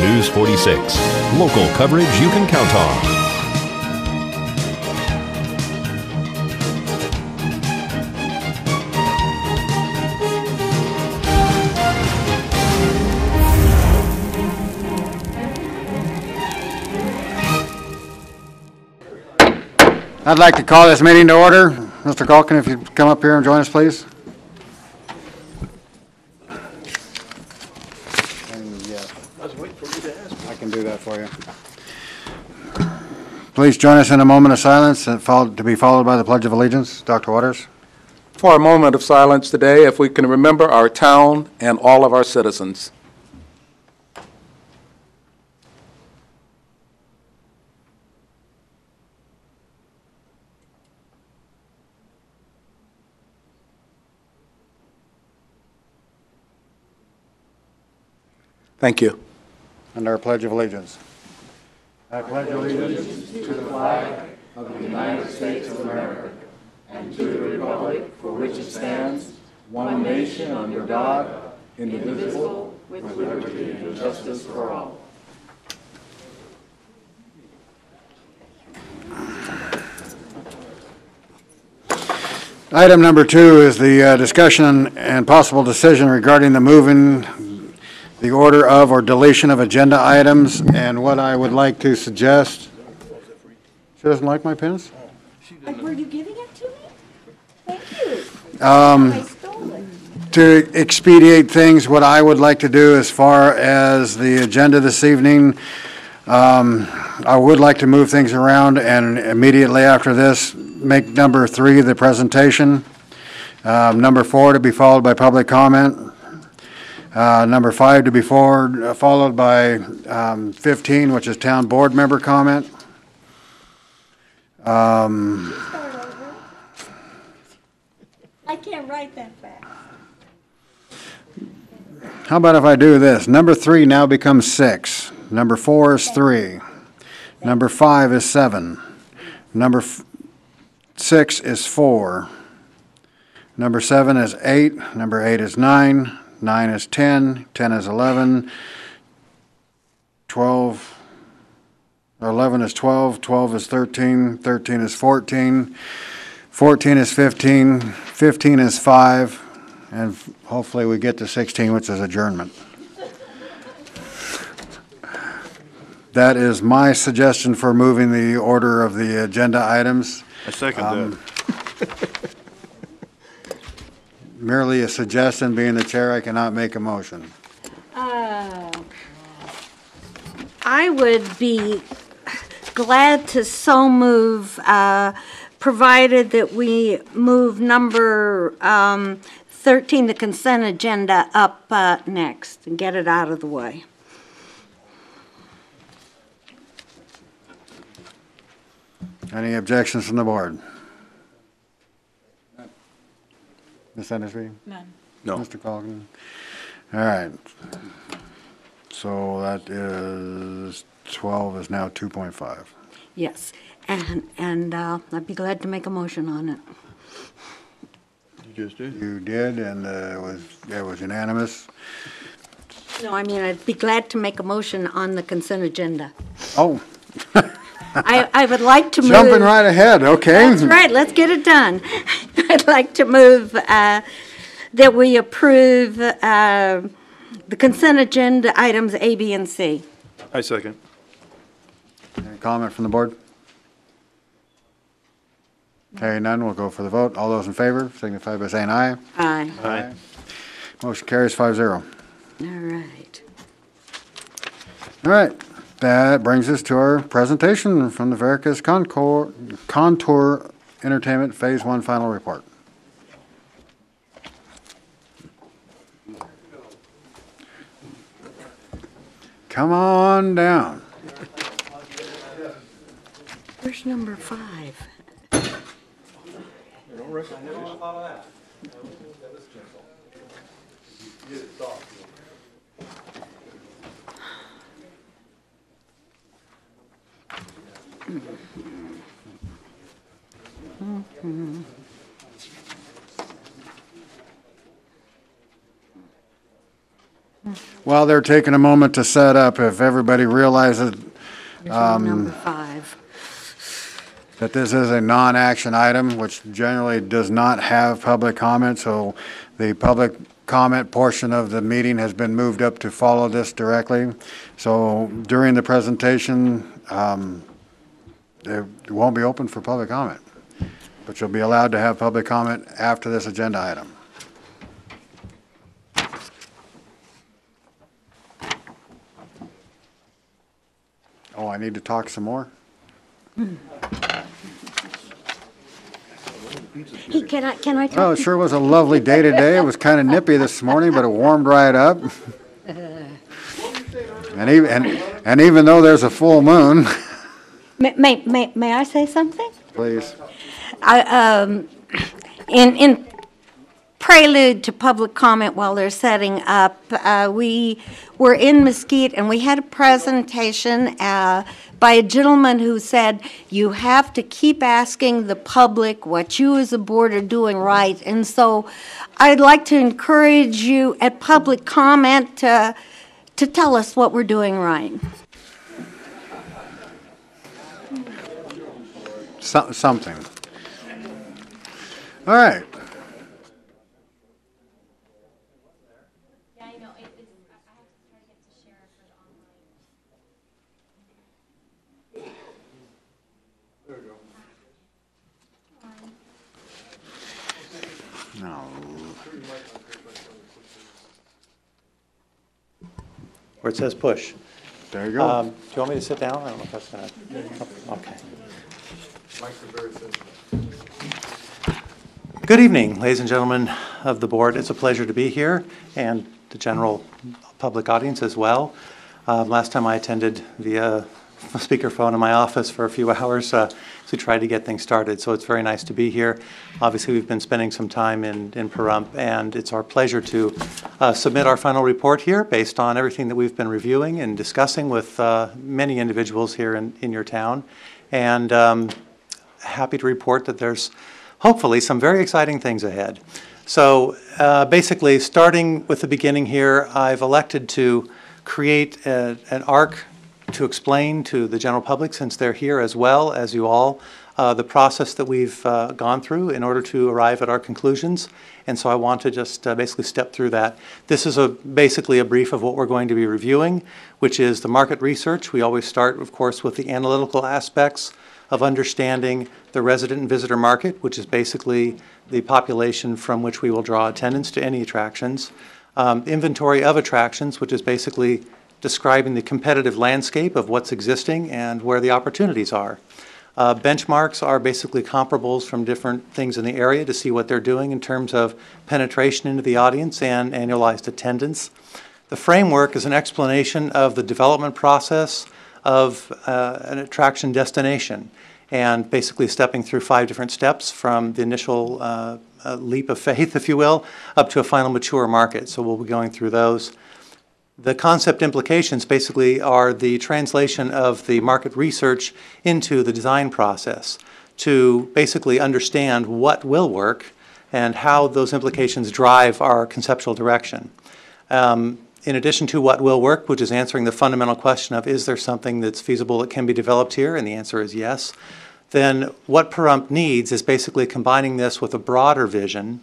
News 46. Local coverage you can count on. I'd like to call this meeting to order. Mr. Galkin, if you'd come up here and join us, please. I was waiting for you to ask. I can do that for you. Please join us in a moment of silence to be followed by the Pledge of Allegiance. Dr. Waters. For a moment of silence today, if we can remember our town and all of our citizens. Thank you. And our Pledge of Allegiance. I pledge allegiance to the flag of the United States of America and to the republic for which it stands, one nation under God, indivisible, with liberty and justice for all. Item number 2 is the discussion and possible decision regarding the moving the order of or deletion of agenda items, and what I would like to suggest. She doesn't like my pens? Were you giving it to me? Thank you. I stole it. To expedite things, what I would like to do as far as the agenda this evening, I would like to move things around and immediately after this make number 3 the presentation, number 4 to be followed by public comment, number 5 to be followed by 15, which is town board member comment. Start over. I can't write that fast. How about if I do this? Number 3 now becomes 6. Number 4 is 3. Number 5 is 7. Number 6 is 4. Number 7 is 8. Number 8 is 9. 9 is 10. 10 is 11. 12. 11 is 12. 12 is 13. 13 is 14. 14 is 15. 15 is 5. And hopefully we get to 16, which is adjournment. That is my suggestion for moving the order of the agenda items. I second that. Merely a suggestion, being the chair, I cannot make a motion. I would be glad to so move, provided that we move number 13, the consent agenda, up next and get it out of the way. Any objections from the board? Ms. Endersby? None. No. Mr. Colgan? All right. So that is 12 is now 2.5. Yes, and I'd be glad to make a motion on it. You just did. You did, and it was unanimous. No, I mean, I'd be glad to make a motion on the consent agenda. Oh. I would like to move. Jumping right ahead, okay. That's right, let's get it done. I'd like to move that we approve the consent agenda items A, B, and C. I second. Any comment from the board? Okay, none, we'll go for the vote. All those in favor signify by saying aye. Aye. Aye. Motion carries 5-0. All right. All right, that brings us to our presentation from the Veracruz Contour Entertainment Phase 1 Final Report. Come on down. Where's number 5? while they're taking a moment to set up, if everybody realizes Number 5. that this is a non-action item, which generally does not have public comment, so the public comment portion of the meeting has been moved up to follow this directly. So during the presentation, it won't be open for public comment, but you'll be allowed to have public comment after this agenda item. Oh, I need to talk some more? Hey, can I talk? Well, it sure was a lovely day today. It was kind of nippy this morning, but it warmed right up. And even though there's a full moon, May I say something? please. In prelude to public comment while they're setting up, we were in Mesquite and we had a presentation by a gentleman who said, you have to keep asking the public what you as a board are doing right. And so I'd like to encourage you at public comment to tell us what we're doing right. Something. All right. Yeah, I know. I have to try to get to share for the online. No. Where it says push. There you go. Do you want me to sit down? I don't know if that's going to... Okay. Good evening, ladies and gentlemen of the board. It's a pleasure to be here, and the general public audience as well. Last time I attended via speakerphone in my office for a few hours to try to get things started, so it's very nice to be here. Obviously, we've been spending some time in Pahrump, and it's our pleasure to submit our final report here based on everything that we've been reviewing and discussing with many individuals here in your town. And happy to report that there's hopefully some very exciting things ahead. So basically, starting with the beginning here, I've elected to create an arc to explain to the general public, since they're here as well as you all, the process that we've gone through in order to arrive at our conclusions. And so I want to just basically step through that. This is basically a brief of what we're going to be reviewing, which is the market research. We always start, of course, with the analytical aspects of understanding the resident and visitor market, which is basically the population from which we will draw attendance to any attractions. Inventory of attractions, which is basically describing the competitive landscape of what's existing and where the opportunities are. Benchmarks are basically comparables from different things in the area to see what they're doing in terms of penetration into the audience and annualized attendance. The framework is an explanation of the development process of an attraction destination, and basically stepping through 5 different steps from the initial leap of faith, if you will, up to a final mature market. So we'll be going through those. The concept implications basically are the translation of the market research into the design process to basically understand what will work and how those implications drive our conceptual direction. In addition to what will work, which is answering the fundamental question of, is there something that's feasible that can be developed here? And the answer is yes. Then what Pahrump needs is basically combining this with a broader vision.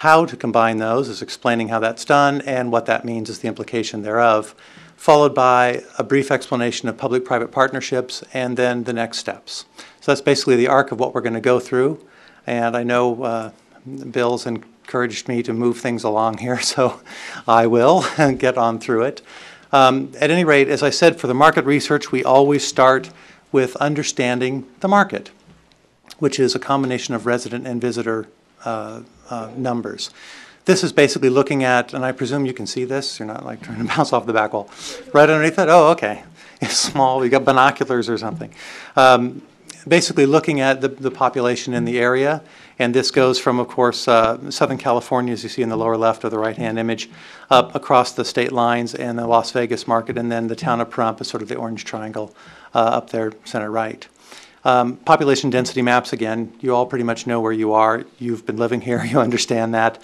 How to combine those is explaining how that's done, and what that means is the implication thereof, followed by a brief explanation of public-private partnerships, and then the next steps. So that's basically the arc of what we're going to go through. And I know Bill's encouraged me to move things along here, so I will get on through it. At any rate, as I said, for the market research, we always start with understanding the market, which is a combination of resident and visitor numbers. This is basically looking at, and I presume you can see this, you're not like trying to bounce off the back wall. Right underneath it? Oh, okay. It's small, you got binoculars or something. Basically looking at the population in the area, and this goes from, of course, Southern California, as you see in the lower left of the right-hand image, up across the state lines and the Las Vegas market, and then the town of Pahrump is sort of the orange triangle up there, center right. Population density maps, again, you all pretty much know where you are. You've been living here, you understand that.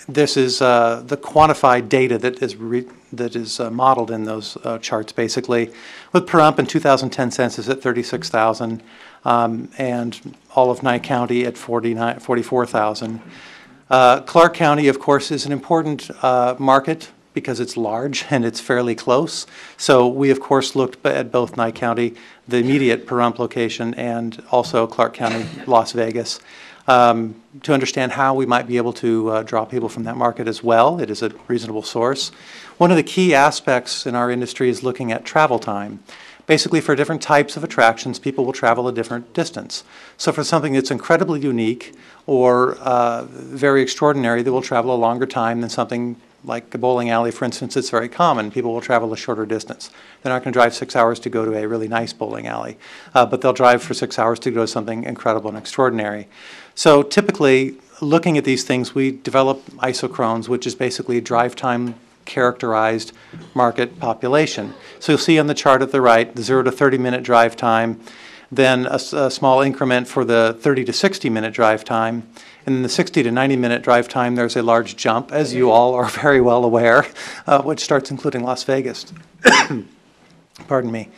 this is the quantified data that is modeled in those charts, basically, with Pahrump in 2010 census at 36,000, and all of Nye County at 44,000. Clark County, of course, is an important market because it's large and it's fairly close. So we, of course, looked at both Nye County, the immediate Pahrump location, and also Clark County, Las Vegas, to understand how we might be able to draw people from that market as well. It is a reasonable source. One of the key aspects in our industry is looking at travel time. Basically, for different types of attractions, people will travel a different distance. So for something that's incredibly unique or very extraordinary, they will travel a longer time than something like a bowling alley, for instance. It's very common. People will travel a shorter distance. They're not going to drive 6 hours to go to a really nice bowling alley, but they'll drive for 6 hours to go to something incredible and extraordinary. So typically, looking at these things, we develop isochrones, which is basically drive time characterized market population. So you'll see on the chart at the right, the 0 to 30 minute drive time, then a small increment for the 30 to 60 minute drive time, and in the 60 to 90 minute drive time, there's a large jump, as you all are very well aware, which starts including Las Vegas. Pardon me.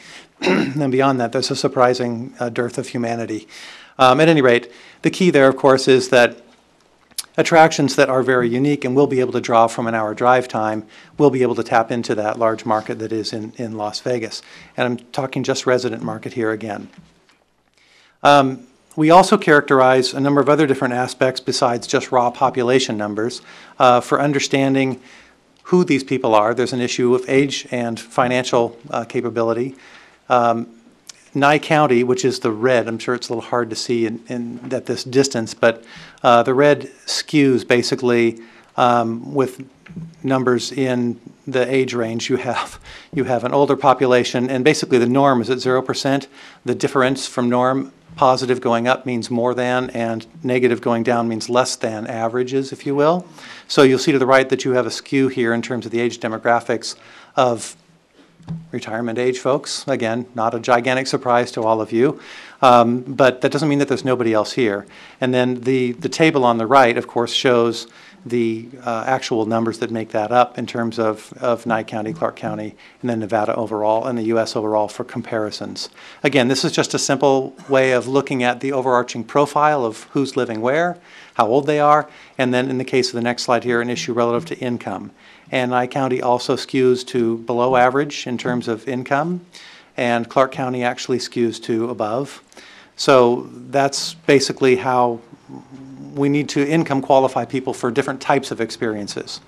And beyond that, there's a surprising dearth of humanity. At any rate, the key there, of course, is that attractions that are very unique and will be able to draw from an hour drive time will be able to tap into that large market that is in Las Vegas. And I'm talking just resident market here again. We also characterize a number of other different aspects besides just raw population numbers for understanding who these people are. There's an issue of age and financial capability. Nye County, which is the red, I'm sure it's a little hard to see at this distance, but the red skews basically with numbers in the age range. You have an older population, and basically the norm is at 0%. The difference from norm, positive going up means more than, and negative going down means less than averages, if you will. So you'll see to the right that you have a skew here in terms of the age demographics of retirement age folks. Again, not a gigantic surprise to all of you, but that doesn't mean that there's nobody else here. And then the table on the right, of course, shows the actual numbers that make that up in terms of Nye County, Clark County, and then Nevada overall, and the U.S. overall for comparisons. Again, this is just a simple way of looking at the overarching profile of who's living where, how old they are, and then in the case of the next slide here, an issue relative to income. And Nye County also skews to below average in terms of income, and Clark County actually skews to above. So that's basically how we need to income qualify people for different types of experiences.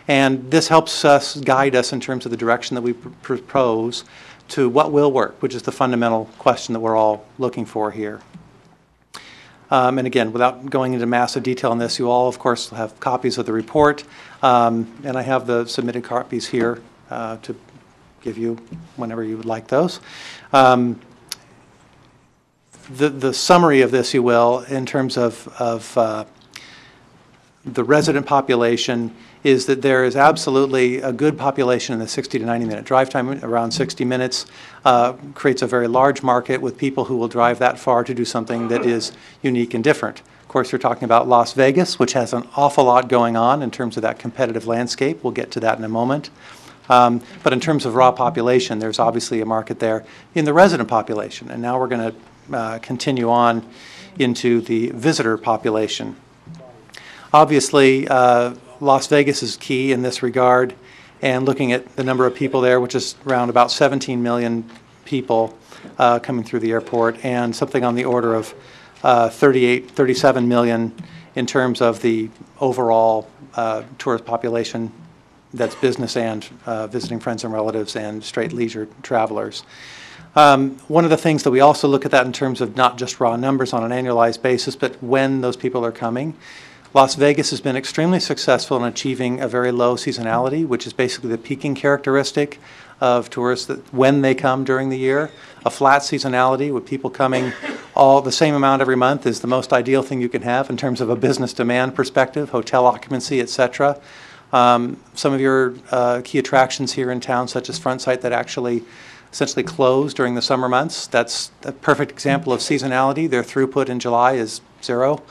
And this helps us guide us in terms of the direction that we propose to what will work, which is the fundamental question that we're all looking for here. And again, without going into massive detail on this, you all, of course, have copies of the report. And I have the submitted copies here to give you whenever you would like those. The summary of this, you will, in terms of the resident population, is that there is absolutely a good population in the 60 to 90 minute drive time, around 60 minutes, creates a very large market with people who will drive that far to do something that is unique and different. Of course, you're talking about Las Vegas, which has an awful lot going on in terms of that competitive landscape. We'll get to that in a moment. But in terms of raw population, there's obviously a market there in the resident population. And now we're going to continue on into the visitor population. Obviously, Las Vegas is key in this regard, and looking at the number of people there, which is around about 17 million people coming through the airport, and something on the order of 37 million in terms of the overall tourist population that's business and visiting friends and relatives and straight leisure travelers. One of the things that we also look at that in terms of not just raw numbers on an annualized basis, but when those people are coming. Las Vegas has been extremely successful in achieving a very low seasonality, which is basically the peaking characteristic of tourists that when they come during the year. A flat seasonality with people coming all the same amount every month is the most ideal thing you can have in terms of a business demand perspective, hotel occupancy, etc. Some of your key attractions here in town, such as Front Sight, that actually essentially close during the summer months. That's a perfect example of seasonality. Their throughput in July is 0.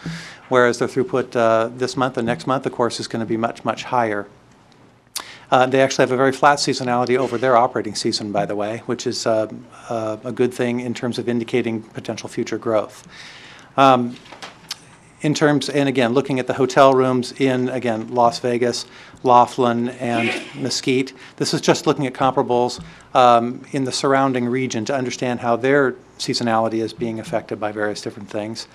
whereas their throughput this month and next month, of course, is going to be much, much higher. They actually have a very flat seasonality over their operating season, by the way, which is a good thing in terms of indicating potential future growth. In terms, and again, looking at the hotel rooms in, again, Las Vegas, Laughlin, and Mesquite, this is just looking at comparables in the surrounding region to understand how their seasonality is being affected by various different things.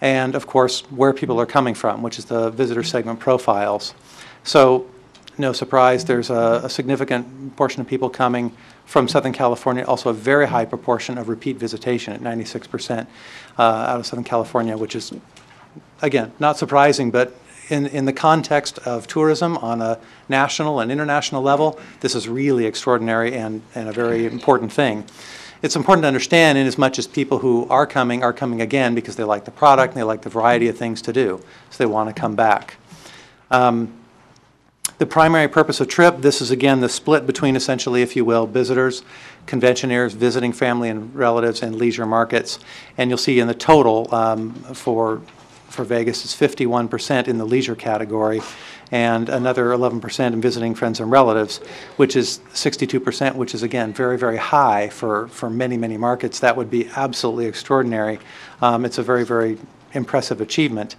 And, of course, where people are coming from, which is the visitor segment profiles. So, no surprise, there's a significant portion of people coming from Southern California, also a very high proportion of repeat visitation at 96% out of Southern California, which is, again, not surprising, but in the context of tourism on a national and international level, this is really extraordinary and a very important thing. It's important to understand in as much as people who are coming again because they like the product and they like the variety of things to do, so they want to come back. The primary purpose of trip, this is again the split between essentially, if you will, visitors, conventioneers, visiting family and relatives, and leisure markets. And you'll see in the total for Vegas, it's 51% in the leisure category and another 11% in visiting friends and relatives, which is 62%, which is again very, very high for many, many markets. That would be absolutely extraordinary. It's a very, very impressive achievement.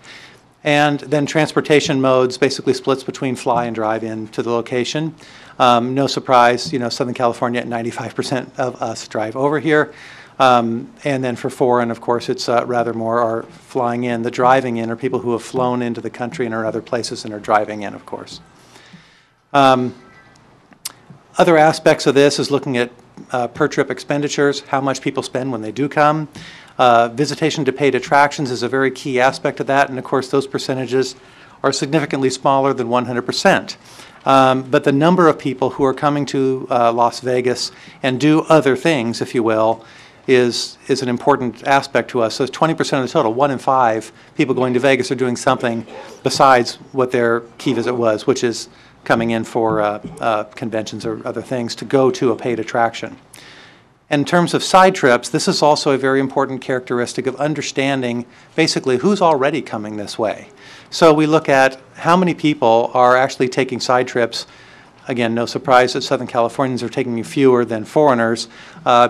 And then transportation modes basically splits between fly and drive in to the location. No surprise, you know, Southern California at 95% of us drive over here. And then for foreign, of course, it's rather more are flying in. The driving in are people who have flown into the country and are other places and are driving in, of course. Other aspects of this is looking at per trip expenditures, how much people spend when they do come. Visitation to paid attractions is a very key aspect of that, and of course those percentages are significantly smaller than 100%. But the number of people who are coming to Las Vegas and do other things, if you will, is an important aspect to us. So it's 20% of the total. 1 in 5 people going to Vegas are doing something besides what their key visit was, which is coming in for conventions or other things to go to a paid attraction. In terms of side trips, this is also a very important characteristic of understanding basically who's already coming this way. So we look at how many people are actually taking side trips. Again, no surprise that Southern Californians are taking fewer than foreigners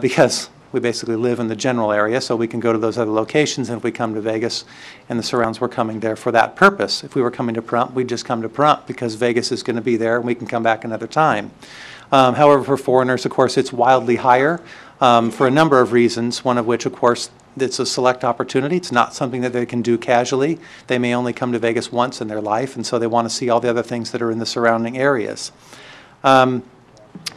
because we basically live in the general area, so we can go to those other locations, and if we come to Vegas and the surrounds, we're coming there for that purpose. If we were coming to Pahrump, we'd just come to Pahrump because Vegas is going to be there and we can come back another time. However, for foreigners, of course, it's wildly higher for a number of reasons, one of which, of course, it's a select opportunity. It's not something that they can do casually. They may only come to Vegas once in their life, and so they want to see all the other things that are in the surrounding areas.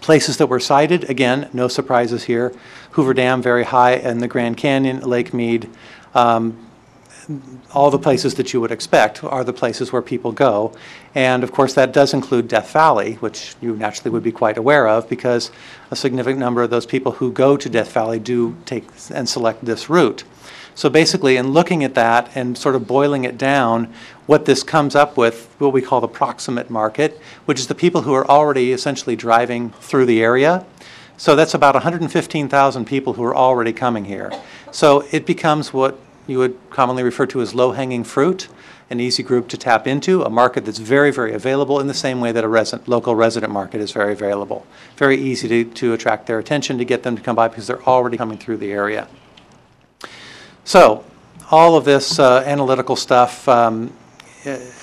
Places that were cited, again, no surprises here. Hoover Dam, very high, and the Grand Canyon, Lake Mead, all the places that you would expect are the places where people go. And of course that does include Death Valley, which you naturally would be quite aware of because a significant number of those people who go to Death Valley do take and select this route. So basically in looking at that and sort of boiling it down, what this comes up with, what we call the proximate market, which is the people who are already essentially driving through the area. So that's about 115,000 people who are already coming here. So it becomes what you would commonly refer to as low-hanging fruit, an easy group to tap into, a market that's very, very available in the same way that a local resident market is very available. Very easy to attract their attention, to get them to come by because they're already coming through the area. So all of this analytical stuff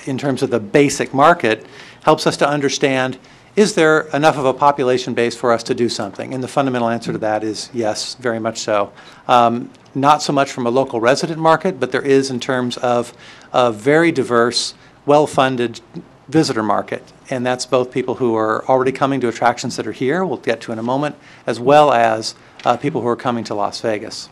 in terms of the basic market helps us to understand, is there enough of a population base for us to do something? And the fundamental answer to that is yes, very much so. Not so much from a local resident market, but there is in terms of a very diverse, well-funded visitor market. And that's both people who are already coming to attractions that are here, we'll get to in a moment, as well as people who are coming to Las Vegas.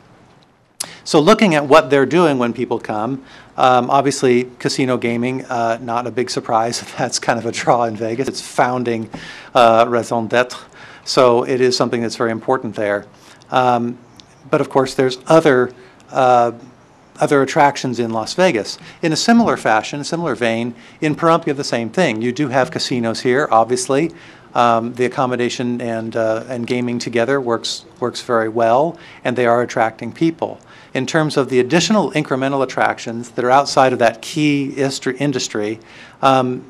So looking at what they're doing when people come, obviously casino gaming, not a big surprise. That's kind of a draw in Vegas. It's founding raison d'etre. So it is something that's very important there. But of course, there's other attractions in Las Vegas. In a similar fashion, a similar vein, in Pahrump you have the same thing. You do have casinos here, obviously. The accommodation and gaming together works very well, and they are attracting people. In terms of the additional incremental attractions that are outside of that key industry,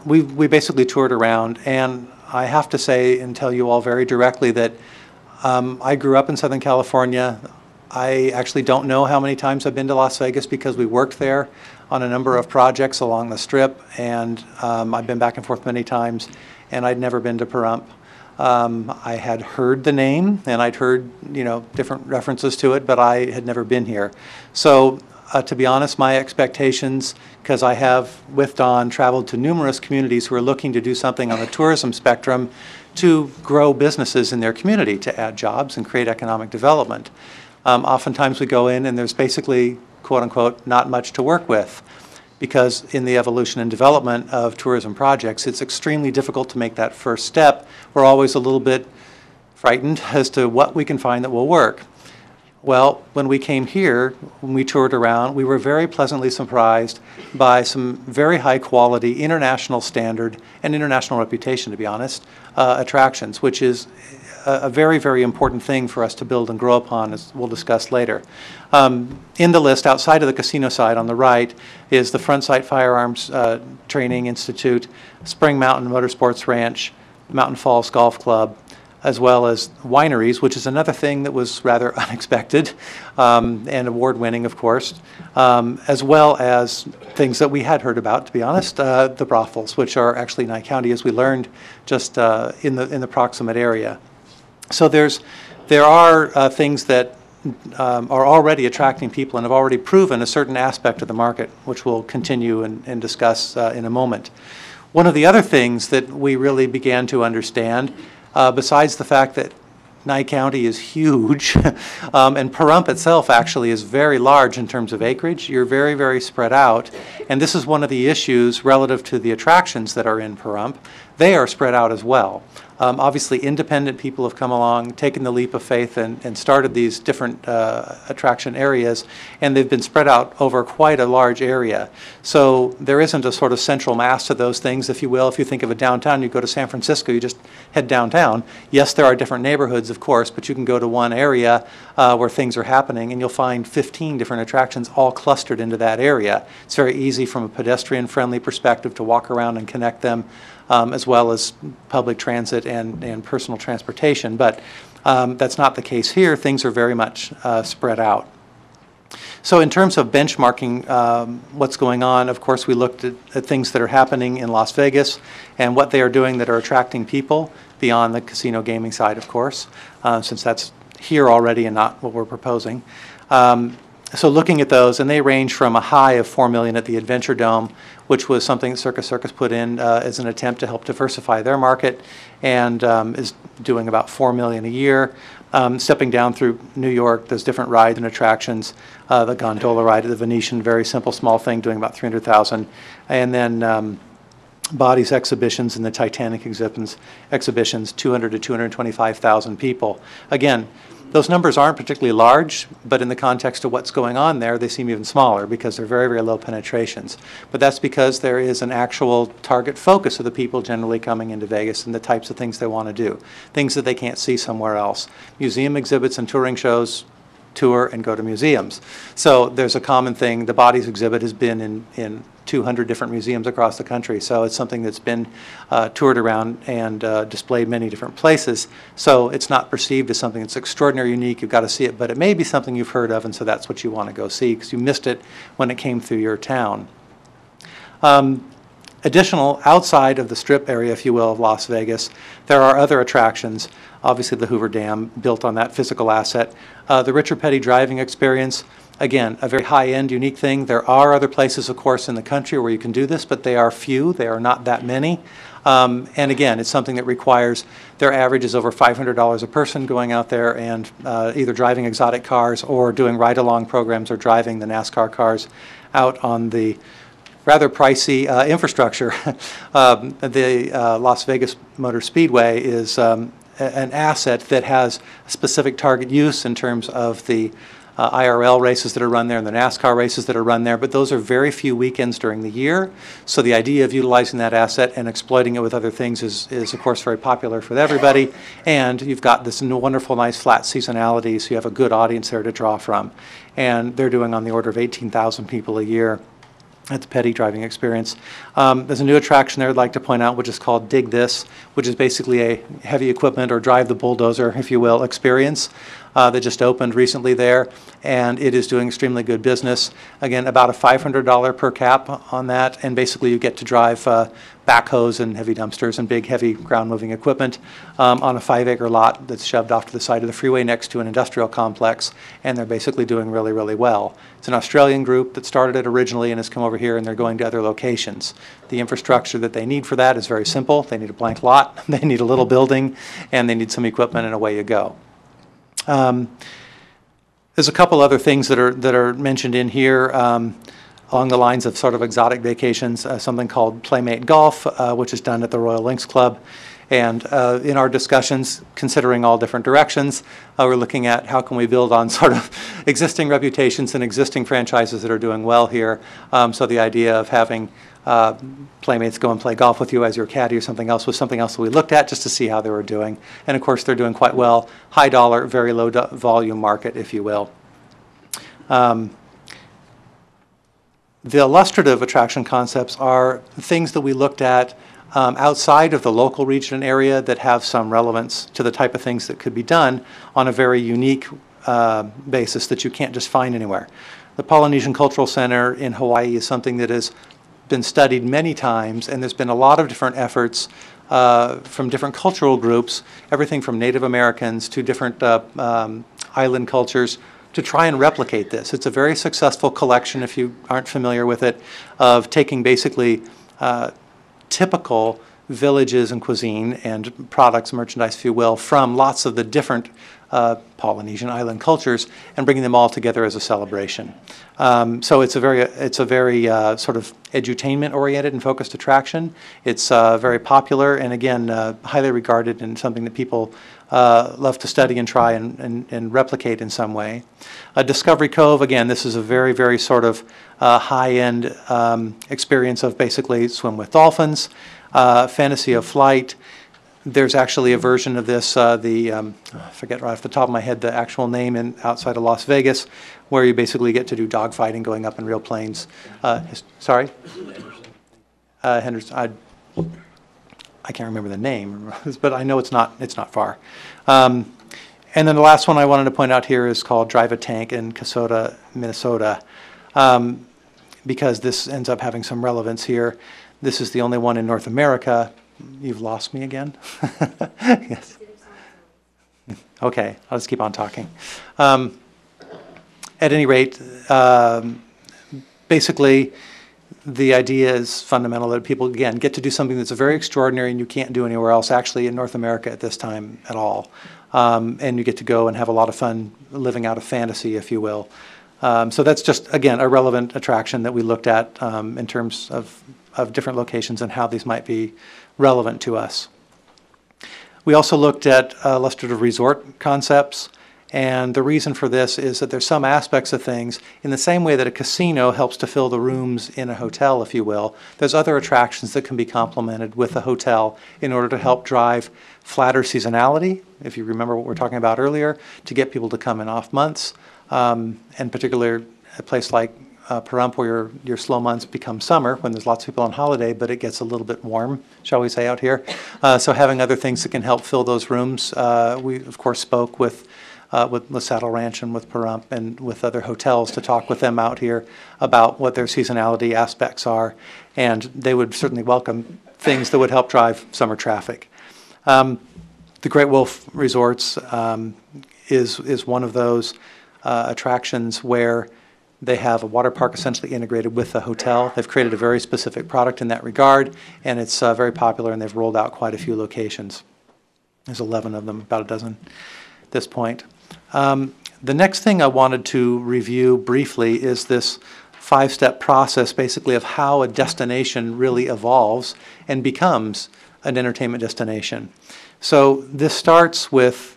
we basically toured around, and I have to say and tell you all very directly that I grew up in Southern California. I actually don't know how many times I've been to Las Vegas because we worked there on a number of projects along the Strip, and I've been back and forth many times, and I'd never been to Pahrump. I had heard the name, and I'd heard, different references to it, but I had never been here. So, to be honest, my expectations, because I have, with Don, traveled to numerous communities who are looking to do something on the tourism spectrum to grow businesses in their community, to add jobs and create economic development. Oftentimes we go in and there's basically, quote unquote, not much to work with, because in the evolution and development of tourism projects, it's extremely difficult to make that first step. We're always a little bit frightened as to what we can find that will work. Well, when we came here, when we toured around, we were very pleasantly surprised by some very high quality, international standard and international reputation, to be honest, attractions, which is a very, very important thing for us to build and grow upon, as we'll discuss later. In the list, outside of the casino side on the right, is the Front Sight Firearms Training Institute, Spring Mountain Motorsports Ranch, Mountain Falls Golf Club, as well as wineries, which is another thing that was rather unexpected and award-winning, of course, as well as things that we had heard about, to be honest, the brothels, which are actually in Nye County, as we learned, just in the proximate area. So there are things that are already attracting people and have already proven a certain aspect of the market, which we'll continue and discuss in a moment. One of the other things that we really began to understand, besides the fact that Nye County is huge, and Pahrump itself actually is very large in terms of acreage. You're very, very spread out, and this is one of the issues relative to the attractions that are in Pahrump. They are spread out as well. Obviously, independent people have come along, taken the leap of faith, and started these different attraction areas, and they've been spread out over quite a large area. So there isn't a sort of central mass to those things, if you will. If you think of a downtown, you go to San Francisco, you just head downtown. Yes, there are different neighborhoods, of course, but you can go to one area where things are happening, and you'll find 15 different attractions all clustered into that area. It's very easy from a pedestrian-friendly perspective to walk around and connect them, as well as public transit and personal transportation. But that's not the case here. Things are very much spread out. So in terms of benchmarking what's going on, of course, we looked at things that are happening in Las Vegas and what they are doing that are attracting people beyond the casino gaming side, of course, since that's here already and not what we're proposing. So looking at those, and they range from a high of $4 million at the Adventure Dome, which was something that Circus Circus put in as an attempt to help diversify their market, and is doing about $4 million a year. Stepping down through New York, there's different rides and attractions. The gondola ride at the Venetian, very simple, small thing, doing about $300,000. And then Bodies exhibitions and the Titanic exhibitions, 200 to 225,000 people. Again, those numbers aren't particularly large, but in the context of what's going on there, they seem even smaller because they're very, very low penetrations. But that's because there is an actual target focus of the people generally coming into Vegas and the types of things they want to do, things that they can't see somewhere else. Museum exhibits and touring shows tour and go to museums. So there's a common thing. The Bodies exhibit has been in 200 different museums across the country, so it's something that's been toured around and displayed many different places. So it's not perceived as something that's extraordinary, unique. You've got to see it, but it may be something you've heard of, and so that's what you want to go see because you missed it when it came through your town. Additional, outside of the Strip area, if you will, of Las Vegas, there are other attractions. Obviously, the Hoover Dam, built on that physical asset. The Richard Petty driving experience, again, a very high-end, unique thing. There are other places, of course, in the country where you can do this, but they are few. They are not that many. And again, it's something that requires, their average is over $500 a person going out there and either driving exotic cars or doing ride-along programs or driving the NASCAR cars out on the rather pricey infrastructure. The Las Vegas Motor Speedway is an asset that has a specific target use in terms of the IRL races that are run there and the NASCAR races that are run there, but those are very few weekends during the year. So the idea of utilizing that asset and exploiting it with other things is of course very popular for everybody. And you've got this wonderful, nice flat seasonality, so you have a good audience there to draw from. And they're doing on the order of 18,000 people a year at the Petty Driving Experience. There's a new attraction there I'd like to point out, which is called Dig This, which is basically a heavy equipment or drive the bulldozer, if you will, experience that just opened recently there, and it is doing extremely good business. Again, about a $500 per cap on that, and basically you get to drive backhoes and heavy dumpsters and big, heavy ground-moving equipment on a 5-acre lot that's shoved off to the side of the freeway next to an industrial complex, and they're basically doing really, really well. It's an Australian group that started it originally and has come over here, and they're going to other locations. The infrastructure that they need for that is very simple. They need a blank lot, they need a little building, and they need some equipment, and away you go. There's a couple other things that are mentioned in here along the lines of sort of exotic vacations, something called Playmate Golf, which is done at the Royal Links Club. And in our discussions, considering all different directions, we're looking at how can we build on sort of existing reputations and existing franchises that are doing well here. So the idea of having playmates go and play golf with you as your caddy or something else was something else that we looked at just to see how they were doing. And of course, they're doing quite well. High dollar, very low volume market, if you will. The illustrative attraction concepts are things that we looked at outside of the local region and area that have some relevance to the type of things that could be done on a very unique basis that you can't just find anywhere. The Polynesian Cultural Center in Hawaii is something that has been studied many times, and there's been a lot of different efforts from different cultural groups, everything from Native Americans to different island cultures, to try and replicate this. It's a very successful collection, if you aren't familiar with it, of taking basically typical villages and cuisine and products, merchandise, if you will, from lots of the different Polynesian island cultures and bringing them all together as a celebration. So it's a very sort of edutainment-oriented and focused attraction. It's very popular and, again, highly regarded and something that people love to study and try and replicate in some way. Discovery Cove, again, this is a very, very sort of high-end experience of basically swim with dolphins. Fantasy of Flight. There's actually a version of this, I forget right off the top of my head the actual name, outside of Las Vegas, where you basically get to do dogfighting going up in real planes. Sorry? Henderson. I can't remember the name, but I know it's not far. And then the last one I wanted to point out here is called Drive a Tank in Kasota, Minnesota, because this ends up having some relevance here. This is the only one in North America. You've lost me again? Yes. Okay, I'll just keep on talking. At any rate, basically, the idea is fundamental that people, again, get to do something that's very extraordinary and you can't do anywhere else, actually, in North America at this time at all. And you get to go and have a lot of fun living out a fantasy, if you will. So that's just, again, a relevant attraction that we looked at in terms of different locations and how these might be relevant to us. We also looked at illustrative resort concepts, and the reason for this is that there's some aspects of things, in the same way that a casino helps to fill the rooms in a hotel, if you will, there's other attractions that can be complemented with a hotel in order to help drive flatter seasonality, if you remember what we were talking about earlier, to get people to come in off months, and particularly a place like Pahrump, where your slow months become summer when there's lots of people on holiday, but it gets a little bit warm, shall we say, out here. So having other things that can help fill those rooms. We, of course, spoke with Saddle Ranch and with Pahrump and with other hotels to talk with them out here about what their seasonality aspects are, and they would certainly welcome things that would help drive summer traffic. The Great Wolf Resorts is one of those attractions where they have a water park essentially integrated with the hotel. They've created a very specific product in that regard, and it's very popular, and they've rolled out quite a few locations. There's 11 of them, about a dozen at this point. The next thing I wanted to review briefly is this 5-step process, basically, of how a destination really evolves and becomes an entertainment destination. So this starts with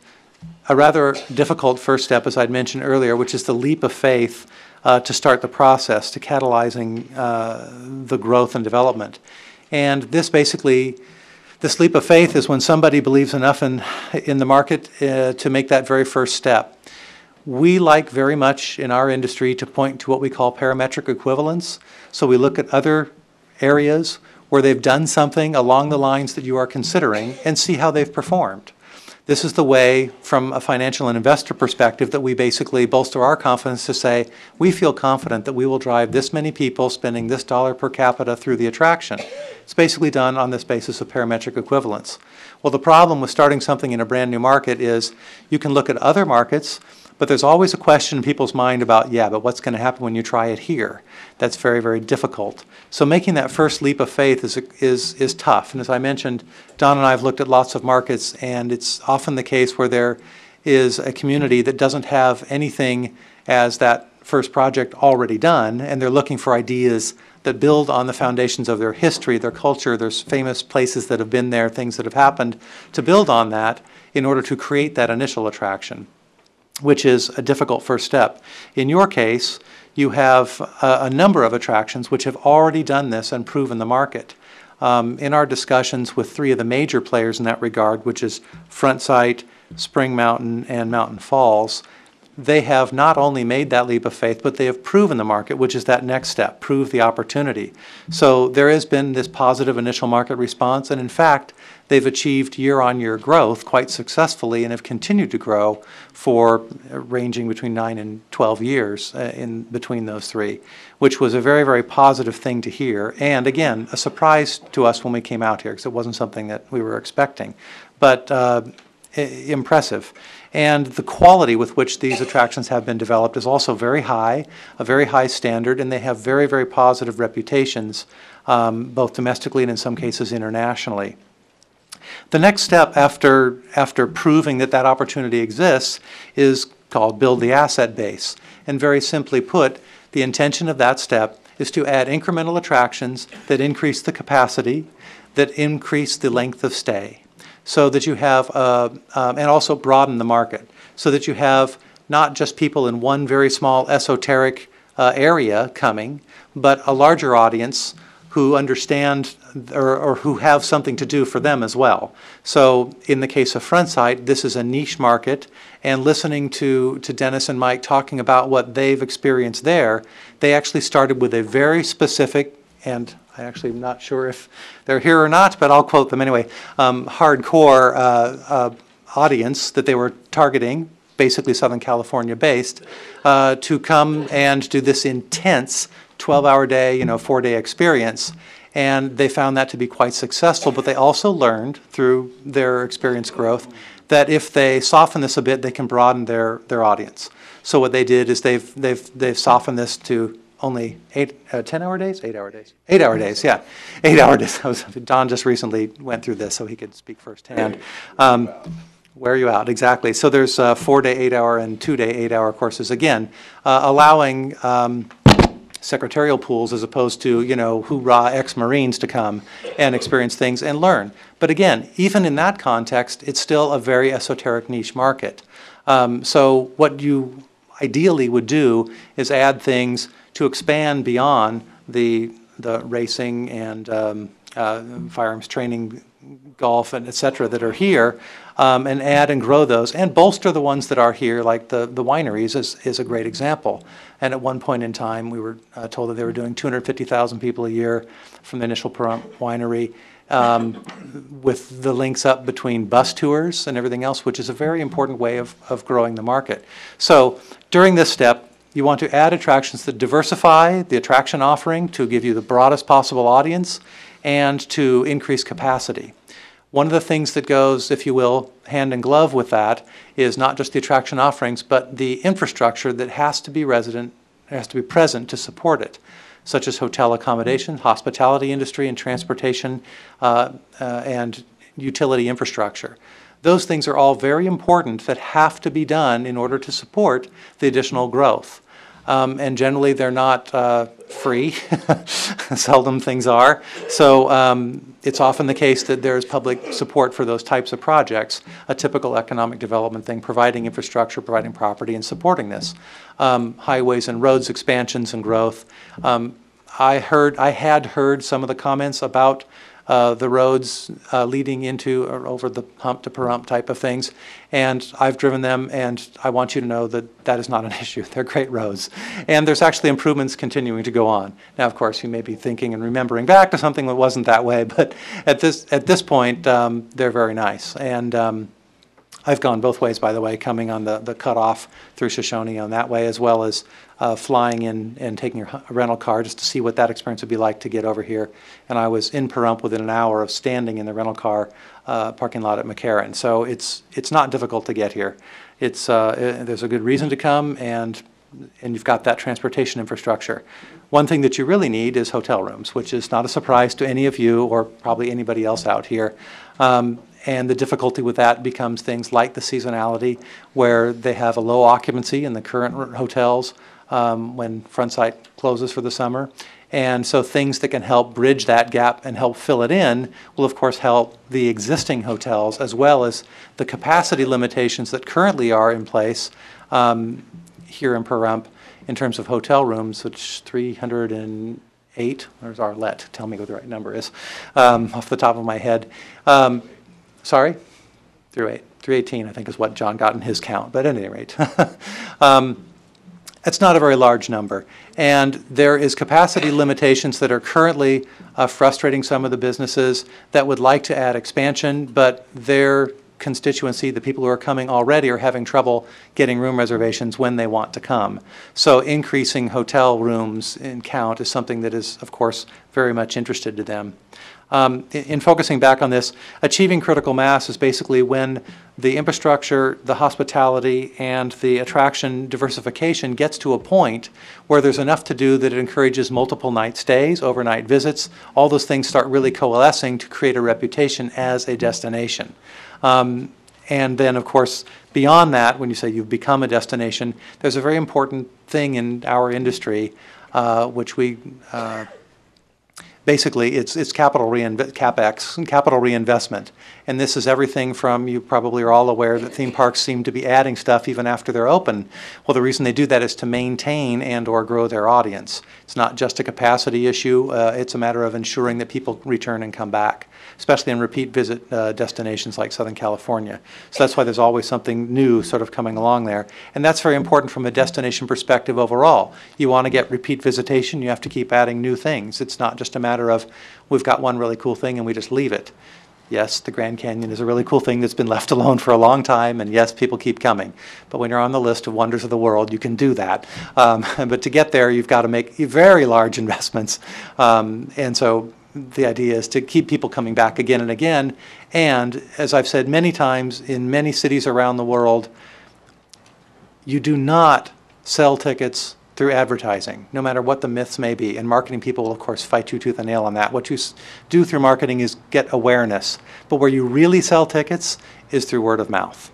a rather difficult first step, as I'd mentioned earlier, which is the leap of faith to start the process, to catalyzing the growth and development. And this leap of faith is when somebody believes enough in the market to make that very first step. We like very much in our industry to point to what we call parametric equivalence. So we look at other areas where they've done something along the lines that you are considering and see how they've performed. This is the way, from a financial and investor perspective, that we basically bolster our confidence to say, we feel confident that we will drive this many people spending this dollar per capita through the attraction. It's basically done on this basis of parametric equivalence. Well, the problem with starting something in a brand new market is you can look at other markets, but there's always a question in people's mind about, yeah, but what's going to happen when you try it here? That's very, very difficult. So making that first leap of faith is tough. And as I mentioned, Don and I have looked at lots of markets, and it's often the case where there is a community that doesn't have anything as that first project already done, and they're looking for ideas that build on the foundations of their history, their culture, their famous places that have been there, things that have happened, to build on that in order to create that initial attraction, which is a difficult first step. In your case, you have a number of attractions which have already done this and proven the market. In our discussions with three of the major players in that regard, which is Front Sight, Spring Mountain, and Mountain Falls, they have not only made that leap of faith, but they have proven the market, which is that next step, prove the opportunity. So there has been this positive initial market response, and in fact, they've achieved year-on-year growth quite successfully and have continued to grow for ranging between 9 and 12 years in between those three, which was a very, very positive thing to hear. And again, a surprise to us when we came out here because it wasn't something that we were expecting, but impressive. And the quality with which these attractions have been developed is also very high, a very high standard, and they have very, very positive reputations, both domestically and in some cases internationally. The next step after proving that that opportunity exists is called build the asset base. And very simply put, the intention of that step is to add incremental attractions that increase the capacity, that increase the length of stay, so that you have, and also broaden the market, so that you have not just people in one very small esoteric area coming, but a larger audience who understand or who have something to do for them as well. So in the case of Front Sight, this is a niche market, and listening to Dennis and Mike talking about what they've experienced there, they actually started with a very specific, and I actually am not sure if they're here or not, but I'll quote them anyway, hardcore audience that they were targeting, basically Southern California based, to come and do this intense 12-hour day, 4-day experience. And they found that to be quite successful, but they also learned through their experience growth that if they soften this a bit, they can broaden their audience. So what they did is they've softened this to only 10-hour days? 8-hour days. 8-hour days, yeah. 8-hour days. Don just recently went through this, so he could speak firsthand. Wear you out, exactly. So there's 4-day 8-hour and 2-day 8-hour courses, again, allowing secretarial pools as opposed to, hoorah, ex-Marines to come and experience things and learn. But again, even in that context, it's still a very esoteric niche market. So what you ideally would do is add things to expand beyond the racing and firearms training, golf, and et cetera that are here, and add and grow those and bolster the ones that are here, like the wineries is a great example. And at one point in time, we were told that they were doing 250,000 people a year from the initial winery, with the links up between bus tours and everything else, which is a very important way of growing the market. So during this step, you want to add attractions that diversify the attraction offering to give you the broadest possible audience and to increase capacity. One of the things that goes, if you will, hand in glove with that is not just the attraction offerings, but the infrastructure that has to be present to support it, such as hotel accommodation, hospitality industry, and transportation and utility infrastructure. Those things are all very important that have to be done in order to support the additional growth. and generally they're not free. Seldom things are. So it's often the case that there's public support for those types of projects, a typical economic development thing, providing infrastructure, providing property, and supporting this. Highways and roads expansions and growth. I had heard some of the comments about the roads leading into or over the hump to Pahrump type of things, and I've driven them, and I want you to know that that is not an issue. They're great roads, and there's actually improvements continuing to go on. Now, of course, you may be thinking and remembering back to something that wasn't that way, but at this point, they're very nice. And I've gone both ways, by the way, coming on the cutoff through Shoshone on that way, as well as flying in and taking a rental car just to see what that experience would be like to get over here. And I was in Pahrump within an hour of standing in the rental car parking lot at McCarran. So it's not difficult to get here. There's a good reason to come, and you've got that transportation infrastructure. One thing that you really need is hotel rooms, which is not a surprise to any of you or probably anybody else out here. And the difficulty with that becomes things like the seasonality, where they have a low occupancy in the current hotels when front site closes for the summer. And so things that can help bridge that gap and help fill it in will, of course, help the existing hotels, as well as the capacity limitations that currently are in place here in Pahrump in terms of hotel rooms, which 308, there's Arlette, tell me what the right number is, off the top of my head. Sorry? 318, I think, is what John got in his count, but at any rate. It's not a very large number. And there is capacity limitations that are currently frustrating some of the businesses that would like to add expansion, but their constituency, the people who are coming already, are having trouble getting room reservations when they want to come. So increasing hotel rooms in count is something that is, of course, very much interested to them. In focusing back on this, achieving critical mass is basically when the infrastructure, the hospitality, and the attraction diversification gets to a point where there's enough to do that it encourages multiple night stays, overnight visits. All those things start really coalescing to create a reputation as a destination. And then, of course, beyond that, when you say you've become a destination, there's a very important thing in our industry, which we basically, it's capital CapEx, capital reinvestment. And this is everything from, you probably are all aware that theme parks seem to be adding stuff even after they're open. Well, the reason they do that is to maintain and or grow their audience. It's not just a capacity issue. It's a matter of ensuring that people return and come back, especially in repeat visit destinations like Southern California. So that's why there's always something new sort of coming along there. And that's very important from a destination perspective overall. You want to get repeat visitation, you have to keep adding new things. It's not just a matter of, we've got one really cool thing and we just leave it. Yes, the Grand Canyon is a really cool thing that's been left alone for a long time, and yes, people keep coming. But when you're on the list of wonders of the world, you can do that. But to get there, you've got to make very large investments. And so the idea is to keep people coming back again and again. And as I've said many times, in many cities around the world, you do not sell tickets through advertising, no matter what the myths may be. And marketing people will, of course, fight you tooth and nail on that. What you do through marketing is get awareness. But where you really sell tickets is through word of mouth.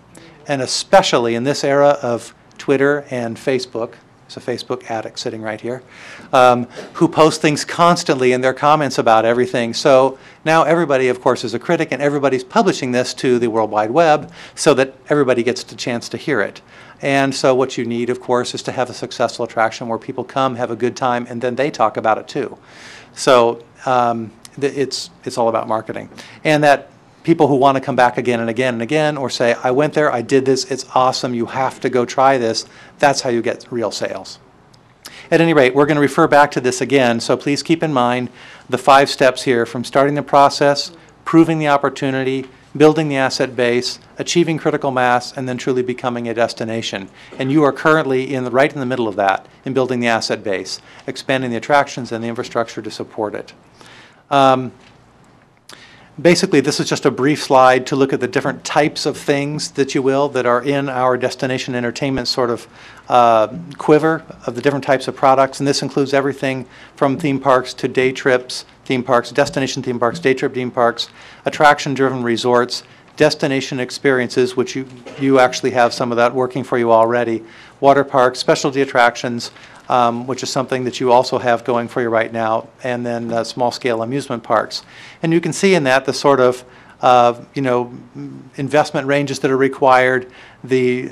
And especially in this era of Twitter and Facebook, there's a Facebook addict sitting right here, who post things constantly in their comments about everything. So now everybody, of course, is a critic, and everybody's publishing this to the World Wide Web so that everybody gets the chance to hear it. And so what you need, of course, is to have a successful attraction where people come, have a good time, and then they talk about it too. So it's all about marketing. And that people who want to come back again and again and again, or say, I went there, I did this, it's awesome, you have to go try this, that's how you get real sales. At any rate, we're going to refer back to this again, so please keep in mind the 5 steps here, from starting the process, proving the opportunity, building the asset base, achieving critical mass, and then truly becoming a destination. And you are currently right in the middle of that, in building the asset base, expanding the attractions and the infrastructure to support it. Basically, this is just a brief slide to look at the different types of things, that you will, that are in our destination entertainment sort of quiver of the different types of products. And this includes everything from theme parks to day trips, theme parks, destination theme parks, day trip theme parks, attraction-driven resorts, destination experiences, which you actually have some of that working for you already, water parks, specialty attractions, which is something that you also have going for you right now, and then small-scale amusement parks. And you can see in that the sort of investment ranges that are required, the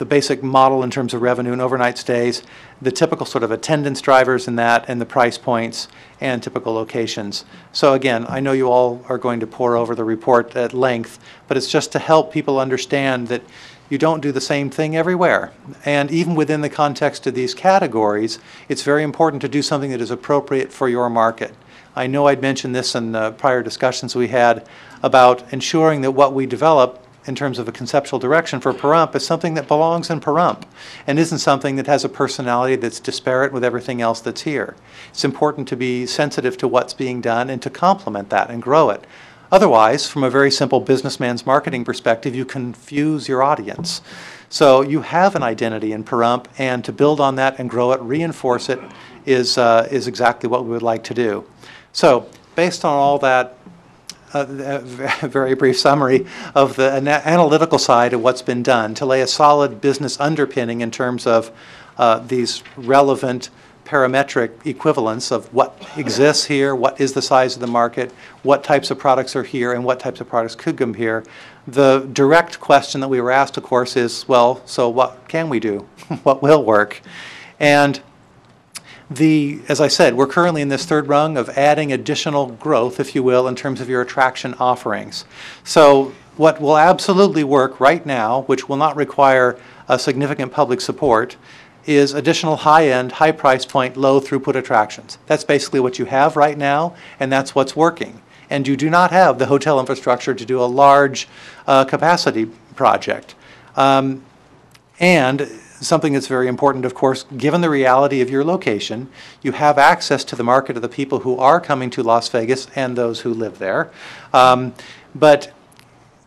basic model in terms of revenue and overnight stays, the typical sort of attendance drivers in that, and the price points and typical locations. So again, I know you all are going to pore over the report at length, but it's just to help people understand that you don't do the same thing everywhere. And even within the context of these categories, it's very important to do something that is appropriate for your market. I know I'd mentioned this in prior discussions we had about ensuring that what we develop in terms of a conceptual direction for Pahrump is something that belongs in Pahrump and isn't something that has a personality that's disparate with everything else that's here. It's important to be sensitive to what's being done and to complement that and grow it. Otherwise, from a very simple businessman's marketing perspective, you confuse your audience. So you have an identity in Pahrump, and to build on that and grow it, reinforce it, is exactly what we would like to do. So based on all that, very brief summary of the analytical side of what's been done to lay a solid business underpinning in terms of these relevant parametric equivalents of what exists here, what is the size of the market, what types of products are here, and what types of products could come here. The direct question that we were asked, of course, is, well, so what can we do? What will work? And as I said, we're currently in this third rung of adding additional growth, if you will, in terms of your attraction offerings. So what will absolutely work right now, which will not require a significant public support, is additional high-end, high price point, low throughput attractions. That's basically what you have right now, and that's what's working. And you do not have the hotel infrastructure to do a large capacity project. And something that's very important, of course, given the reality of your location, you have access to the market of the people who are coming to Las Vegas and those who live there. But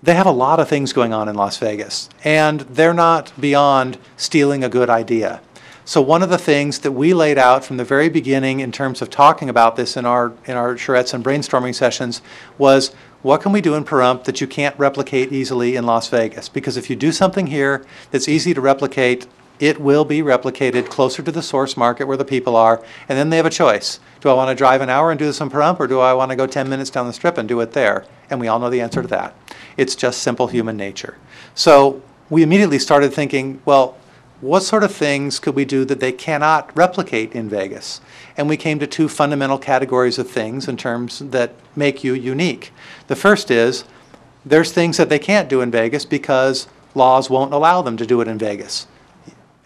they have a lot of things going on in Las Vegas, and they're not beyond stealing a good idea. So one of the things that we laid out from the very beginning in terms of talking about this in our charrettes and brainstorming sessions was, what can we do in Pahrump that you can't replicate easily in Las Vegas? Because if you do something here that's easy to replicate, it will be replicated closer to the source market where the people are, and then they have a choice. Do I want to drive an hour and do this in Pahrump, or do I want to go 10 minutes down the strip and do it there? And we all know the answer to that. It's just simple human nature. So we immediately started thinking, well, what sort of things could we do that they cannot replicate in Vegas? And we came to two fundamental categories of things in terms that make you unique. The first is, there's things that they can't do in Vegas because laws won't allow them to do it in Vegas.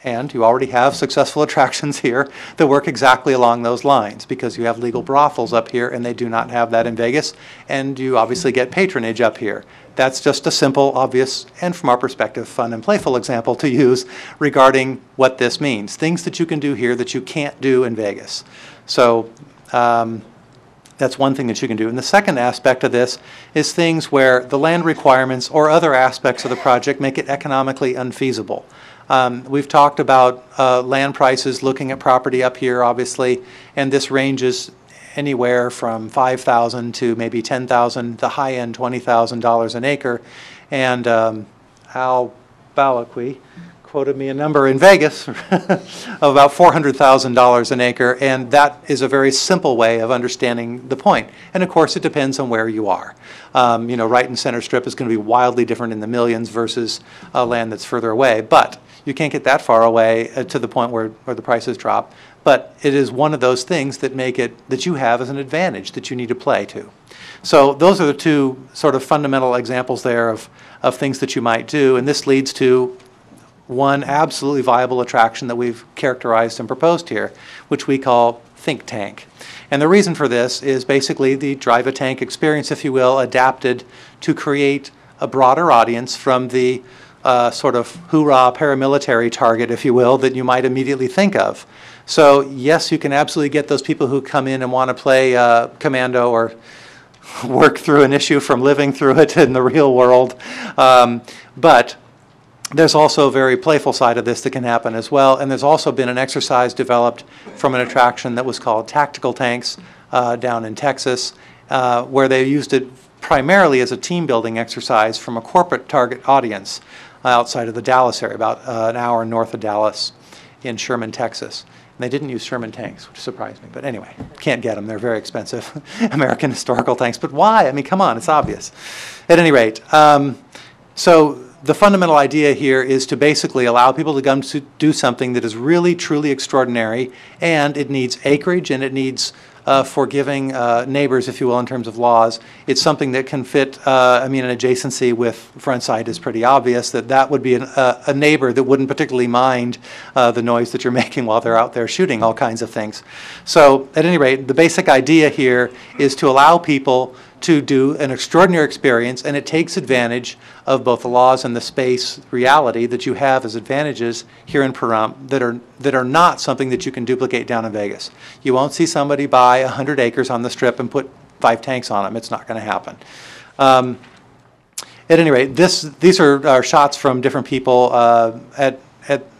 And you already have successful attractions here that work exactly along those lines, because you have legal brothels up here and they do not have that in Vegas, and you obviously get patronage up here. That's just a simple, obvious, and from our perspective, fun and playful example to use regarding what this means. Things that you can do here that you can't do in Vegas. So that's one thing that you can do. And the second aspect of this is things where the land requirements or other aspects of the project make it economically unfeasible. We've talked about land prices, looking at property up here, obviously, and this ranges anywhere from $5,000 to maybe $10,000, the high end $20,000 an acre. And Al Balaqui quoted me a number in Vegas of about $400,000 an acre, and that is a very simple way of understanding the point. And of course, it depends on where you are. Right in Center Strip is going to be wildly different in the millions versus land that's further away. But you can't get that far away to the point where the prices drop. But it is one of those things that make it, that you have as an advantage that you need to play to. So those are the two sort of fundamental examples there of things that you might do. And this leads to one absolutely viable attraction that we've characterized and proposed here, which we call Think Tank. And the reason for this is basically the drive-a-tank experience, if you will, adapted to create a broader audience from the sort of hoorah paramilitary target, if you will, that you might immediately think of. So yes, you can absolutely get those people who come in and want to play commando or work through an issue from living through it in the real world. But there's also a very playful side of this that can happen as well. And there's also been an exercise developed from an attraction that was called Tactical Tanks down in Texas, where they used it primarily as a team building exercise from a corporate target audience outside of the Dallas area, about an hour north of Dallas. in Sherman, Texas. And they didn't use Sherman tanks, which surprised me. But anyway, can't get them. They're very expensive, American historical tanks. But why? I mean, come on, it's obvious. At any rate, so the fundamental idea here is to basically allow people to come to do something that is really, truly extraordinary, and it needs acreage, and it needs forgiving neighbors, if you will, in terms of laws. It's something that can fit, I mean, an adjacency with front sight is pretty obvious, that would be a neighbor that wouldn't particularly mind the noise that you're making while they're out there shooting all kinds of things. So at any rate, the basic idea here is to allow people to do an extraordinary experience, and it takes advantage of both the laws and the space reality that you have as advantages here in Pahrump that are not something that you can duplicate down in Vegas. You won't see somebody buy 100 acres on the Strip and put 5 tanks on them. It's not going to happen. At any rate, these are shots from different people at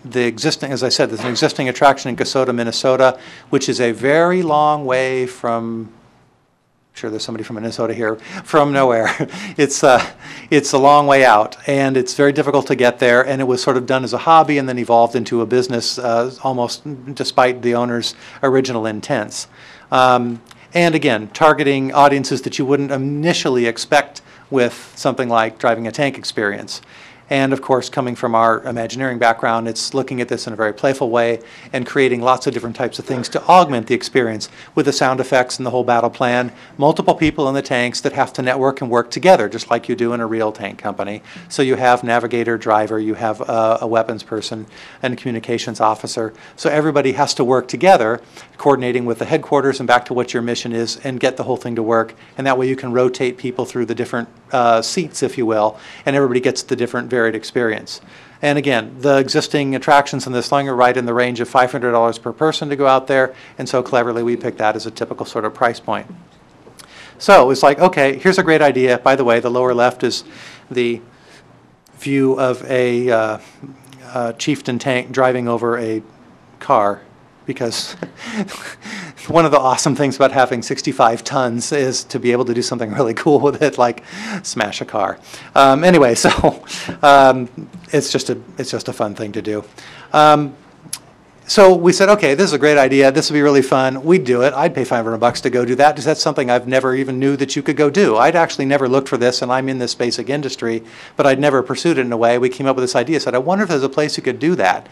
the existing, as I said, there's an existing attraction in Kasota, Minnesota, which is a very long way from, I'm sure there's somebody from Minnesota here, from nowhere. It's a long way out, and it's very difficult to get there, and it was sort of done as a hobby and then evolved into a business almost despite the owner's original intents. And again, targeting audiences that you wouldn't initially expect with something like driving a tank experience. And of course, coming from our Imagineering background, it's looking at this in a very playful way and creating lots of different types of things to augment the experience with the sound effects and the whole battle plan. Multiple people in the tanks that have to network and work together, just like you do in a real tank company. So you have navigator, driver, you have a weapons person, and a communications officer. So everybody has to work together, coordinating with the headquarters and back to what your mission is, and get the whole thing to work. And that way you can rotate people through the different seats, if you will, and everybody gets the different varied experience. And again, the existing attractions in this thing are right in the range of $500 per person to go out there, and so cleverly we picked that as a typical sort of price point. So it's like, okay, here's a great idea. By the way, the lower left is the view of a chieftain tank driving over a car, because one of the awesome things about having 65 tons is to be able to do something really cool with it, like smash a car. Anyway, so it's just a fun thing to do. So we said, okay, this is a great idea. This would be really fun. We'd do it. I'd pay $500 to go do that, because that's something I've never even knew that you could go do. I'd actually never looked for this, and I'm in this basic industry, but I'd never pursued it in a way. We came up with this idea, said, I wonder if there's a place you could do that.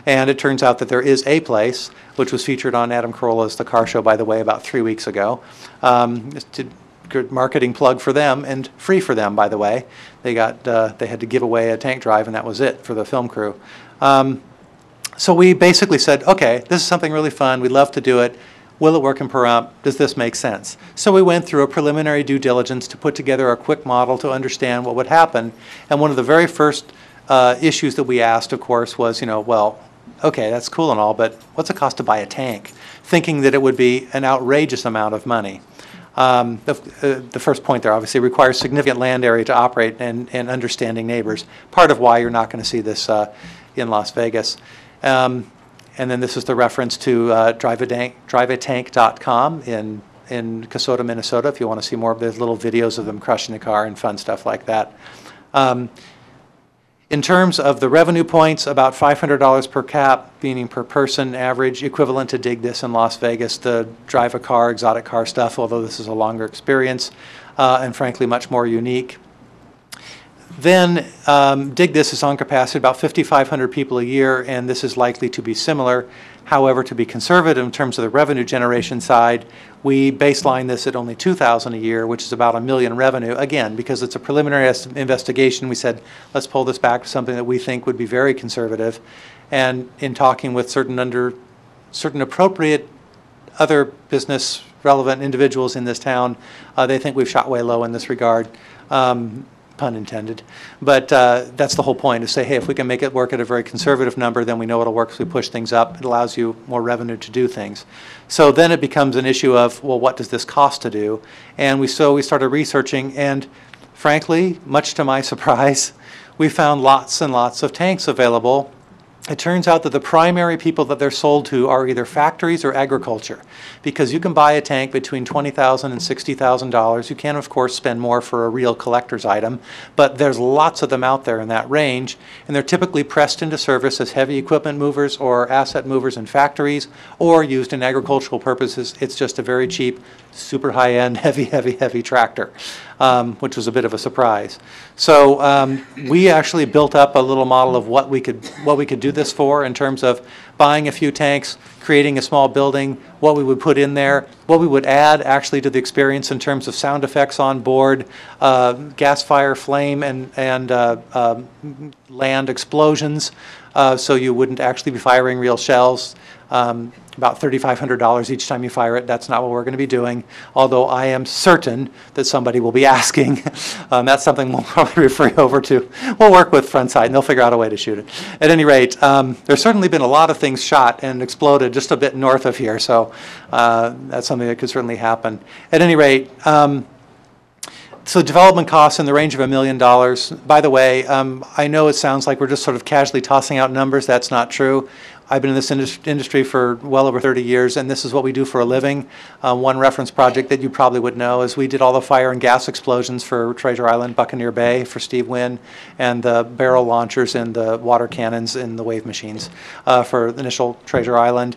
And it turns out that there is a place, which was featured on Adam Carolla's The Car Show, by the way, about 3 weeks ago. Good marketing plug for them, and free for them, by the way. They had to give away a tank drive, and that was it for the film crew. So we basically said, okay, this is something really fun. We'd love to do it. Will it work in Pahrump? Does this make sense? So we went through a preliminary due diligence to put together a quick model to understand what would happen. And one of the very first issues that we asked, of course, was, well, okay, that's cool and all, but what's it cost to buy a tank? Thinking that it would be an outrageous amount of money. The first point there obviously requires significant land area to operate and understanding neighbors. Part of why you're not going to see this in Las Vegas. And then this is the reference to driveatank.com in Kasota, Minnesota, if you want to see more of those little videos of them crushing the car and fun stuff like that. In terms of the revenue points, about $500 per cap, meaning per person average, equivalent to Dig This in Las Vegas, the drive a car, exotic car stuff, although this is a longer experience and frankly much more unique. Then Dig This is on capacity about 5,500 people a year, and this is likely to be similar. However, to be conservative in terms of the revenue generation side, we baseline this at only $2,000 a year, which is about $1 million revenue. Again, because it's a preliminary investigation, we said, let's pull this back to something that we think would be very conservative. And in talking with certain appropriate other business relevant individuals in this town, they think we've shot way low in this regard. Pun intended. But that's the whole point, is say, hey, if we can make it work at a very conservative number, then we know it'll work as we push things up. It allows you more revenue to do things. So then it becomes an issue of, well, what does this cost to do? And we started researching, and frankly, much to my surprise, we found lots and lots of tanks available it turns out that the primary people that they're sold to are either factories or agriculture, because you can buy a tank between $20,000 and $60,000. You can, of course, spend more for a real collector's item, but there's lots of them out there in that range, and they're typically pressed into service as heavy equipment movers or asset movers in factories, or used in agricultural purposes. It's just a very cheap, super high-end, heavy tractor, which was a bit of a surprise. So we actually built up a little model of what we could do this for in terms of buying a few tanks, creating a small building, what we would put in there, what we would add actually to the experience in terms of sound effects on board, gas fire, flame, and land explosions, so you wouldn't actually be firing real shells. About $3,500 each time you fire it. That's not what we're going to be doing, although I am certain that somebody will be asking. That's something we'll probably refer you over to. We'll work with Frontside, and they'll figure out a way to shoot it. At any rate, there's certainly been a lot of things shot and exploded just a bit north of here, so that's something that could certainly happen. At any rate, so development costs in the range of $1 million. By the way, I know it sounds like we're just sort of casually tossing out numbers. That's not true. I've been in this industry for well over 30 years, and this is what we do for a living. One reference project that you probably would know is we did all the fire and gas explosions for Treasure Island, Buccaneer Bay for Steve Wynn, and the barrel launchers and the water cannons and the wave machines for the initial Treasure Island.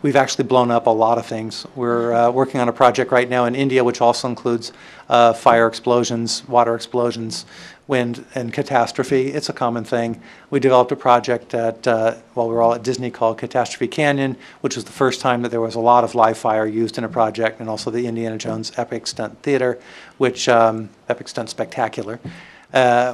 We've actually blown up a lot of things. We're working on a project right now in India, which also includes fire explosions, water explosions, wind and catastrophe. It's a common thing. We developed a project at, while we were all at Disney, called Catastrophe Canyon, which was the first time that there was a lot of live fire used in a project, and also the Indiana Jones Epic Stunt Theater, which, Epic Stunt Spectacular,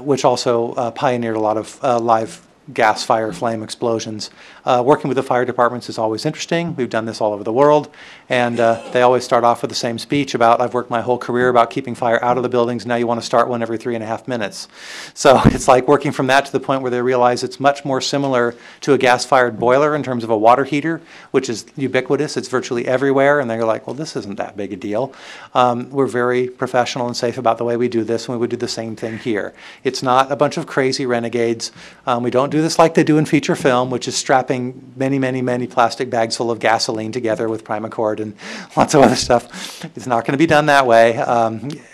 which also pioneered a lot of live gas, fire, flame explosions. Working with the fire departments is always interesting. We've done this all over the world, and they always start off with the same speech about, I've worked my whole career about keeping fire out of the buildings, now you want to start one every 3.5 minutes. So it's like working from that to the point where they realize it's much more similar to a gas-fired boiler in terms of a water heater, which is ubiquitous. It's virtually everywhere, and they're like, well, this isn't that big a deal. We're very professional and safe about the way we do this, and we would do the same thing here. It's not a bunch of crazy renegades. We don't do this like they do in feature film, which is strapping many plastic bags full of gasoline together with Primacord and lots of other stuff. It's not going to be done that way,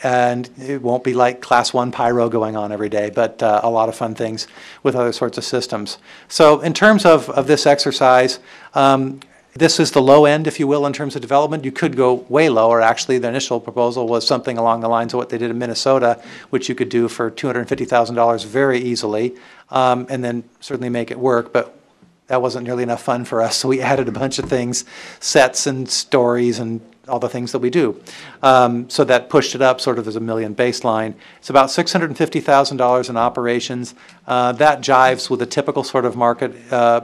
and it won't be like Class 1 pyro going on every day, but a lot of fun things with other sorts of systems. So in terms of this exercise, this is the low end, if you will, in terms of development. You could go way lower. Actually, the initial proposal was something along the lines of what they did in Minnesota, which you could do for $250,000 very easily, and then certainly make it work. But that wasn't nearly enough fun for us, so we added a bunch of things, sets and stories and all the things that we do. So that pushed it up sort of as $1 million baseline. It's about $650,000 in operations. That jives with a typical sort of market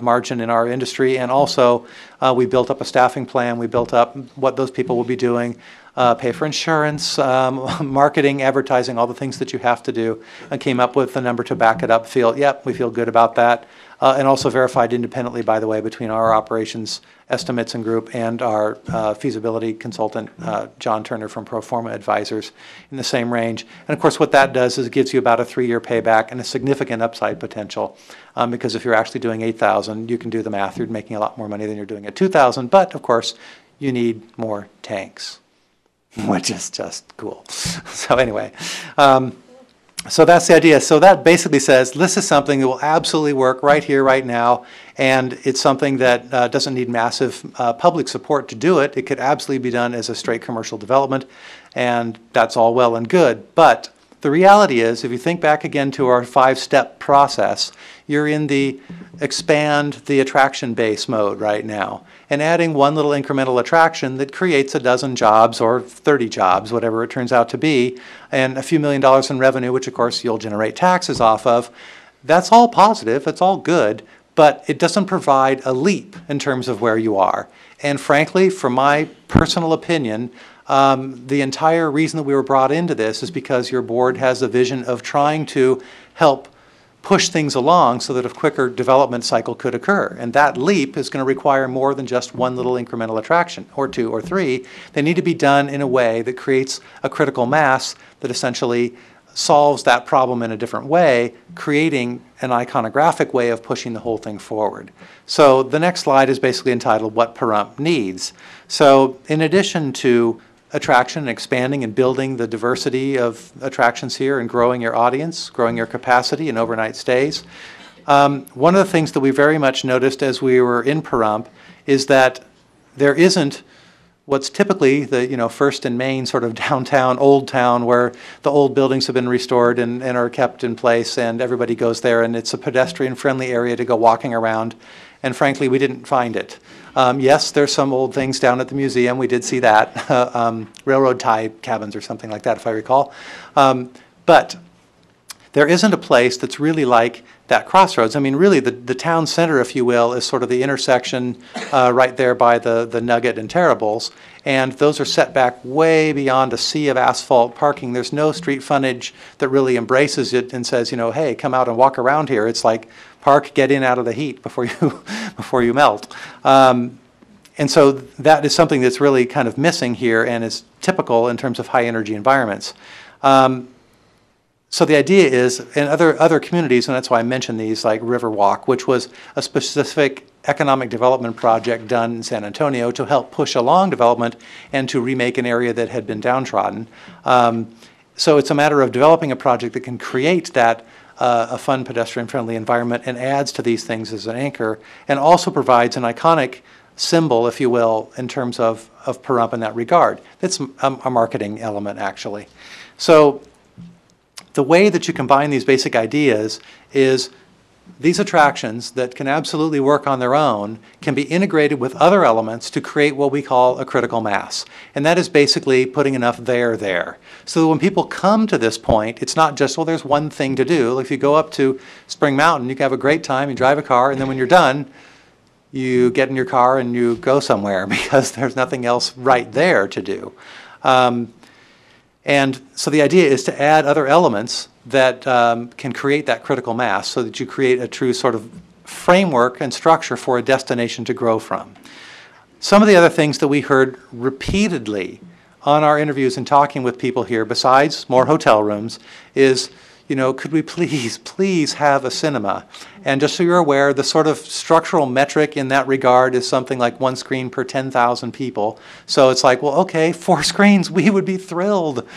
margin in our industry, and also we built up a staffing plan. We built up what those people will be doing, pay for insurance, marketing, advertising, all the things that you have to do, and came up with the number to back it up. Yep, we feel good about that. And also verified independently, by the way, between our operations estimates and group and our feasibility consultant, John Turner from Proforma Advisors, in the same range. And of course, what that does is it gives you about a 3-year payback and a significant upside potential, because if you're actually doing 8,000, you can do the math. You're making a lot more money than you're doing at 2,000. But of course, you need more tanks, which is just cool. So anyway. So that's the idea. So that basically says this is something that will absolutely work right here, right now, and it's something that doesn't need massive public support to do it. It could absolutely be done as a straight commercial development, and that's all well and good. But the reality is, if you think back again to our 5-step process, you're in the expand the attraction base mode right now, and adding one little incremental attraction that creates a dozen jobs or 30 jobs, whatever it turns out to be, and a few $1 million in revenue, which of course you'll generate taxes off of. That's all positive, it's all good, but it doesn't provide a leap in terms of where you are. And frankly, from my personal opinion, the entire reason that we were brought into this is because your board has a vision of trying to help push things along so that a quicker development cycle could occur. And that leap is going to require more than just one little incremental attraction, or 2 or 3. They need to be done in a way that creates a critical mass that essentially solves that problem in a different way, creating an iconographic way of pushing the whole thing forward. So the next slide is basically entitled What Pahrump Needs. So in addition to attraction and expanding and building the diversity of attractions here and growing your audience, growing your capacity and overnight stays, one of the things that we very much noticed as we were in Pahrump is that there isn't what's typically the First and Main sort of downtown, old town, where the old buildings have been restored and are kept in place and everybody goes there and it's a pedestrian-friendly area to go walking around. And frankly, we didn't find it. Yes, there's some old things down at the museum. We did see that, railroad tie cabins or something like that, if I recall. But there isn't a place that's really like that crossroads. I mean, really, the town center, if you will, is sort of the intersection right there by the Nugget and Terribles. And those are set back way beyond a sea of asphalt parking. There's no street frontage that really embraces it and says, hey, come out and walk around here. It's like, park, get in out of the heat before you melt. And so that is something that's really kind of missing here and is typical in terms of high energy environments. So the idea is, in other communities, and that's why I mentioned these, like Riverwalk, which was a specific economic development project done in San Antonio to help push along development and to remake an area that had been downtrodden. So it's a matter of developing a project that can create that a fun pedestrian-friendly environment and adds to these things as an anchor, and also provides an iconic symbol, if you will, in terms of Pahrump in that regard. It's a marketing element, actually. So the way that you combine these basic ideas is these attractions that can absolutely work on their own can be integrated with other elements to create what we call a critical mass. And that is basically putting enough there. So that when people come to this point, it's not just, well, there's one thing to do. Like if you go up to Spring Mountain, you can have a great time, you drive a car, and then when you're done, you get in your car and you go somewhere because there's nothing else right there to do. And so the idea is to add other elements that can create that critical mass so that you create a true sort of framework and structure for a destination to grow from. Some of the other things that we heard repeatedly on our interviews and talking with people here, besides more hotel rooms, is, could we please have a cinema? And just so you're aware, the sort of structural metric in that regard is something like 1 screen per 10,000 people. So it's like, well, okay, 4 screens, we would be thrilled.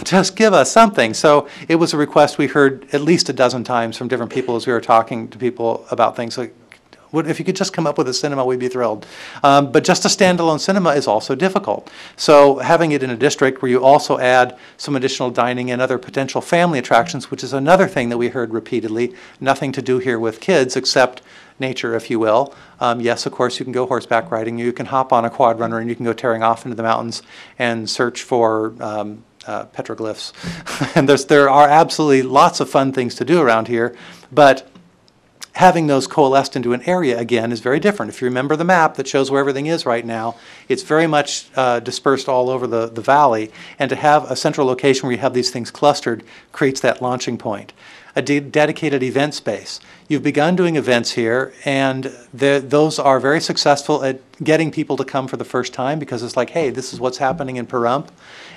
Just give us something. So it was a request we heard at least a dozen times from different people as we were talking to people about things like, if you could just come up with a cinema, we'd be thrilled. But just a standalone cinema is also difficult. So having it in a district where you also add some additional dining and other potential family attractions, which is another thing that we heard repeatedly, nothing to do here with kids except nature, if you will. Yes, of course, you can go horseback riding. You can hop on a quad runner and you can go tearing off into the mountains and search for petroglyphs. And there are absolutely lots of fun things to do around here, but having those coalesced into an area, again, is very different. If you remember the map that shows where everything is right now, it's very much dispersed all over the valley, and to have a central location where you have these things clustered creates that launching point. A dedicated event space. You've begun doing events here, and those are very successful at getting people to come for the first time because it's like, hey, this is what's happening in Pahrump.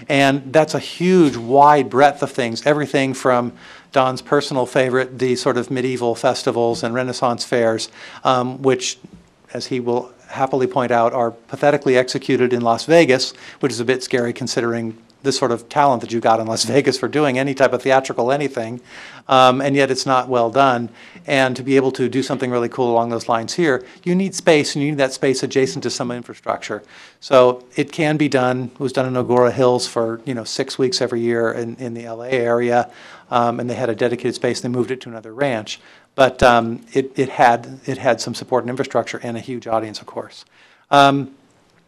And that's a huge, wide breadth of things, everything from Don's personal favorite, the sort of medieval festivals and Renaissance fairs, which, as he will happily point out, are pathetically executed in Las Vegas, which is a bit scary considering the sort of talent that you got in Las Vegas for doing any type of theatrical anything, and yet it's not well done. And to be able to do something really cool along those lines here, you need space, and you need that space adjacent to some infrastructure. So it can be done. It was done in Agora Hills for 6 weeks every year in the LA area, and they had a dedicated space. They moved it to another ranch, but it had some support and infrastructure and a huge audience, of course.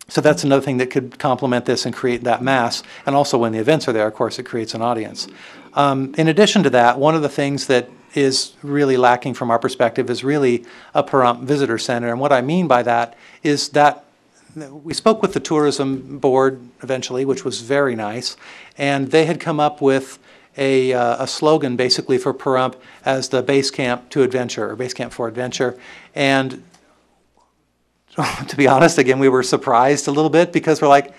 So that's another thing that could complement this and create that mass. And also when the events are there, of course, it creates an audience. In addition to that, one of the things that is really lacking from our perspective is really a Pahrump visitor center. And what I mean by that is that we spoke with the tourism board eventually, which was very nice. And they had come up with a slogan basically for Pahrump as the base camp to adventure, or base camp for adventure. And to be honest, again, we were surprised a little bit because we're like,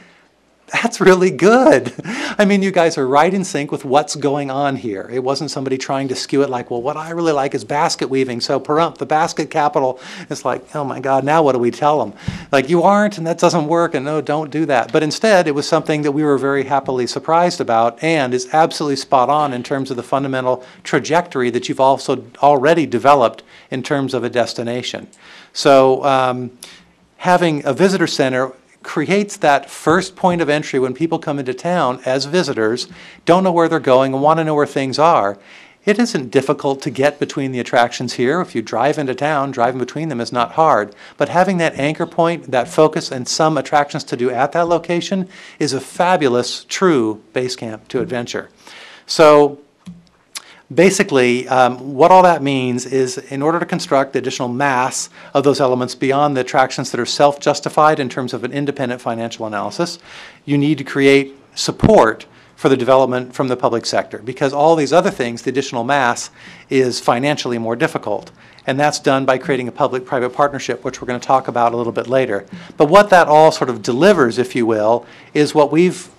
that's really good. I mean, you guys are right in sync with what's going on here. It wasn't somebody trying to skew it like, well, what I really like is basket weaving. So Pahrump, the basket capital, it's like, oh my God, now what do we tell them? Like, you aren't, and that doesn't work, and no, don't do that. But instead, it was something that we were very happily surprised about and is absolutely spot on in terms of the fundamental trajectory that you've also already developed in terms of a destination. So having a visitor center creates that first point of entry when people come into town as visitors, don't know where they're going and want to know where things are. It isn't difficult to get between the attractions here. If you drive into town, driving between them is not hard. But having that anchor point, that focus, and some attractions to do at that location is a fabulous, true base camp to adventure. So basically, what all that means is in order to construct the additional mass of those elements beyond the attractions that are self-justified in terms of an independent financial analysis, you need to create support for the development from the public sector, because all these other things, the additional mass, is financially more difficult. And that's done by creating a public-private partnership, which we're going to talk about a little bit later. But what that all sort of delivers, if you will, is what we've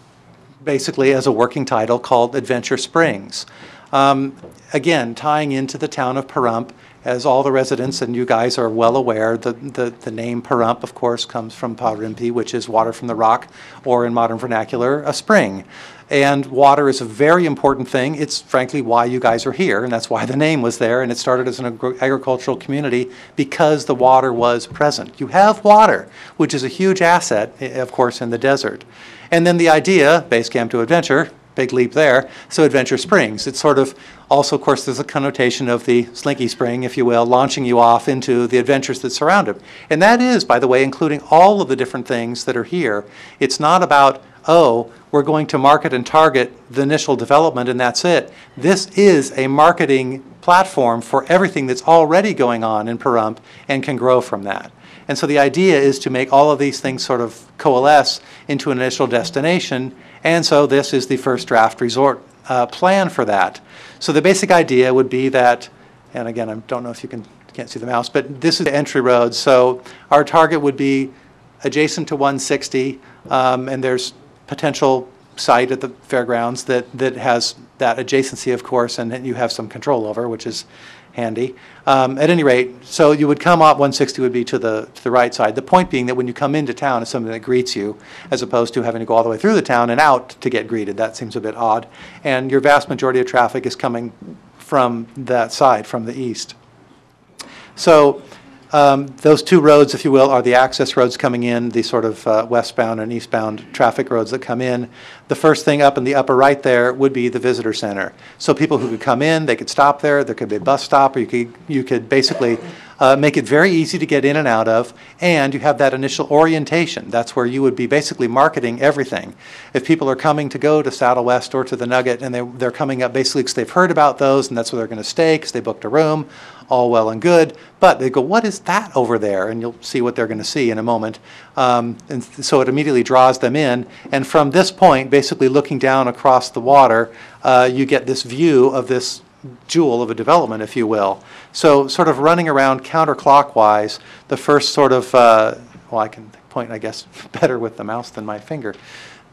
basically, as a working title, called Adventure Springs. Again, tying into the town of Pahrump, as all the residents and you guys are well aware, the name Pahrump, of course, comes from Parimpi, which is water from the rock, or in modern vernacular, a spring. And water is a very important thing. It's frankly why you guys are here, and that's why the name was there, and it started as an agricultural community because the water was present. You have water, which is a huge asset, of course, in the desert. And then the idea, base camp to adventure, big leap there, so Adventure Springs. It's sort of also, of course, there's a connotation of the slinky spring, if you will, launching you off into the adventures that surround it. And that is, by the way, including all of the different things that are here. It's not about, oh, we're going to market and target the initial development and that's it. This is a marketing platform for everything that's already going on in Pahrump and can grow from that. And so the idea is to make all of these things sort of coalesce into an initial destination, and so this is the first draft resort plan for that. So the basic idea would be that, and again, I don't know if you can't see the mouse, but this is the entry road. So our target would be adjacent to 160, and there's potential site at the fairgrounds that has that adjacency, of course, and that you have some control over, which is handy. At any rate, so you would come up, 160 would be to the right side. The point being that when you come into town, it's something that greets you, as opposed to having to go all the way through the town and out to get greeted. That seems a bit odd. And your vast majority of traffic is coming from that side, from the east. So those two roads, if you will, are the access roads coming in, the sort of westbound and eastbound traffic roads that come in. The first thing up in the upper right there would be the visitor center. So people who could come in, they could stop there. There could be a bus stop, or you could basically make it very easy to get in and out of, and you have that initial orientation. That's where you would be basically marketing everything. If people are coming to go to Saddle West or to the Nugget, and they're coming up basically because they've heard about those, and that's where they're going to stay because they booked a room, all well and good, but they go, what is that over there? And you'll see what they're going to see in a moment. And so it immediately draws them in, and from this point, basically looking down across the water, you get this view of this jewel of a development, if you will. So sort of running around counterclockwise, the first sort of, well, I can point, I guess, better with the mouse than my finger.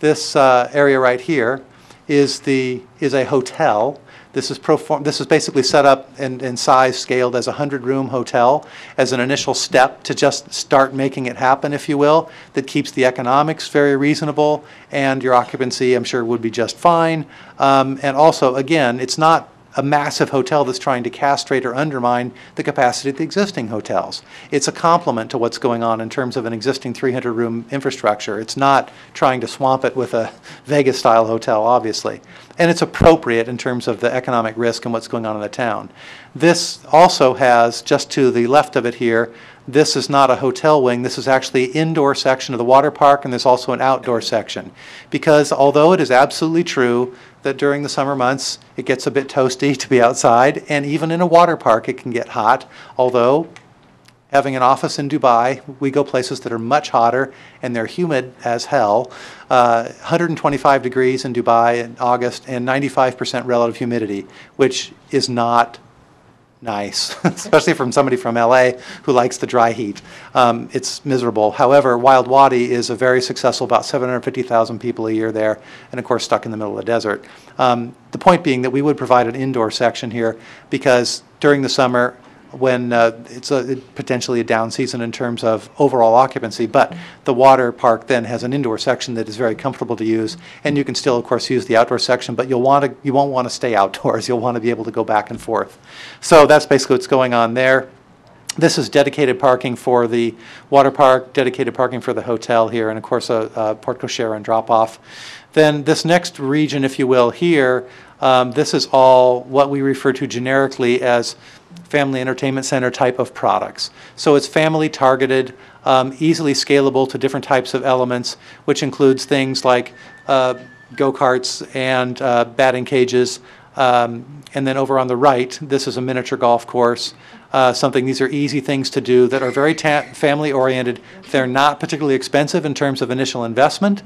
This area right here is a hotel. This is basically set up and size scaled as a 100-room hotel as an initial step to just start making it happen, if you will, that keeps the economics very reasonable, and your occupancy, I'm sure, would be just fine. And also, again, it's not a massive hotel that's trying to castrate or undermine the capacity of the existing hotels. It's a complement to what's going on in terms of an existing 300-room infrastructure. It's not trying to swamp it with a Vegas-style hotel, obviously. And it's appropriate in terms of the economic risk and what's going on in the town. This also has, just to the left of it here, this is not a hotel wing. This is actually an indoor section of the water park, and there's also an outdoor section. Because although it is absolutely true that during the summer months it gets a bit toasty to be outside, and even in a water park it can get hot, although having an office in Dubai, we go places that are much hotter and they're humid as hell. 125 degrees in Dubai in August and 95% relative humidity, which is not nice, especially from somebody from LA who likes the dry heat. It's miserable. However, Wild Wadi is a very successful, about 750,000 people a year there, and of course stuck in the middle of the desert. The point being that we would provide an indoor section here because during the summer, when it's potentially a down season in terms of overall occupancy, but the water park then has an indoor section that is very comfortable to use, and you can still, of course, use the outdoor section, but you won't want to stay outdoors. You'll want to be able to go back and forth. So that's basically what's going on there. This is dedicated parking for the water park, dedicated parking for the hotel here, and of course a porte cochere and drop-off. Then this next region, if you will, here, this is all what we refer to generically as family entertainment center type of products. So it's family targeted, easily scalable to different types of elements, which includes things like go-karts and batting cages. And then over on the right, this is a miniature golf course. These are easy things to do that are very family-oriented. They're not particularly expensive in terms of initial investment,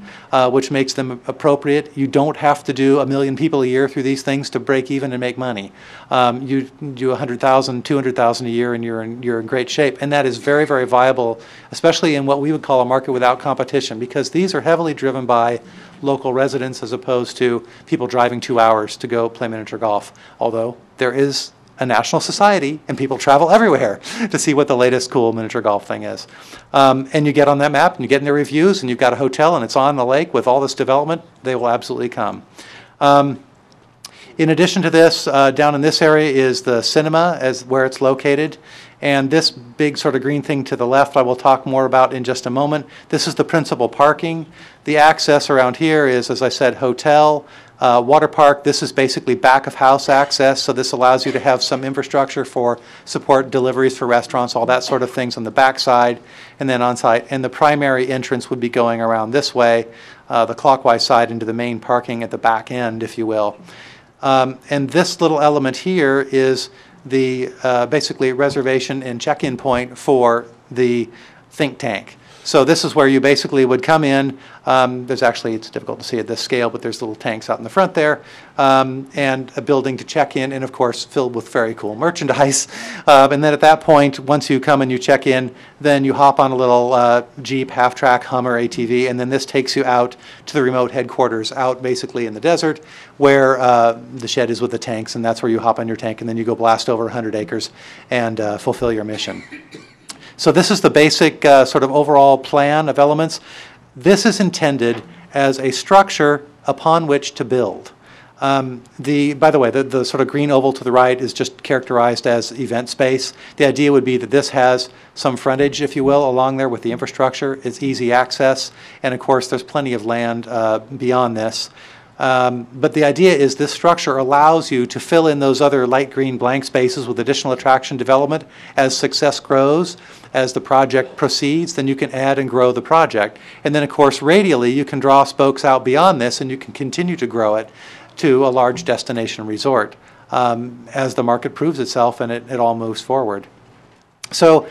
which makes them appropriate. You don't have to do 1 million people a year through these things to break even and make money. You do 100,000, 200,000 a year, and you're in great shape. And that is very, very viable, especially in what we would call a market without competition, because these are heavily driven by local residents as opposed to people driving 2 hours to go play miniature golf. Although there is a national society, and people travel everywhere to see what the latest cool miniature golf thing is. And you get on that map, and you get in their reviews, and you've got a hotel, and it's on the lake with all this development, they will absolutely come. In addition to this, down in this area is the cinema, where it's located. And this big sort of green thing to the left I will talk more about in just a moment. This is the principal parking. The access around here is, as I said, hotel, water park. This is basically back of house access, so this allows you to have some infrastructure for support deliveries for restaurants, all that sort of things on the back side, and then on site. And the primary entrance would be going around this way, the clockwise side into the main parking at the back end, if you will. And this little element here is the basically reservation and check-in point for the think tank. So this is where you basically would come in. It's difficult to see at this scale, but there's little tanks out in the front there, and a building to check in, and of course filled with very cool merchandise. And then at that point, once you come and you check in, then you hop on a little Jeep, half-track, Hummer, ATV, and then this takes you out to the remote headquarters, out basically in the desert, where the shed is with the tanks, and that's where you hop on your tank, and then you go blast over 100 acres and fulfill your mission. So this is the basic sort of overall plan of elements. This is intended as a structure upon which to build. By the way, the sort of green oval to the right is just characterized as event space. The idea would be that this has some frontage, if you will, along there with the infrastructure. It's easy access, and of course there's plenty of land beyond this. But the idea is this structure allows you to fill in those other light green blank spaces with additional attraction development. As success grows, as the project proceeds, then you can add and grow the project. And then of course radially you can draw spokes out beyond this, and you can continue to grow it to a large destination resort as the market proves itself and it all moves forward. So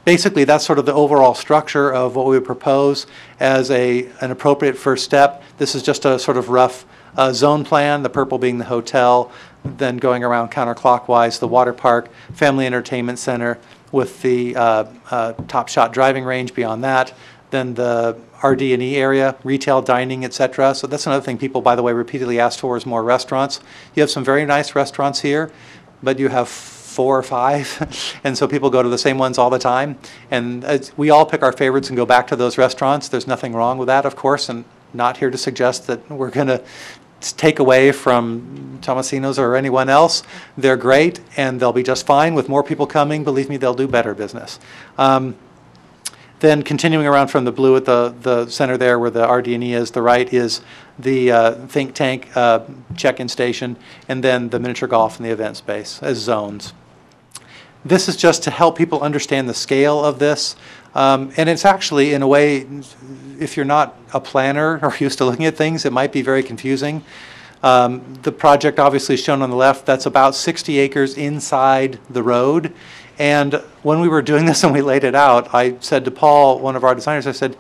basically, that's sort of the overall structure of what we would propose as an appropriate first step. This is just a sort of rough zone plan, the purple being the hotel, then going around counterclockwise, the water park, family entertainment center with the Top Shot driving range beyond that, then the RD&E area, retail, dining, etc. So that's another thing people, by the way, repeatedly ask for is more restaurants. You have some very nice restaurants here, but you have 4 or 5, and so people go to the same ones all the time. And we all pick our favorites and go back to those restaurants. There's nothing wrong with that, of course, and not here to suggest that we're going to take away from Tomasino's or anyone else. They're great, and they'll be just fine. With more people coming, believe me, they'll do better business. Then continuing around from the blue at the center there where the RD&E is, the right is the think tank check-in station, and then the miniature golf and the event space as zones. This is just to help people understand the scale of this. And it's actually, in a way, if you're not a planner or used to looking at things, it might be very confusing. The project obviously is shown on the left. That's about 60 acres inside the road. And when we were doing this and we laid it out, I said to Paul, one of our designers, I said,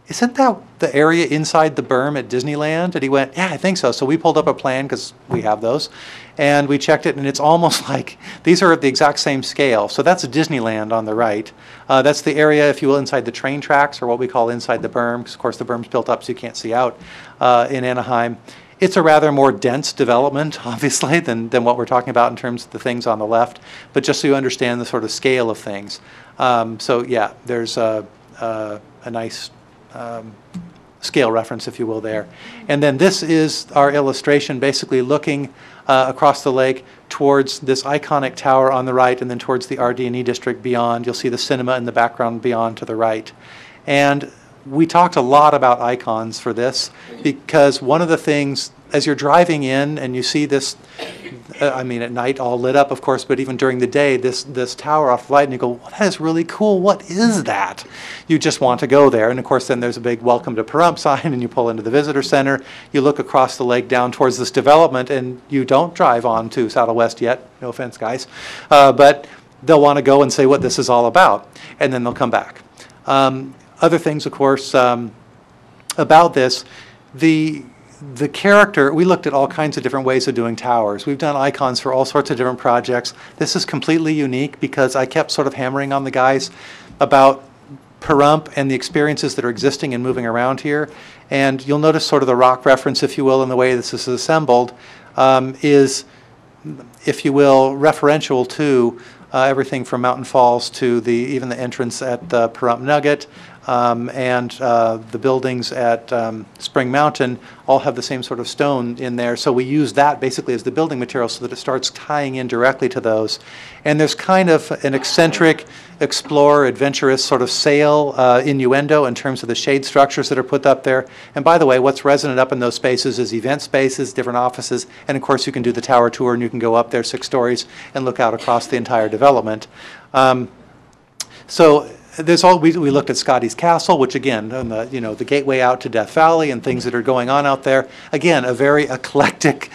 isn't that the area inside the berm at Disneyland? And he went, yeah, I think so. So we pulled up a plan, because we have those, and we checked it, and it's almost like these are at the exact same scale. So that's Disneyland on the right. That's the area, if you will, inside the train tracks, or what we call inside the berm, because of course the berm's built up so you can't see out in Anaheim. It's a rather more dense development, obviously, than what we're talking about in terms of the things on the left, but just so you understand the sort of scale of things. So yeah, there's a nice scale reference, if you will, there. And then this is our illustration, basically looking across the lake towards this iconic tower on the right, and then towards the RD&E district beyond. You'll see the cinema in the background beyond to the right. And we talked a lot about icons for this, because one of the things, as you're driving in and you see this, I mean at night all lit up of course, but even during the day, this tower off the light, and you go, well, that is really cool, what is that? You just want to go there. And of course then there's a big welcome to Pahrump sign, and you pull into the visitor center, you look across the lake down towards this development, and you don't drive on to Saddle West yet, no offense guys, but they'll want to go and say what this is all about, and then they'll come back. Other things, of course, about this, the character, we looked at all kinds of different ways of doing towers. We've done icons for all sorts of different projects. This is completely unique, because I kept sort of hammering on the guys about Pahrump and the experiences that are existing and moving around here. And you'll notice sort of the rock reference, if you will, in the way this is assembled, is, if you will, referential to everything from Mountain Falls to even the entrance at the Pahrump Nugget, and the buildings at Spring Mountain all have the same sort of stone in there. So we use that basically as the building material so that it starts tying in directly to those. And there's kind of an eccentric, explorer, adventurous sort of sail innuendo in terms of the shade structures that are put up there. And by the way, what's resonant up in those spaces is event spaces, different offices, and of course you can do the tower tour, and you can go up there 6 stories and look out across the entire development. So there's all, we looked at Scotty's Castle, which again, on the, the gateway out to Death Valley and things that are going on out there. Again, a very eclectic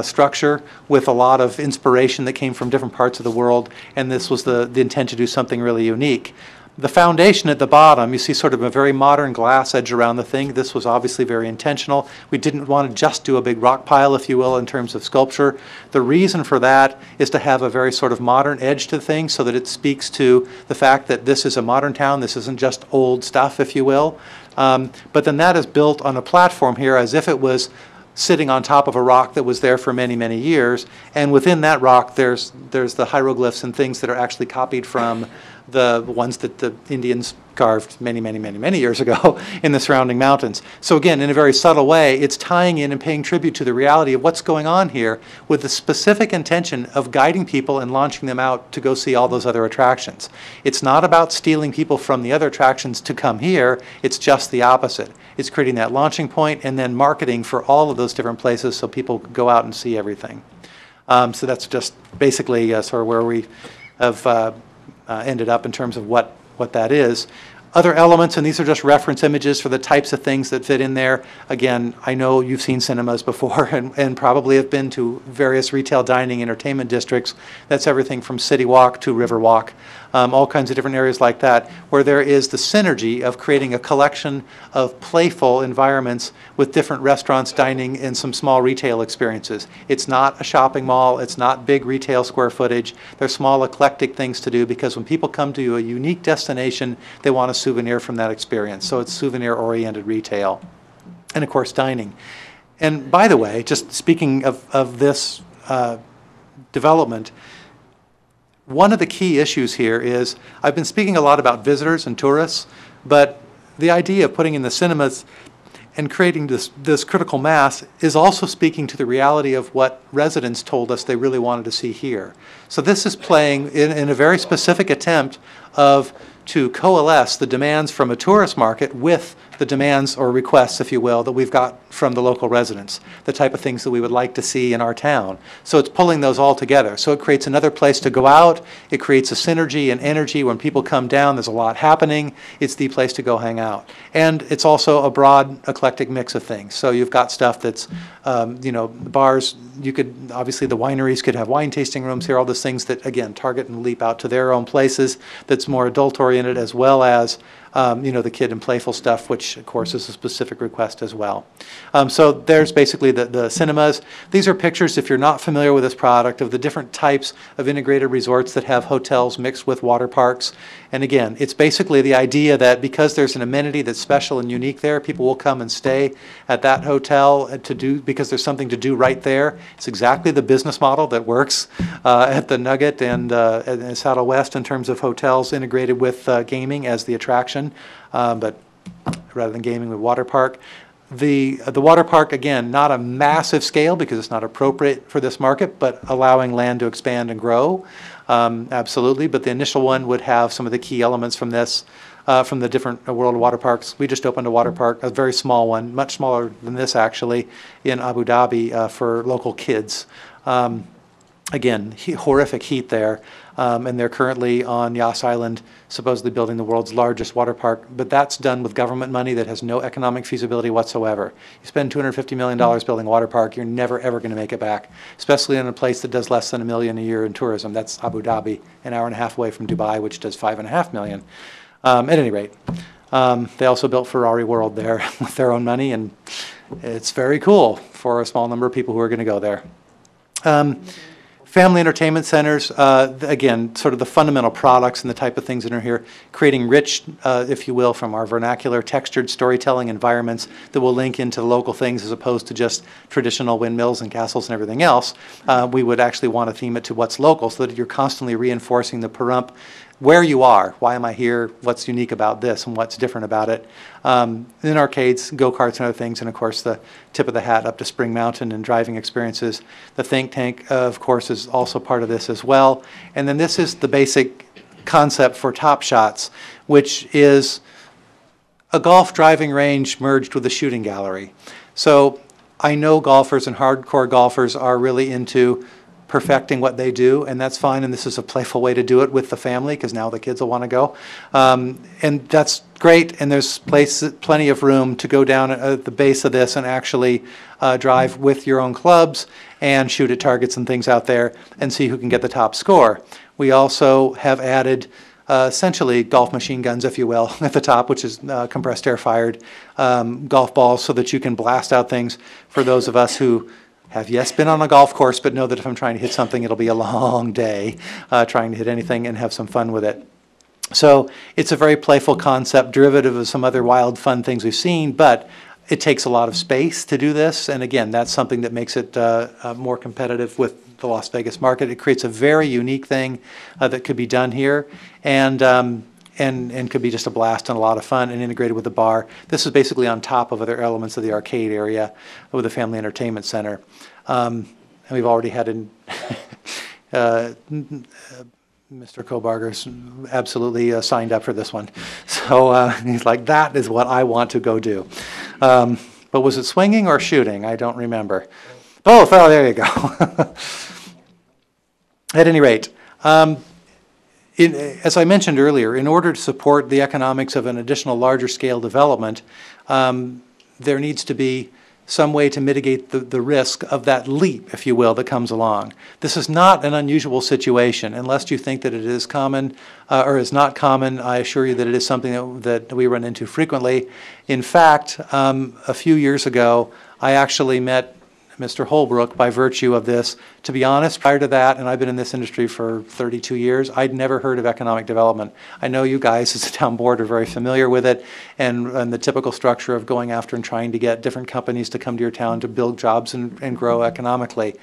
structure with a lot of inspiration that came from different parts of the world, and this was the intent to do something really unique. The foundation at the bottom, you see sort of a very modern glass edge around the thing. This was obviously very intentional. We didn't want to just do a big rock pile, if you will, in terms of sculpture. The reason for that is to have a very sort of modern edge to things, so that it speaks to the fact that this is a modern town. This isn't just old stuff, if you will. But then that is built on a platform here as if it was sitting on top of a rock that was there for many, many years. And within that rock, there's the hieroglyphs and things that are actually copied from the ones that the Indians carved many, many, many, many years ago in the surrounding mountains. So again, in a very subtle way, it's tying in and paying tribute to the reality of what's going on here, with the specific intention of guiding people and launching them out to go see all those other attractions. It's not about stealing people from the other attractions to come here. It's just the opposite. It's creating that launching point and then marketing for all of those different places so people go out and see everything. So that's just basically sort of where we have ended up in terms of what that is. Other elements, and these are just reference images for the types of things that fit in there. Again, I know you've seen cinemas before and probably have been to various retail dining entertainment districts. That's everything from City Walk to River Walk, all kinds of different areas like that, where there is the synergy of creating a collection of playful environments with different restaurants, dining, and some small retail experiences. It's not a shopping mall. It's not big retail square footage. They're small, eclectic things to do, because when people come to a unique destination, they want a souvenir from that experience. So it's souvenir-oriented retail. And of course, dining. And by the way, just speaking of this development, one of the key issues here is, I've been speaking a lot about visitors and tourists, but the idea of putting in the cinemas and creating this critical mass is also speaking to the reality of what residents told us they really wanted to see here. So this is playing in a very specific attempt to coalesce the demands from a tourist market with the demands or requests, if you will, that we've got from the local residents, the type of things that we would like to see in our town. So it's pulling those all together. So it creates another place to go out. It creates a synergy and energy. When people come down, there's a lot happening. It's the place to go hang out. And it's also a broad, eclectic mix of things. So you've got stuff that's, you know, bars, you could, obviously the wineries could have wine tasting rooms here, all those things that, again, target and leap out to their own places that's more adult-oriented, as well as you know, the kid and playful stuff, which of course is a specific request as well. So there's basically the cinemas. These are pictures, if you're not familiar with this product, of the different types of integrated resorts that have hotels mixed with water parks. And again, it's basically the idea that because there's an amenity that's special and unique there, people will come and stay at that hotel because there's something to do right there. It's exactly the business model that works at the Nugget and Saddle West in terms of hotels integrated with gaming as the attraction. But rather than gaming, with water park. The water park, again, not a massive scale because it's not appropriate for this market, but allowing land to expand and grow, absolutely. But the initial one would have some of the key elements from this, from the different World of Water Parks. We just opened a water park, a very small one, much smaller than this actually, in Abu Dhabi for local kids. Again, horrific heat there, and they're currently on Yas Island, supposedly building the world's largest water park, but that's done with government money that has no economic feasibility whatsoever. You spend $250 million building a water park, you're never ever going to make it back, especially in a place that does less than $1 million a year in tourism. That's Abu Dhabi, an hour and a half away from Dubai, which does $5.5 million. At any rate, they also built Ferrari World there with their own money, and it's very cool for a small number of people who are going to go there. Family entertainment centers, again, sort of the fundamental products and the type of things that are here, creating rich, if you will, from our vernacular, textured storytelling environments that will link into local things as opposed to just traditional windmills and castles and everything else. We would actually want to theme it to what's local so that you're constantly reinforcing the perump, where you are, why am I here, what's unique about this, and what's different about it. In arcades, go-karts and other things, and of course the tip of the hat up to Spring Mountain and driving experiences. The think tank, of course, is also part of this as well. And then this is the basic concept for Top Shots, which is a golf driving range merged with a shooting gallery. So I know golfers and hardcore golfers are really into perfecting what they do, and that's fine, and this is a playful way to do it with the family because now the kids will want to go, and that's great, and there's plenty of room to go down at the base of this and actually drive with your own clubs and shoot at targets and things out there and see who can get the top score. We also have added essentially golf machine guns, if you will, at the top, which is compressed air fired golf balls, so that you can blast out things for those of us who have, yes, been on a golf course, but know that if I'm trying to hit something, it'll be a long day trying to hit anything and have some fun with it. So it's a very playful concept, derivative of some other wild, fun things we've seen, but it takes a lot of space to do this. And again, that's something that makes it more competitive with the Las Vegas market. It creates a very unique thing that could be done here. And could be just a blast and a lot of fun and integrated with the bar. This is basically on top of other elements of the arcade area with the Family Entertainment Center. And we've already had Mr. Kobarger's absolutely signed up for this one. So he's like, that is what I want to go do. But was it swinging or shooting? I don't remember. Both. Oh, there you go. At any rate, as I mentioned earlier, in order to support the economics of an additional larger scale development, there needs to be some way to mitigate the risk of that leap, if you will, that comes along. This is not an unusual situation. Unless you think that it is common or is not common, I assure you that it is something that we run into frequently. In fact, a few years ago, I actually met Mr. Holbrook by virtue of this. To be honest, prior to that, and I've been in this industry for 32 years, I'd never heard of economic development. I know you guys as a town board are very familiar with it and the typical structure of going after and trying to get different companies to come to your town to build jobs and grow economically.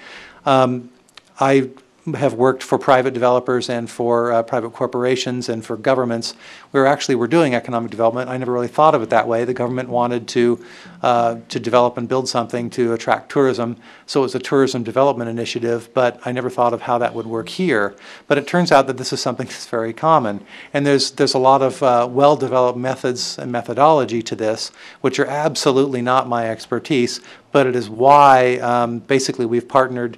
I have worked for private developers and for private corporations and for governments, we're doing economic development. I never really thought of it that way. The government wanted to develop and build something to attract tourism, so it was a tourism development initiative, but I never thought of how that would work here. But it turns out that this is something that's very common, and there's a lot of well-developed methods and methodology to this, which are absolutely not my expertise, but it is why basically we've partnered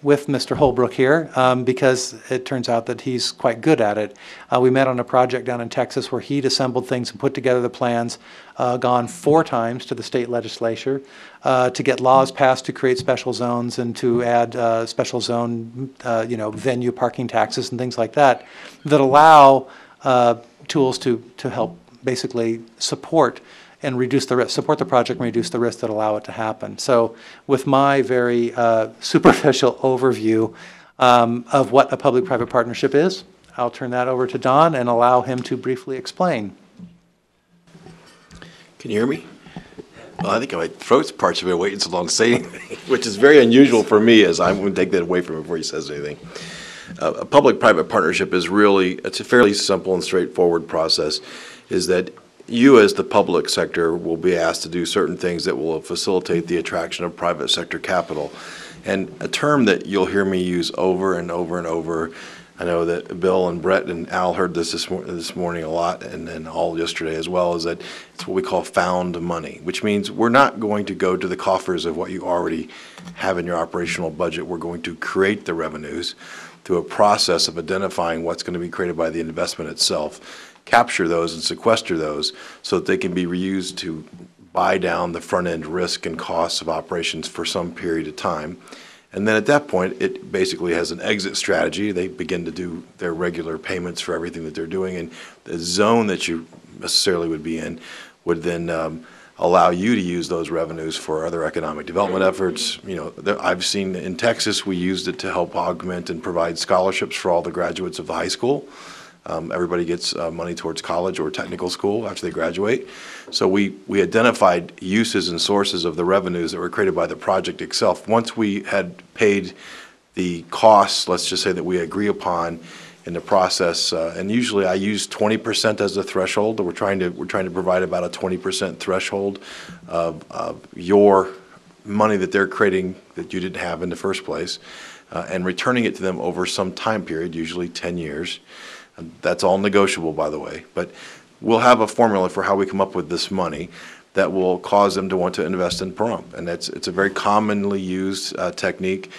with Mr. Holbrook here because it turns out that he's quite good at it. We met on a project down in Texas where he'd assembled things and put together the plans, gone 4 times to the state legislature to get laws passed to create special zones and to add special zone, venue parking taxes and things like that that allow tools to help basically support and reduce the risk, support the project and reduce the risk that allow it to happen. So with my very superficial overview of what a public-private partnership is, I'll turn that over to Don and allow him to briefly explain. Can you hear me? Well, I think my throat's parched. I've been waiting so long to say anything, which is very unusual for me, as I'm going to take that away from him before he says anything. A public-private partnership is really, it's a fairly simple and straightforward process, is that you as the public sector will be asked to do certain things that will facilitate the attraction of private sector capital. And a term that you'll hear me use over and over and over, I know that Bill and Brett and Al heard this morning a lot, and all yesterday as well, is that it's what we call found money, which means we're not going to go to the coffers of what you already have in your operational budget. We're going to create the revenues through a process of identifying what's going to be created by the investment itself, capture those and sequester those so that they can be reused to buy down the front-end risk and costs of operations for some period of time. And then at that point, it basically has an exit strategy. They begin to do their regular payments for everything that they're doing, and the zone that you necessarily would be in would then allow you to use those revenues for other economic development efforts. I've seen in Texas, we used it to help augment and provide scholarships for all the graduates of the high school. Everybody gets money towards college or technical school after they graduate. So we identified uses and sources of the revenues that were created by the project itself. Once we had paid the costs, let's just say that we agree upon in the process, and usually I use 20% as the threshold. We're trying to provide about a 20% threshold of your money that they're creating that you didn't have in the first place, and returning it to them over some time period, usually 10 years. That's all negotiable, by the way, but we'll have a formula for how we come up with this money that will cause them to want to invest in Pahrump, and it's a very commonly used technique.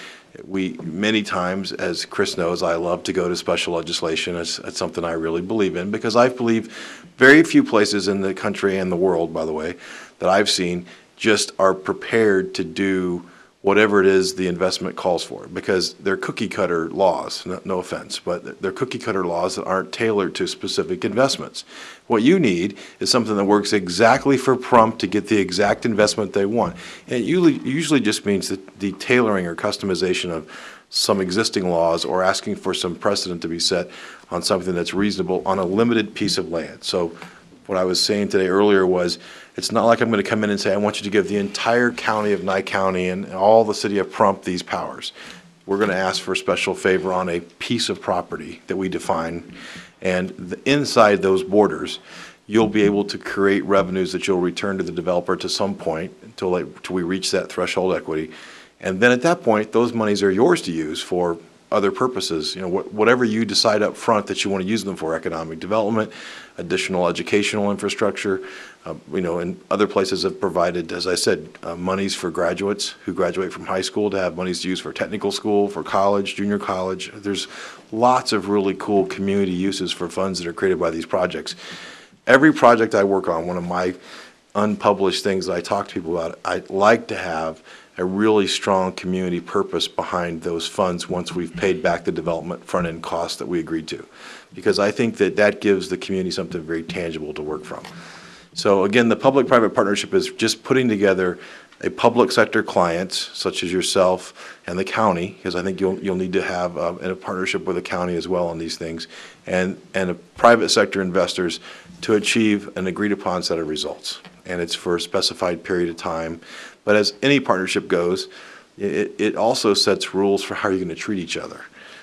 Many times, as Chris knows, I love to go to special legislation. It's something I really believe in, because I believe very few places in the country and the world, by the way, that I've seen just are prepared to do whatever it is the investment calls for, because they're cookie cutter laws, no offense, but they're cookie cutter laws that aren't tailored to specific investments. What you need is something that works exactly for Pahrump to get the exact investment they want. And it usually just means that the tailoring or customization of some existing laws, or asking for some precedent to be set on something that's reasonable on a limited piece of land. So what I was saying today earlier was, it's not like I'm going to come in and say, I want you to give the entire county of Nye County and all the city of Pahrump these powers. We're going to ask for a special favor on a piece of property that we define, and inside those borders, you'll be able to create revenues that you'll return to the developer to some point until we reach that threshold equity. And then at that point, those monies are yours to use for other purposes. Whatever you decide up front that you want to use them for: economic development, additional educational infrastructure. And other places have provided, as I said, monies for graduates who graduate from high school to have monies to use for technical school, for college, junior college. There's lots of really cool community uses for funds that are created by these projects. Every project I work on, one of my unpublished things that I talk to people about, I like to have a really strong community purpose behind those funds once we've paid back the development front-end costs that we agreed to, because I think that gives the community something very tangible to work from. So again, the public-private partnership is just putting together a public sector clients, such as yourself and the county, because I think you'll need to have a partnership with the county as well on these things, and a private sector investors to achieve an agreed-upon set of results. And it's for a specified period of time. But as any partnership goes, it also sets rules for how you're going to treat each other.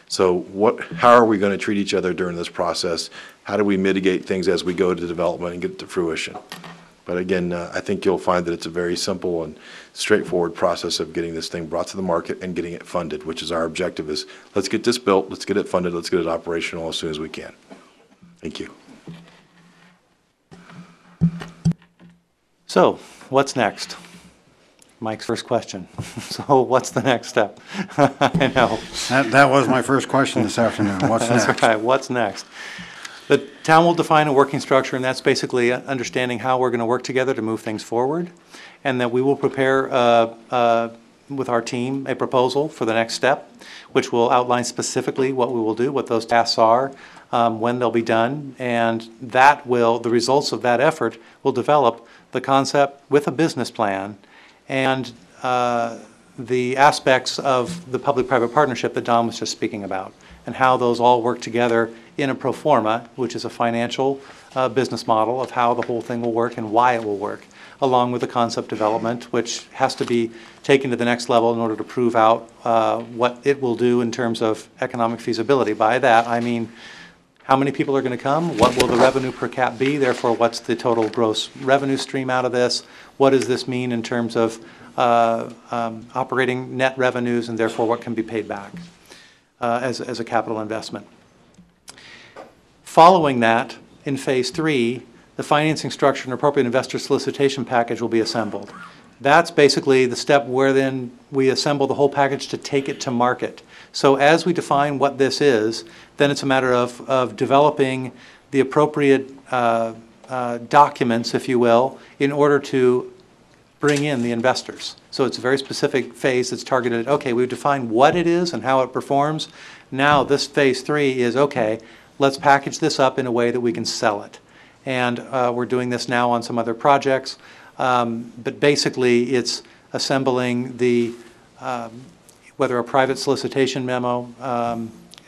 So how are we going to treat each other during this process? How do we mitigate things as we go to development and get it to fruition? But again, I think you'll find that it's a very simple and straightforward process of getting this thing brought to the market and getting it funded, which is our objective is, let's get this built, let's get it funded, let's get it operational as soon as we can. Thank you. So, what's next? Mike's first question. So, what's the next step? I know. That was my first question this afternoon. What's next? That's right. What's next? The town will define a working structure, and that's basically understanding how we're going to work together to move things forward, and that we will prepare with our team a proposal for the next step, which will outline specifically what we will do, what those tasks are, when they'll be done, and the results of that effort will develop the concept with a business plan and the aspects of the public-private partnership that Don was just speaking about, and how those all work together in a pro forma, which is a financial business model of how the whole thing will work and why it will work, along with the concept development, which has to be taken to the next level in order to prove out what it will do in terms of economic feasibility. By that, I mean, how many people are going to come? What will the revenue per cap be? Therefore, what's the total gross revenue stream out of this? What does this mean in terms of operating net revenues, and therefore what can be paid back as a capital investment? Following that, in phase 3, the financing structure and appropriate investor solicitation package will be assembled. That's basically the step where then we assemble the whole package to take it to market. So as we define what this is, then it's a matter of developing the appropriate documents, if you will, in order to bring in the investors. So it's a very specific phase that's targeted, okay, we've defined what it is and how it performs. Now this phase 3 is, okay, let's package this up in a way that we can sell it. And we're doing this now on some other projects. But basically, it's assembling the, whether a private solicitation memo,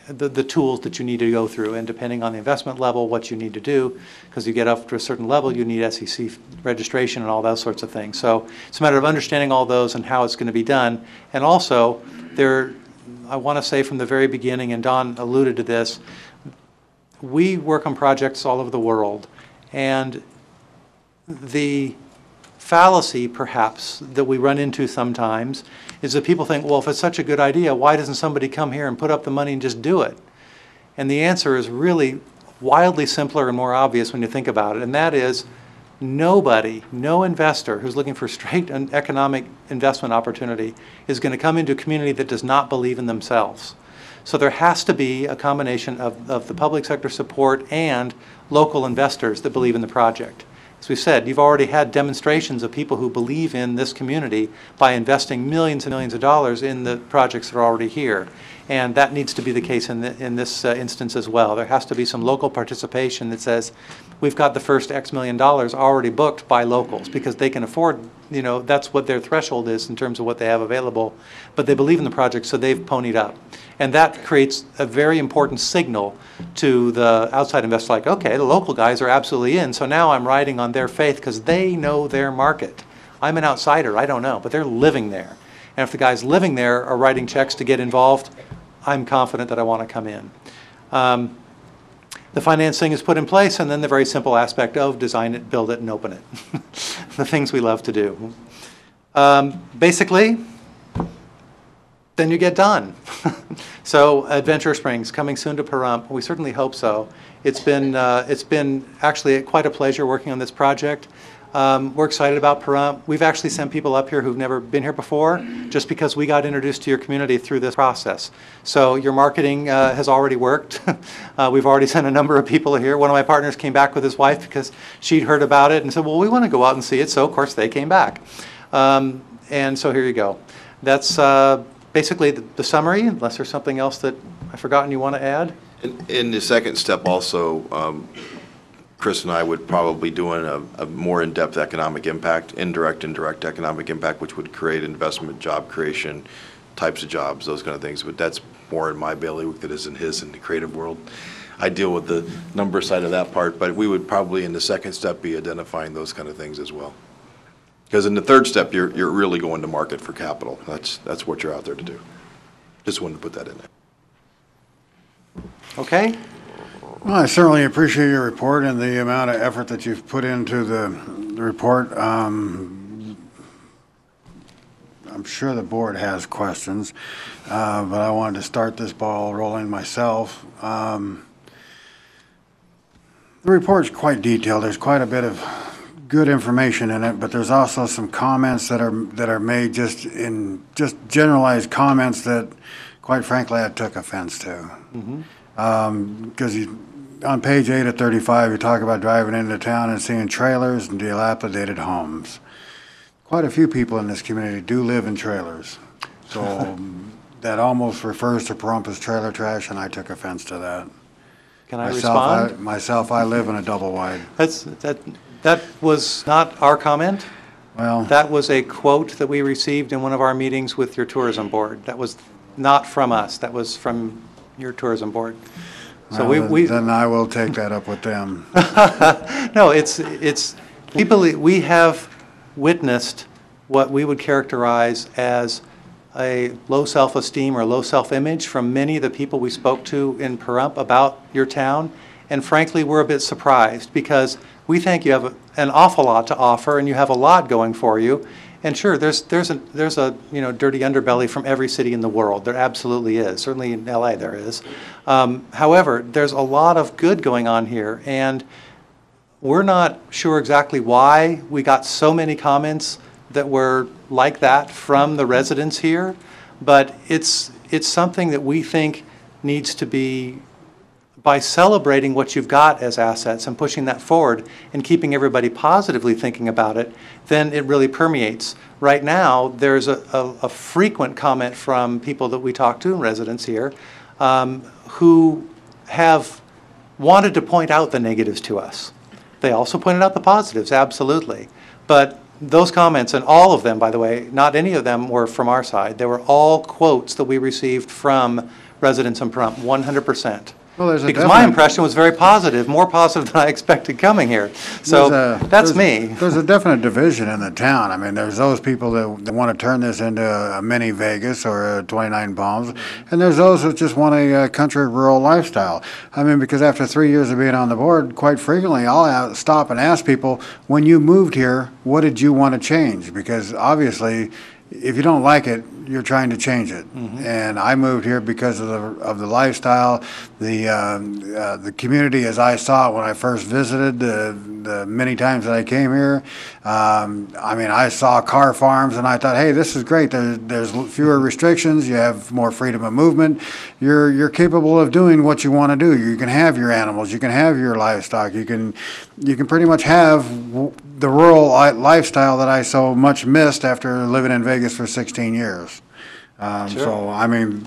the tools that you need to go through, and depending on the investment level, what you need to do, because you get up to a certain level, you need SEC registration and all those sorts of things. So it's a matter of understanding all those and how it's going to be done. And also, I want to say from the very beginning, and Don alluded to this, we work on projects all over the world, and the fallacy, perhaps, that we run into sometimes is that people think, well, if it's such a good idea, why doesn't somebody come here and put up the money and just do it? And the answer is really wildly simpler and more obvious when you think about it, and that is nobody, no investor who's looking for straight economic investment opportunity is going to come into a community that does not believe in themselves. So there has to be a combination of the public sector support and local investors that believe in the project. As we've said, you've already had demonstrations of people who believe in this community by investing millions and millions of dollars in the projects that are already here. And that needs to be the case in this instance as well. There has to be some local participation that says, we've got the first X million dollars already booked by locals because they can afford, that's what their threshold is in terms of what they have available. But they believe in the project, so they've ponied up. And that creates a very important signal to the outside investor, like, okay, the local guys are absolutely in, so now I'm riding on their faith because they know their market. I'm an outsider, I don't know, but they're living there. And if the guys living there are writing checks to get involved, I'm confident that I want to come in. The financing is put in place, and then the very simple aspect of design it, build it, and open it. The things we love to do. Basically, then you get done. So Adventure Springs coming soon to Pahrump. We certainly hope so. It's been actually quite a pleasure working on this project. We're excited about Pahrump. We've actually sent people up here who've never been here before just because we got introduced to your community through this process. So your marketing has already worked. We've already sent a number of people here. One of my partners came back with his wife because she'd heard about it and said, well, we want to go out and see it. So, of course, they came back. And so here you go. That's basically the summary, unless there's something else that I've forgotten you want to add. In the second step also, Chris and I would probably doing a more in-depth economic impact, indirect and direct economic impact, which would create investment, job creation, types of jobs, those kind of things. But that's more in my bailiwick than is in his in the creative world. I deal with the number side of that part, but we would probably in the second step be identifying those kind of things as well. Because in the third step, you're really going to market for capital. That's what you're out there to do. Just wanted to put that in there. Okay? Well, I certainly appreciate your report and the amount of effort that you've put into the report. I'm sure the board has questions, but I wanted to start this ball rolling myself. The report's quite detailed. There's quite a bit of good information in it, but there's also some comments that are made just generalized comments that, quite frankly, I took offense to. Because on page 8 of 35, you talk about driving into town and seeing trailers and dilapidated homes. Quite a few people in this community do live in trailers, so that almost refers to Pahrump as trailer trash, and I took offense to that. Can I respond? Myself, I live in a double wide. That was not our comment. Well, That was a quote that we received in one of our meetings with your tourism board. That was not from us. That was from your tourism board. So then I will take that up with them. No, we have witnessed what we would characterize as a low self-esteem or low self-image from many of the people we spoke to in Pahrump about your town. And frankly, we're a bit surprised because we think you have an awful lot to offer and you have a lot going for you. And sure, there's a dirty underbelly from every city in the world. There absolutely is. Certainly in LA there is. However, there's a lot of good going on here, and we're not sure exactly why we got so many comments that were like that from the residents here. But it's something that we think needs to be, by celebrating what you've got as assets and pushing that forward and keeping everybody positively thinking about it, then it really permeates. Right now, there's a frequent comment from people that we talk to, residents here, who have wanted to point out the negatives to us. They also pointed out the positives, absolutely. But those comments, and all of them, by the way, not any of them were from our side. They were all quotes that we received from residents in Pahrump, 100%. Well, because my impression was very positive, more positive than I expected coming here. So that's me. There's a definite division in the town. I mean, there's those people that want to turn this into a mini Vegas or a 29 Palms, and there's those that just want a country rural lifestyle. I mean, because after 3 years of being on the board, quite frequently I'll stop and ask people, when you moved here, what did you want to change? Because obviously, if you don't like it, you're trying to change it. And I moved here because of the lifestyle, the community as I saw it when I first visited, the many times that I came here. I mean, I saw car farms and I thought, hey, this is great. There's fewer restrictions. You have more freedom of movement. You're capable of doing what you want to do. You can have your animals. You can have your livestock. You can pretty much have the rural lifestyle that I so much missed after living in Vegas for 16 years. Sure. So, I mean,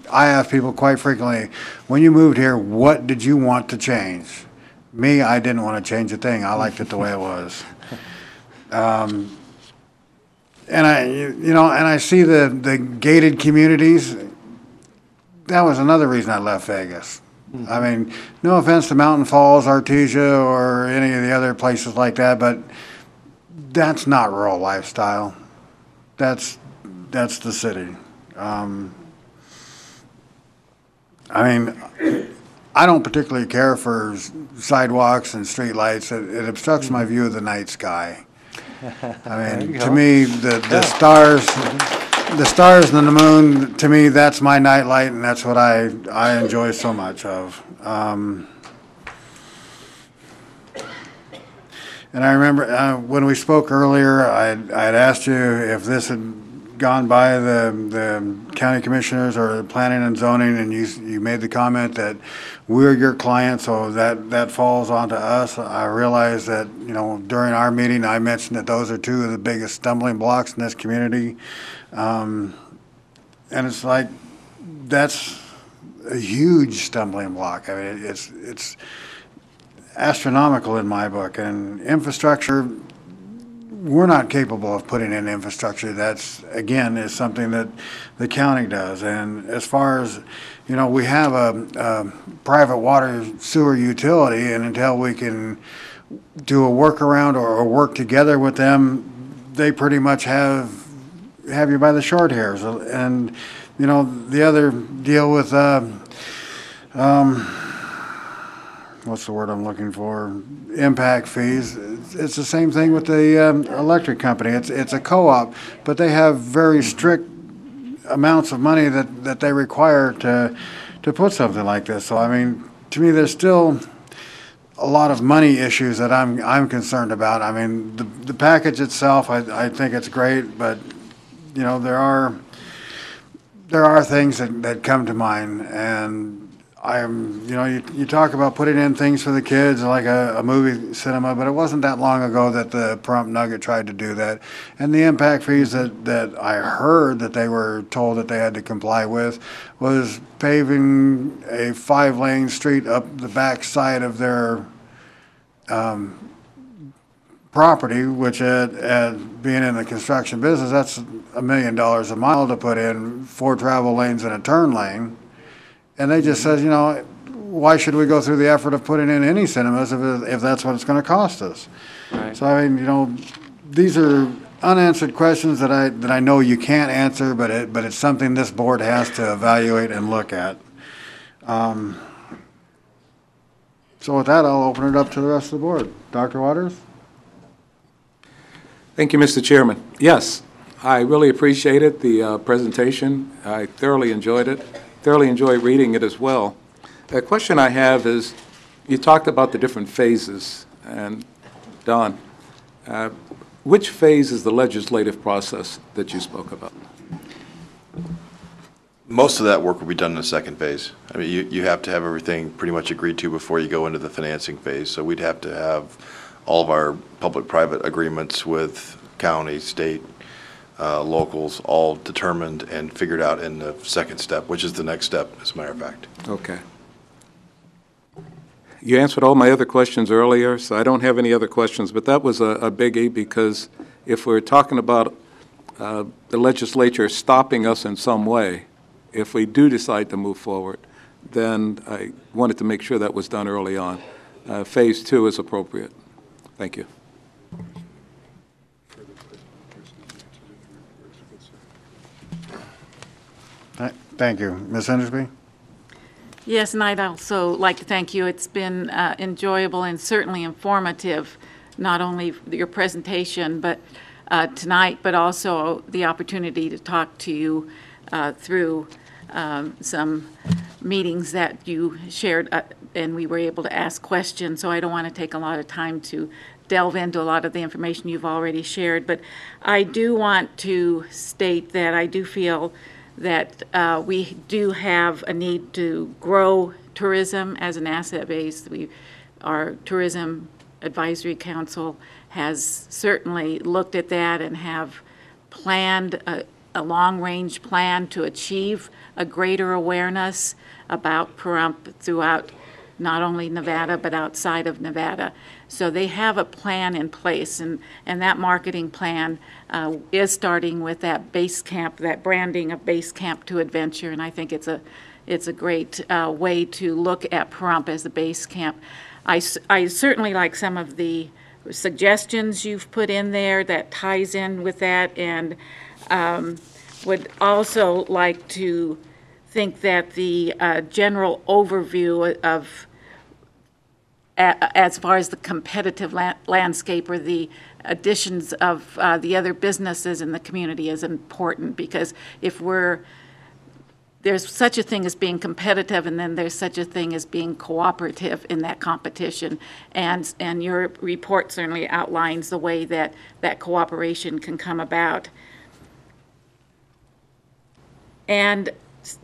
I ask people quite frequently, when you moved here, what did you want to change? Me, I didn't want to change a thing. I liked it the way it was. And I see the gated communities. That was another reason I left Vegas. I mean, no offense to Mountain Falls, Artesia, or any of the other places like that, but that's not rural lifestyle. That's the city. I mean, I don't particularly care for sidewalks and streetlights. It obstructs my view of the night sky. I mean, to me, the stars and the moon, to me, that's my nightlight, and that's what I enjoy so much of. And I remember when we spoke earlier, I had asked you if this had gone by the county commissioners or the planning and zoning, and you made the comment that we're your client, so that falls onto us. I realized that, during our meeting, I mentioned that those are two of the biggest stumbling blocks in this community. And it's like, that's a huge stumbling block. I mean, it's astronomical in my book. And infrastructure, we're not capable of putting in infrastructure. That's, again, is something that the county does. And as far as, we have a private water sewer utility, and until we can do a workaround or work together with them, they pretty much have you by the short hairs. And, you know, the other deal with, what's the word I'm looking for? Impact fees. It's the same thing with the electric company. It's a co-op, but they have very strict amounts of money that they require to put something like this. So I mean, to me, there's still a lot of money issues that I'm concerned about. I mean, the package itself, I think it's great, but you know, there are things that come to mind, and you know, you talk about putting in things for the kids like a movie cinema, but it wasn't that long ago that the Pahrump Nugget tried to do that. And the impact fees that I heard that they were told that they had to comply with was paving a 5-lane street up the back side of their property, which at being in the construction business, that's $1 million a mile to put in 4 travel lanes and a turn lane. And they just says, you know, why should we go through the effort of putting in any cinemas if that's what it's going to cost us? Right. So I mean, you know, these are unanswered questions that I know you can't answer, but it's something this board has to evaluate and look at. So with that, I'll open it up to the rest of the board. Dr. Waters? Thank you, Mr. Chairman. Yes, I really appreciated the presentation. I thoroughly enjoyed it. Thoroughly enjoyed reading it as well. The question I have is, you talked about the different phases, and Don, which phase is the legislative process that you spoke about? Most of that work will be done in the second phase. I mean, you have to have everything pretty much agreed to before you go into the financing phase. So we'd have to have all of our public-private agreements with county, state, locals all determined and figured out in the second step, which is the next step, as a matter of fact. Okay. You answered all my other questions earlier, so I don't have any other questions, but that was a biggie, because if we're talking about the legislature stopping us in some way, if we do decide to move forward, then I wanted to make sure that was done early on. Phase 2 is appropriate. Thank you. Thank you. Ms. Hendersby? Yes, and I'd also like to thank you. It's been enjoyable and certainly informative, not only your presentation but tonight, but also the opportunity to talk to you through some meetings that you shared, and we were able to ask questions. So I don't want to take a lot of time to delve into a lot of the information you've already shared, but I do want to state that I do feel that we do have a need to grow tourism as an asset base. Our Tourism Advisory Council has certainly looked at that and have planned a long-range plan to achieve a greater awareness about Pahrump throughout not only Nevada but outside of Nevada. So they have a plan in place, and that marketing plan is starting with that base camp, that branding of base camp to adventure, and I think it's a great way to look at Pahrump as a base camp. I certainly like some of the suggestions you've put in there that ties in with that, and would also like to think that the general overview of as far as the competitive landscape or the additions of the other businesses in the community is important, because if there's such a thing as being competitive, and then there's such a thing as being cooperative in that competition, and your report certainly outlines the way that that cooperation can come about. And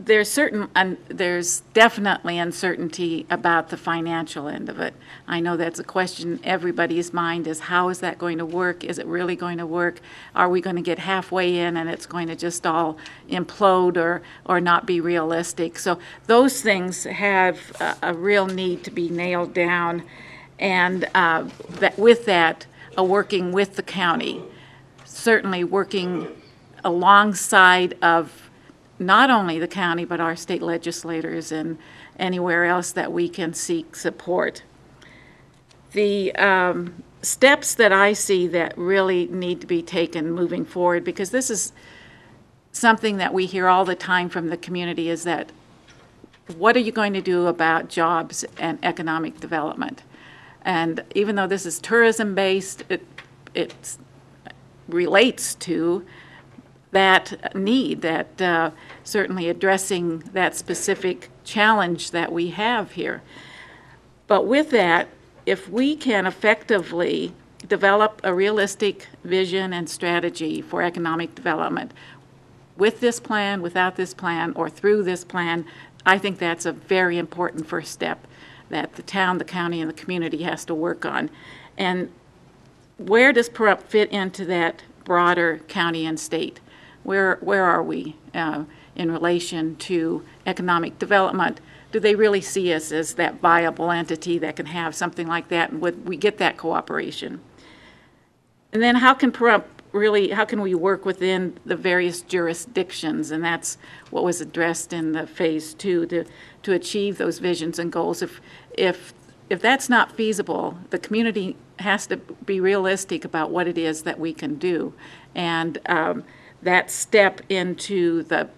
there's definitely uncertainty about the financial end of it. I know that's a question in everybody's mind, is how is that going to work? Is it really going to work? Are we going to get halfway in and it's going to just all implode or not be realistic? So those things have a real need to be nailed down, and with that, working with the county, certainly working alongside of not only the county, but our state legislators and anywhere else that we can seek support. The steps that I see that really need to be taken moving forward, because this is something that we hear all the time from the community, is that what are you going to do about jobs and economic development? And even though this is tourism-based, it relates to that need, that certainly addressing that specific challenge that we have here. But with that, if we can effectively develop a realistic vision and strategy for economic development with this plan, without this plan, or through this plan, I think that's a very important first step that the town, the county, and the community has to work on. And where does PURUP fit into that broader county and state? Where are we in relation to economic development? Do they really see us as that viable entity that can have something like that, and would we get that cooperation? And then how can PURUP really, how can we work within the various jurisdictions? And that's what was addressed in the phase 2 to achieve those visions and goals. If that's not feasible, the community has to be realistic about what it is that we can do. And that step into the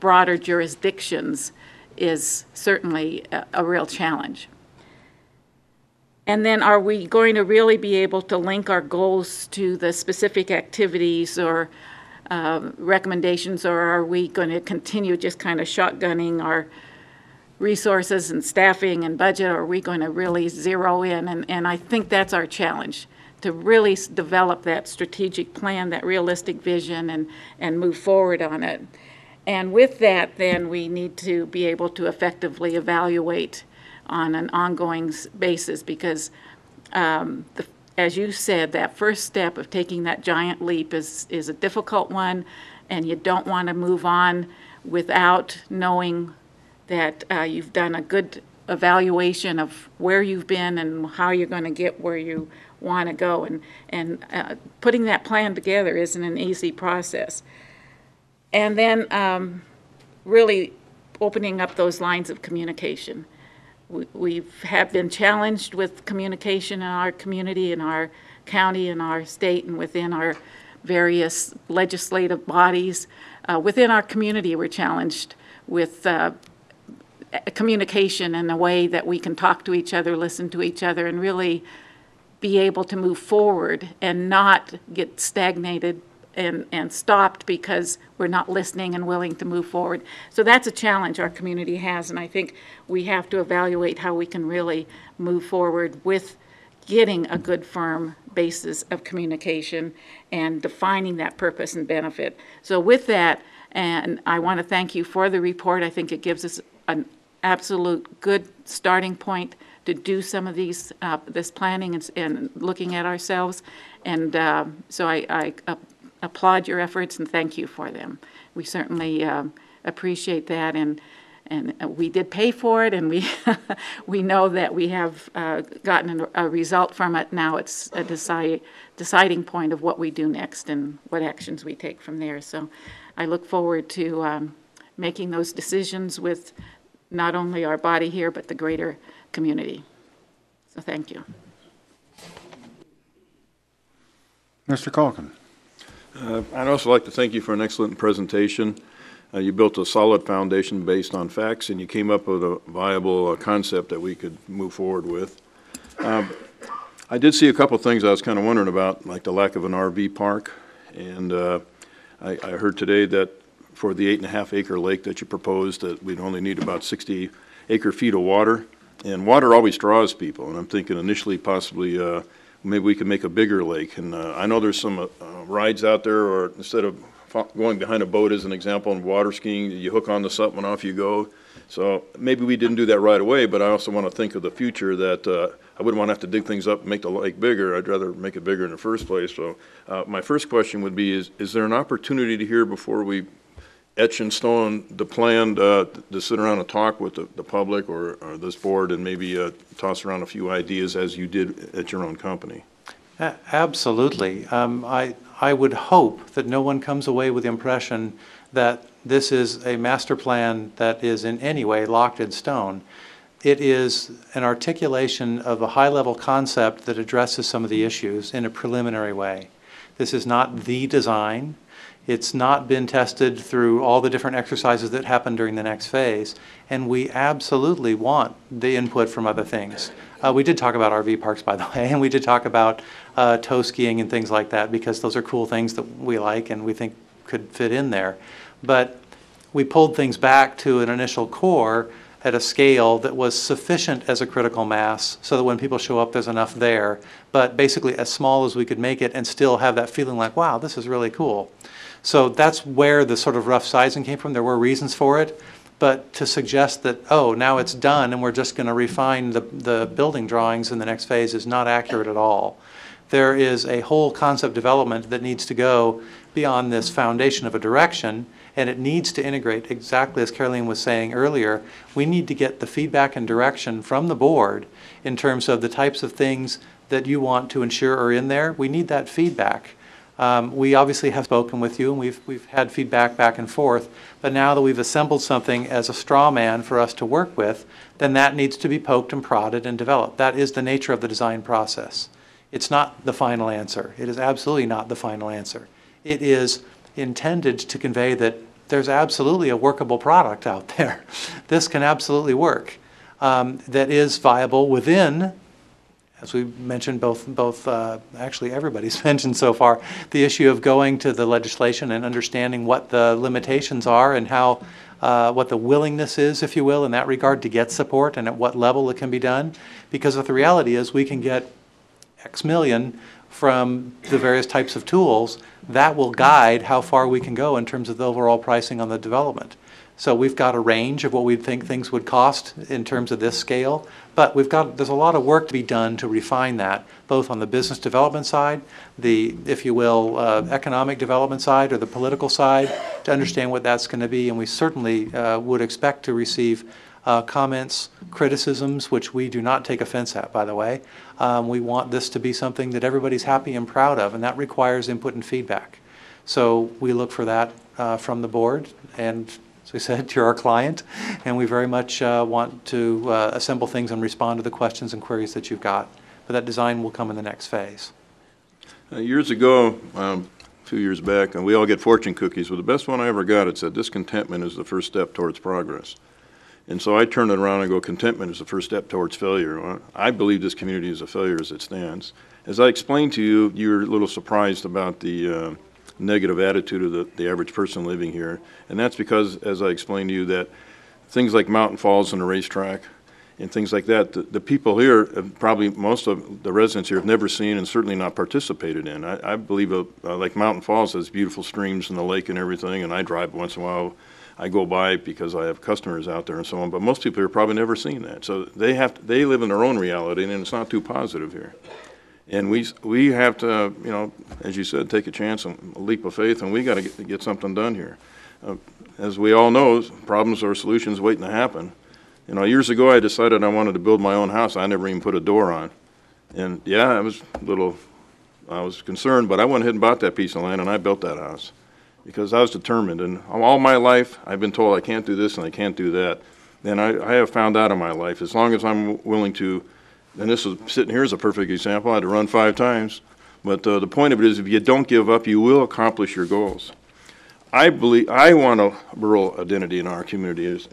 broader jurisdictions is certainly a real challenge. And then are we going to really be able to link our goals to the specific activities or recommendations, or are we going to continue just kind of shotgunning our resources and staffing and budget, or are we going to really zero in? And I think that's our challenge, to really develop that strategic plan, that realistic vision, and move forward on it. And with that, then we need to be able to effectively evaluate on an ongoing basis, because as you said, that first step of taking that giant leap is a difficult one, and you don't want to move on without knowing that you've done a good evaluation of where you've been and how you're going to get where you want to go. And putting that plan together isn't an easy process. And then really opening up those lines of communication. We have been challenged with communication in our community, in our county, in our state, and within our various legislative bodies. Within our community, we're challenged with communication in a way that we can talk to each other, listen to each other, and really be able to move forward and not get stagnated and stopped because we're not listening and willing to move forward. So that's a challenge our community has, and I think we have to evaluate how we can really move forward with getting a good, firm basis of communication and defining that purpose and benefit. So with that, and I want to thank you for the report. I think it gives us an absolute good starting point to do some of these this planning and looking at ourselves. And so I applaud your efforts and thank you for them. We certainly appreciate that, and we did pay for it, and we we know that we have gotten a result from it. Now it's a deciding point of what we do next and what actions we take from there. So I look forward to making those decisions with not only our body here, but the greater community. So thank you. Mr. Calkin. I'd also like to thank you for an excellent presentation. You built a solid foundation based on facts, and you came up with a viable concept that we could move forward with. I did see a couple of things I was kind of wondering about, like the lack of an RV park. And I heard today that for the 8.5-acre lake that you proposed, that we'd only need about 60 acre-feet of water. And water always draws people, and I'm thinking initially possibly maybe we could make a bigger lake. And I know there's some rides out there, or instead of going behind a boat as an example and water skiing, you hook onto something and off you go. So maybe we didn't do that right away, but I also want to think of the future, that I wouldn't want to have to dig things up and make the lake bigger. I'd rather make it bigger in the first place. So my first question would be, is there an opportunity to hear before we etch in stone the plan to sit around and talk with the public or this board and maybe toss around a few ideas as you did at your own company? Absolutely. I would hope that no one comes away with the impression that this is a master plan that is in any way locked in stone. it is an articulation of a high-level concept that addresses some of the issues in a preliminary way. This is not the design. It's not been tested through all the different exercises that happen during the next phase, and we absolutely want the input from other things. We did talk about RV parks, by the way, and we did talk about tow skiing and things like that, because those are cool things that we like and we think could fit in there. But we pulled things back to an initial core at a scale that was sufficient as a critical mass so that when people show up, there's enough there, but basically as small as we could make it and still have that feeling like, wow, this is really cool. So that's where the sort of rough sizing came from. There were reasons for it, but to suggest that, oh, now it's done and we're just going to refine the building drawings in the next phase is not accurate at all. There is a whole concept development that needs to go beyond this foundation of a direction, and it needs to integrate, exactly as Caroline was saying earlier. We need to get the feedback and direction from the board in terms of the types of things that you want to ensure are in there. We need that feedback. We obviously have spoken with you, and we've had feedback back and forth, but now that we've assembled something as a straw man for us to work with, then that needs to be poked and prodded and developed. That is the nature of the design process. It's not the final answer. It is absolutely not the final answer. It is intended to convey that there's absolutely a workable product out there. This can absolutely work. That is viable within, as we mentioned, actually everybody's mentioned so far, the issue of going to the legislation and understanding what the limitations are and how, what the willingness is, if you will, in that regard to get support and at what level it can be done. Because if the reality is we can get X million from the various types of tools, that will guide how far we can go in terms of the overall pricing on the development. So we've got a range of what we think things would cost in terms of this scale, but there's a lot of work to be done to refine that, both on the business development side, the, if you will, economic development side or the political side, to understand what that's going to be. And we certainly would expect to receive comments, criticisms, which we do not take offense at, by the way. We want this to be something that everybody's happy and proud of, and that requires input and feedback. So we look for that from the board, and as we said, you're our client, and we very much want to assemble things and respond to the questions and queries that you've got. But that design will come in the next phase. Years ago, 2 years back, and we all get fortune cookies, but the best one I ever got, it said, discontentment is the first step towards progress. And so I turn it around and go, contentment is the first step towards failure. Well, I believe this community is a failure as it stands. As I explained to you, you're a little surprised about the negative attitude of the average person living here. And that's because, as I explained to you, that things like Mountain Falls and the racetrack and things like that, the people here, probably most of the residents here have never seen and certainly not participated in. I believe like Mountain Falls has beautiful streams and the lake and everything, and I drive once in a while. I go by because I have customers out there and so on, but most people here probably never seen that. So they live in their own reality, and it's not too positive here. And we have to, you know, as you said, take a chance and a leap of faith, and we got to get something done here. As we all know, problems or solutions waiting to happen. You know, years ago I decided I wanted to build my own house. I never even put a door on. And yeah, I was concerned, but I went ahead and bought that piece of land and I built that house because I was determined. And all my life I've been told I can't do this and I can't do that. And I have found out in my life, as long as I'm willing to, and this is sitting here is a perfect example. I had to run 5 times. But the point of it is, if you don't give up, you will accomplish your goals. I want a rural identity in our community, as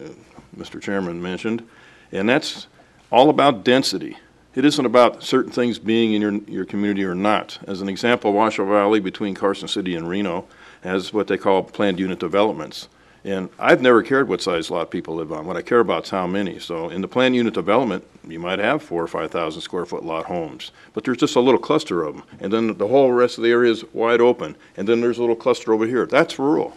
Mr. Chairman mentioned, and that's all about density. It isn't about certain things being in your community or not. As an example, Washoe Valley between Carson City and Reno has what they call planned unit developments. And I've never cared what size lot people live on. What I care about is how many. So in the planned unit development, you might have 4,000 or 5,000 square foot lot homes, but there's just a little cluster of them. And then the whole rest of the area is wide open. And then there's a little cluster over here. That's rural.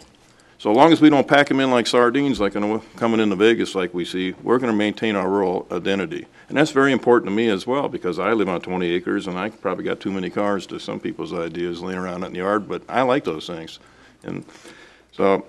So as long as we don't pack them in like sardines, like coming into Vegas like we see, we're going to maintain our rural identity. And that's very important to me as well, because I live on 20 acres and I probably got too many cars to some people's ideas laying around in the yard, but I like those things. And so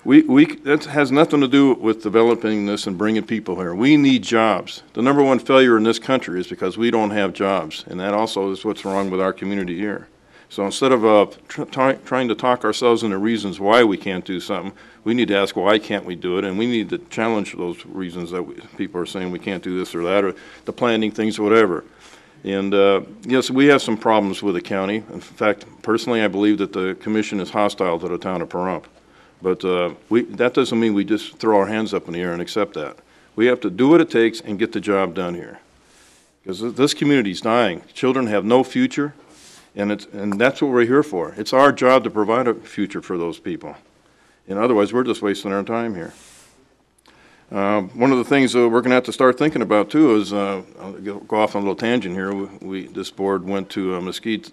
that has nothing to do with developing this and bringing people here. We need jobs. The #1 failure in this country is because we don't have jobs, and that also is what's wrong with our community here. So instead of trying to talk ourselves into reasons why we can't do something, we need to ask why can't we do it, and we need to challenge those reasons that people are saying we can't do this or that, or the planning things, whatever. And yes, we have some problems with the county. In fact, personally, I believe that the commission is hostile to the town of Pahrump. But that doesn't mean we just throw our hands up in the air and accept that. We have to do what it takes and get the job done here. Because this community's dying. Children have no future, and that's what we're here for. It's our job to provide a future for those people. And otherwise, we're just wasting our time here. One of the things that we're going to have to start thinking about, too, is, I'll go off on a little tangent here. This board went to Mesquite,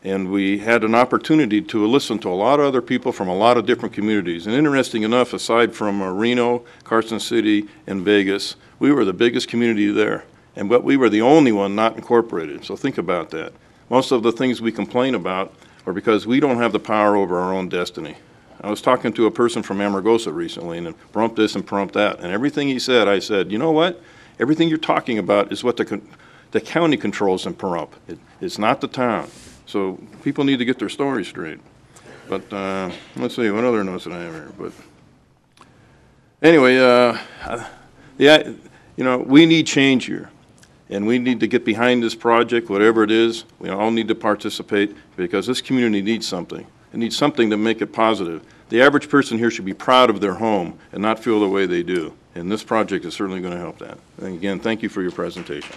and we had an opportunity to listen to a lot of other people from a lot of different communities. And interesting enough, aside from Reno, Carson City, and Vegas, we were the biggest community there. But we were the only one not incorporated. So think about that. Most of the things we complain about are because we don't have the power over our own destiny. I was talking to a person from Amargosa recently, and Pahrump this and Pahrump that, and everything he said, I said, you know what? Everything you're talking about is what the county controls in Pahrump. It's not the town. So people need to get their story straight. But let's see, what other notes did I have here? But anyway, we need change here. And we need to get behind this project, whatever it is. We all need to participate because this community needs something. It needs something to make it positive. The average person here should be proud of their home and not feel the way they do. And this project is certainly going to help that. And again, thank you for your presentation.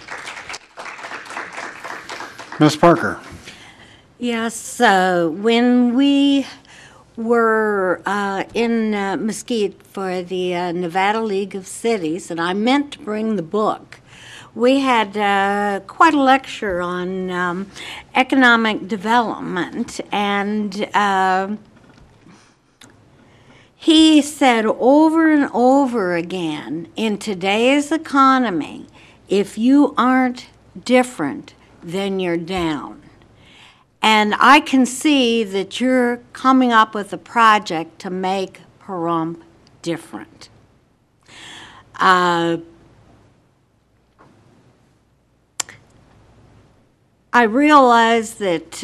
Ms. Parker. Yes, when we were in Mesquite for the Nevada League of Cities, and I meant to bring the book, we had quite a lecture on economic development, and he said over and over again, in today's economy, if you aren't different, then you're down. And I can see that you're coming up with a project to make Pahrump different. I realize that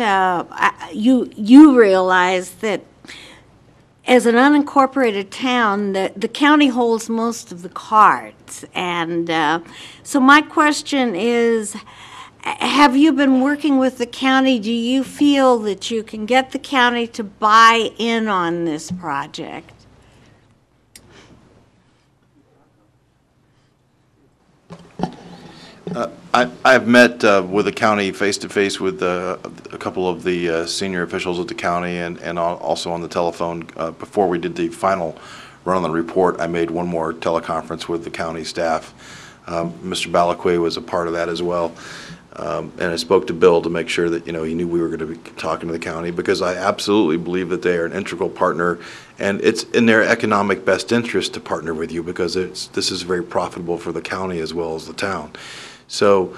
you realize that as an unincorporated town, the county holds most of the cards. And so my question is, have you been working with the county? Do you feel that you can get the county to buy in on this project? I've met with the county face-to-face with a couple of the senior officials at the county and also on the telephone. Before we did the final run on the report, I made one more teleconference with the county staff. Mr. Balakwe was a part of that as well. And I spoke to Bill to make sure that, he knew we were going to be talking to the county, because I absolutely believe that they are an integral partner, and it's in their economic best interest to partner with you, because this is very profitable for the county as well as the town. So,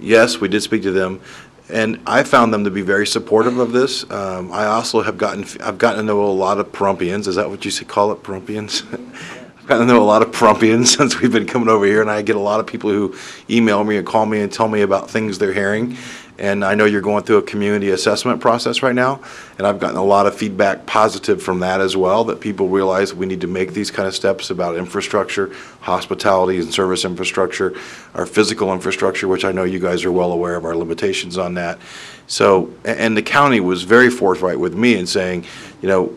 yes, we did speak to them, and I found them to be very supportive of this. I also I've gotten to know a lot of Pahrumpians. Is that what you call it, Pahrumpians? I've gotten to know a lot of Pahrumpians since we've been coming over here, and I get a lot of people who email me and call me and tell me about things they're hearing. And I know you're going through a community assessment process right now, and I've gotten a lot of feedback positive from that as well, that people realize we need to make these kind of steps about infrastructure, hospitality and service infrastructure, our physical infrastructure, which I know you guys are well aware of our limitations on that. So, and the county was very forthright with me in saying,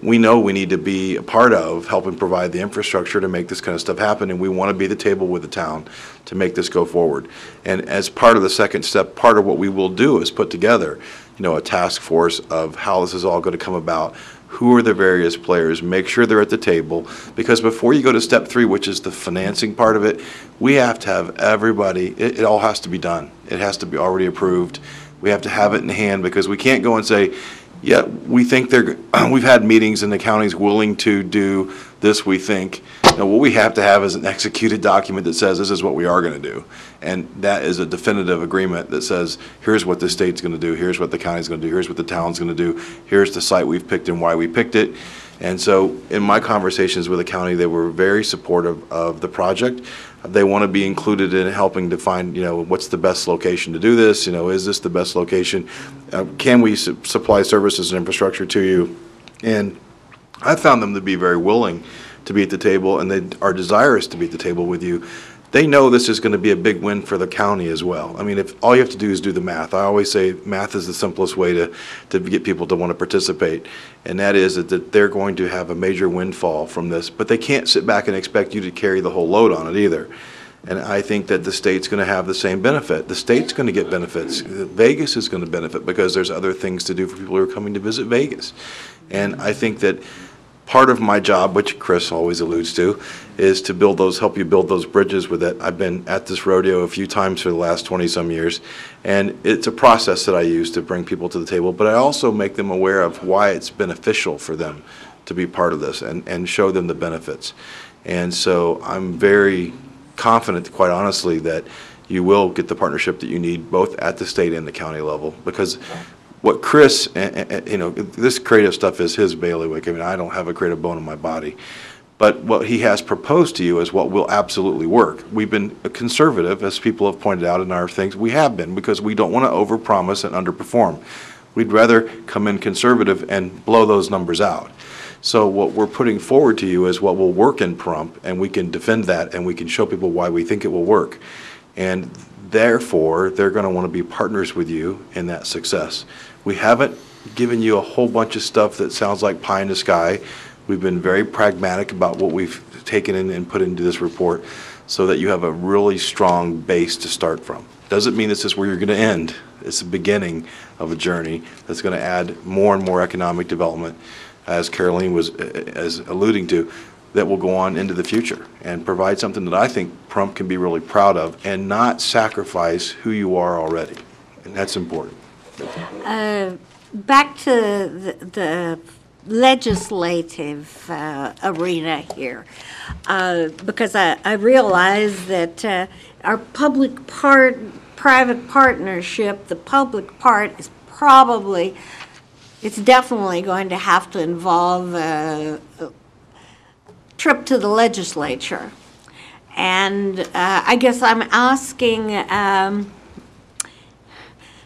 we know we need to be a part of helping provide the infrastructure to make this kind of stuff happen, and we want to be the table with the town to make this go forward. And as part of the second step, part of what we will do is put together, a task force of how this is all going to come about. Who are the various players? Make sure they're at the table, because before you go to step 3, which is the financing part of it, we have to have everybody, it all has to be done. It has to be already approved. We have to have it in hand, because we can't go and say, yeah, we think we've had meetings and the county's willing to do this, we think. What we have to have is an executed document that says this is what we are going to do. And that is a definitive agreement that says, here's what the state's going to do, here's what the county's going to do, here's what the town's going to do, here's the site we've picked and why we picked it. And so in my conversations with the county, they were very supportive of the project. They want to be included in helping to find, what's the best location to do this? Is this the best location? Can we supply services and infrastructure to you? And I found them to be very willing to be at the table, and they are desirous to be at the table with you. They know this is going to be a big win for the county as well. I mean, if all you have to do is do the math. I always say math is the simplest way to get people to want to participate, and that is that they're going to have a major windfall from this, but they can't sit back and expect you to carry the whole load on it either. And I think that the state's going to have the same benefit. The state's going to get benefits. Vegas is going to benefit because there's other things to do for people who are coming to visit Vegas. And I think that part of my job, which Chris always alludes to, is to help you build those bridges with it. I've been at this rodeo a few times for the last 20-some years, and it's a process that I use to bring people to the table, but I also make them aware of why it's beneficial for them to be part of this and show them the benefits. And so I'm very confident, quite honestly, that you will get the partnership that you need both at the state and the county level, because what Chris, this creative stuff is his bailiwick. I mean, I don't have a creative bone in my body. But what he has proposed to you is what will absolutely work. We've been conservative, as people have pointed out in our things. We have been, because we don't want to overpromise and underperform. We'd rather come in conservative and blow those numbers out. So what we're putting forward to you is what will work in Pahrump, and we can defend that, and we can show people why we think it will work. And therefore, they're going to want to be partners with you in that success. We haven't given you a whole bunch of stuff that sounds like pie in the sky. We've been very pragmatic about what we've taken in and put into this report so that you have a really strong base to start from. Doesn't mean this is where you're going to end. It's the beginning of a journey that's going to add more and more economic development, as Caroline was alluding to, that will go on into the future and provide something that I think Pahrump can be really proud of and not sacrifice who you are already. And that's important. Back to the legislative arena here, because I realize that our public-private partnership, the public part is it's definitely going to have to involve a trip to the legislature. And I guess I'm asking,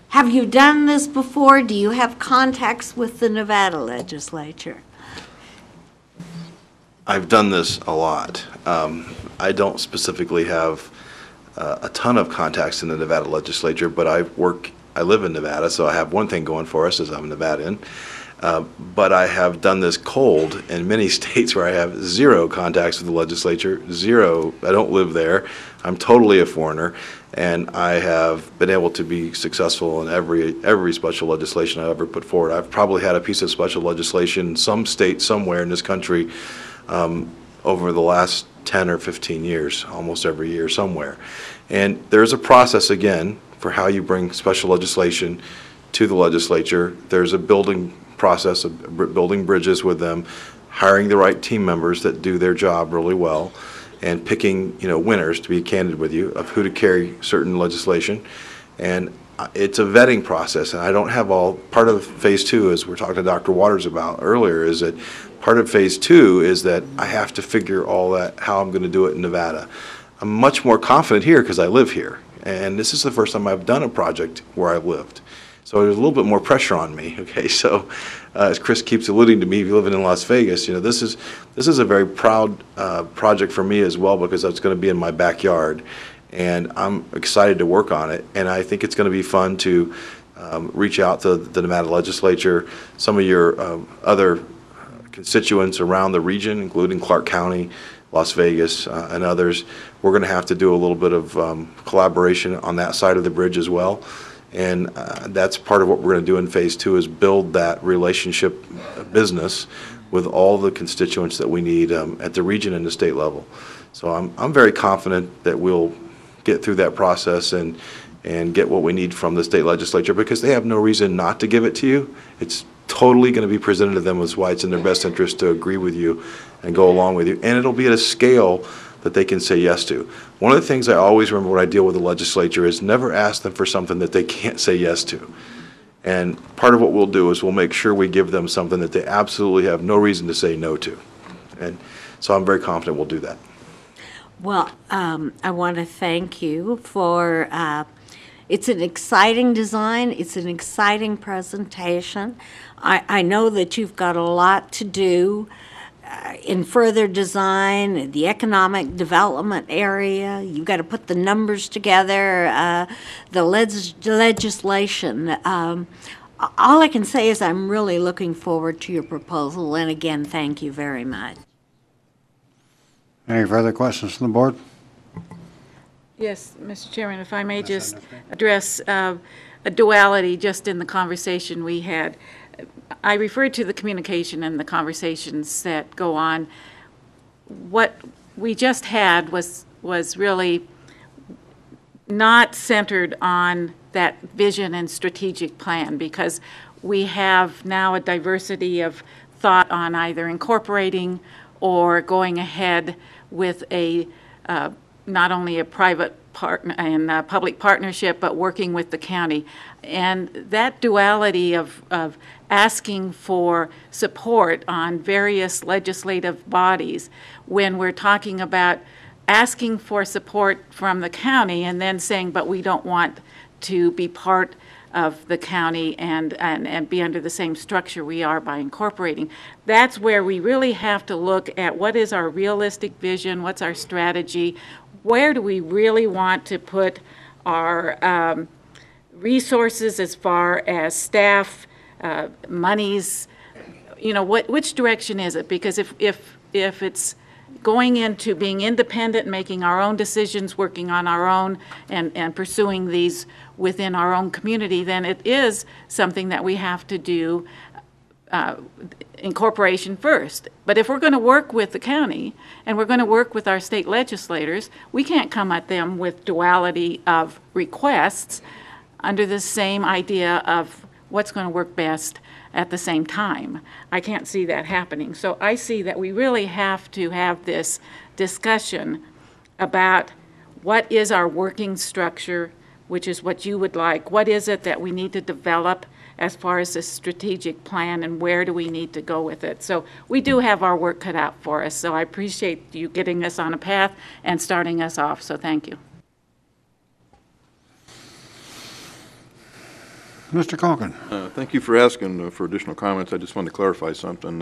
have you done this before? Do you have contacts with the Nevada legislature? I've done this a lot. I don't specifically have a ton of contacts in the Nevada legislature, but I live in Nevada, so I have one thing going for us, is I'm a Nevadan. But I have done this cold in many states where I have zero contacts with the legislature, zero. I don't live there. I'm totally a foreigner, and I have been able to be successful in every special legislation I've ever put forward. I've probably had a piece of special legislation in some state somewhere in this country over the last 10 or 15 years, almost every year somewhere. And there's a process, again, for how you bring special legislation to the legislature. There's a building process of building bridges with them, hiring the right team members that do their job really well, and picking winners, to be candid with you, of who to carry certain legislation. And it's a vetting process, and I don't have all. Part of phase 2, as we're talking to Dr. Waters about earlier, is that part of phase 2 is that I have to figure all that, how I'm going to do it in Nevada. I'm much more confident here because I live here, and this is the first time I've done a project where I've lived. So there's a little bit more pressure on me. Okay, so as Chris keeps alluding to me living in Las Vegas, this is a very proud project for me as well, because it's going to be in my backyard, and I'm excited to work on it. And I think it's going to be fun to reach out to the Nevada legislature, some of your other constituents around the region, including Clark County, Las Vegas, and others. We're going to have to do a little bit of collaboration on that side of the bridge as well. And that's part of what we're going to do in phase 2, is build that relationship business with all the constituents that we need at the region and the state level. So I'm very confident that we'll get through that process and get what we need from the state legislature, because they have no reason not to give it to you. It's totally going to be presented to them as why it's in their best interest to agree with you and go along with you. And it'll be at a scale that they can say yes to. One of the things I always remember when I deal with the legislature is never ask them for something that they can't say yes to. And part of what we'll do is we'll make sure we give them something that they absolutely have no reason to say no to. And so I'm very confident we'll do that. Well, I want to thank you for, it's an exciting design, it's an exciting presentation. I know that you've got a lot to do in further design, the economic development area. You've got to put the numbers together, the legislation. All I can say is I'm really looking forward to your proposal, and again, thank you very much. Any further questions from the board? Yes, Mr. Chairman, if I may just address a duality just in the conversation we had. I referred to the communication and the conversations that go on. What we just had was really not centered on that vision and strategic plan, because we have now a diversity of thought on either incorporating or going ahead with a not only a private partner and public partnership, but working with the county. And that duality of asking for support on various legislative bodies, when we're talking about asking for support from the county and then saying, but we don't want to be part of the county and be under the same structure we are by incorporating. That's where we really have to look at what is our realistic vision, what's our strategy, where do we really want to put our resources as far as staff, monies, you know, which direction is it? Because if it's going into being independent, making our own decisions, working on our own, and pursuing these within our own community, then it is something that we have to do incorporation first. But if we're going to work with the county and we're going to work with our state legislators, we can't come at them with duality of requests under the same idea of what's going to work best at the same time. I can't see that happening. So I see that we really have to have this discussion about what is our working structure, which is what you would like. What is it that we need to develop as far as a strategic plan, and where do we need to go with it? So we do have our work cut out for us. So I appreciate you getting us on a path and starting us off. So thank you. Mr. Conklin. Thank you for asking for additional comments. I just wanted to clarify something.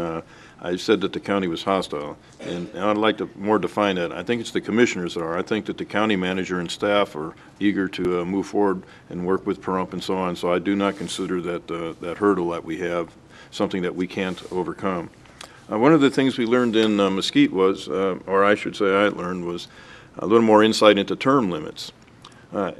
I said that the county was hostile, and I'd like to more define that. I think it's the commissioners that are. I think that the county manager and staff are eager to move forward and work with Pahrump and so on. So I do not consider that that hurdle that we have something that we can't overcome. One of the things we learned in Mesquite was, or I should say I learned, was a little more insight into term limits.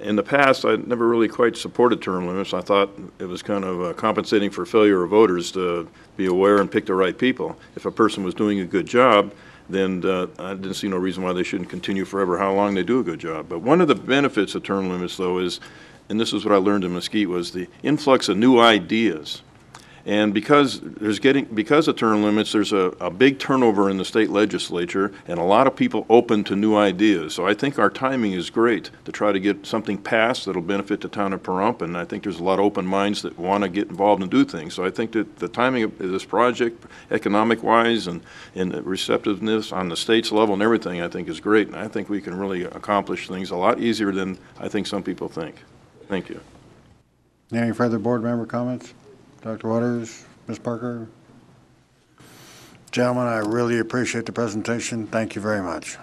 In the past, I never really quite supported term limits. I thought it was kind of compensating for failure of voters to be aware and pick the right people. If a person was doing a good job, then I didn't see no reason why they shouldn't continue forever how long they do a good job. But one of the benefits of term limits, though, is, and this is what I learned in Mesquite, was the influx of new ideas. And because of term limits, there's a big turnover in the state legislature and a lot of people open to new ideas. So I think our timing is great to try to get something passed that'll benefit the town of Pahrump, and I think there's a lot of open minds that want to get involved and do things. So I think that the timing of this project, economic-wise and receptiveness on the state's level and everything, I think is great. And I think we can really accomplish things a lot easier than I think some people think. Thank you. Any further board member comments? Dr. Waters, Ms. Parker? Gentlemen, I really appreciate the presentation. Thank you very much.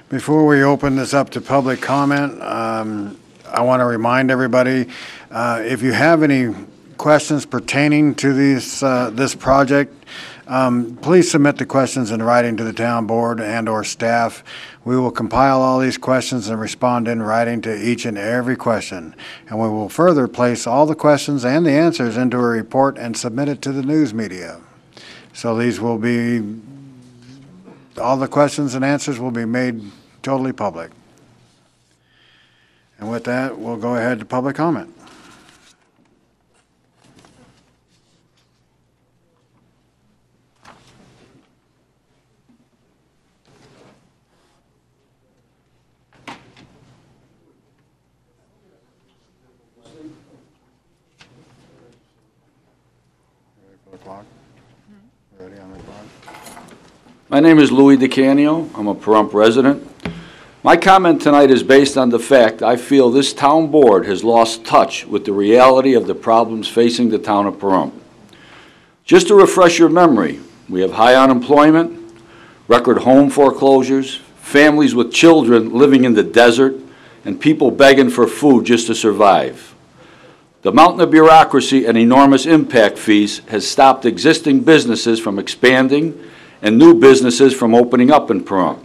Before we open this up to public comment, I want to remind everybody, if you have any questions pertaining to this project, please submit the questions in writing to the town board and or staff. We will compile all these questions and respond in writing to each and every question. And we will further place all the questions and the answers into a report and submit it to the news media. So these will be, all the questions and answers will be made totally public. And with that, we'll go ahead to public comment. clock. Ready on the clock. My name is Louis DeCanio. I'm a Pahrump resident. My comment tonight is based on the fact I feel this town board has lost touch with the reality of the problems facing the town of Pahrump. Just to refresh your memory, we have high unemployment, record home foreclosures, families with children living in the desert, and people begging for food just to survive. The mountain of bureaucracy and enormous impact fees has stopped existing businesses from expanding and new businesses from opening up in Pahrump.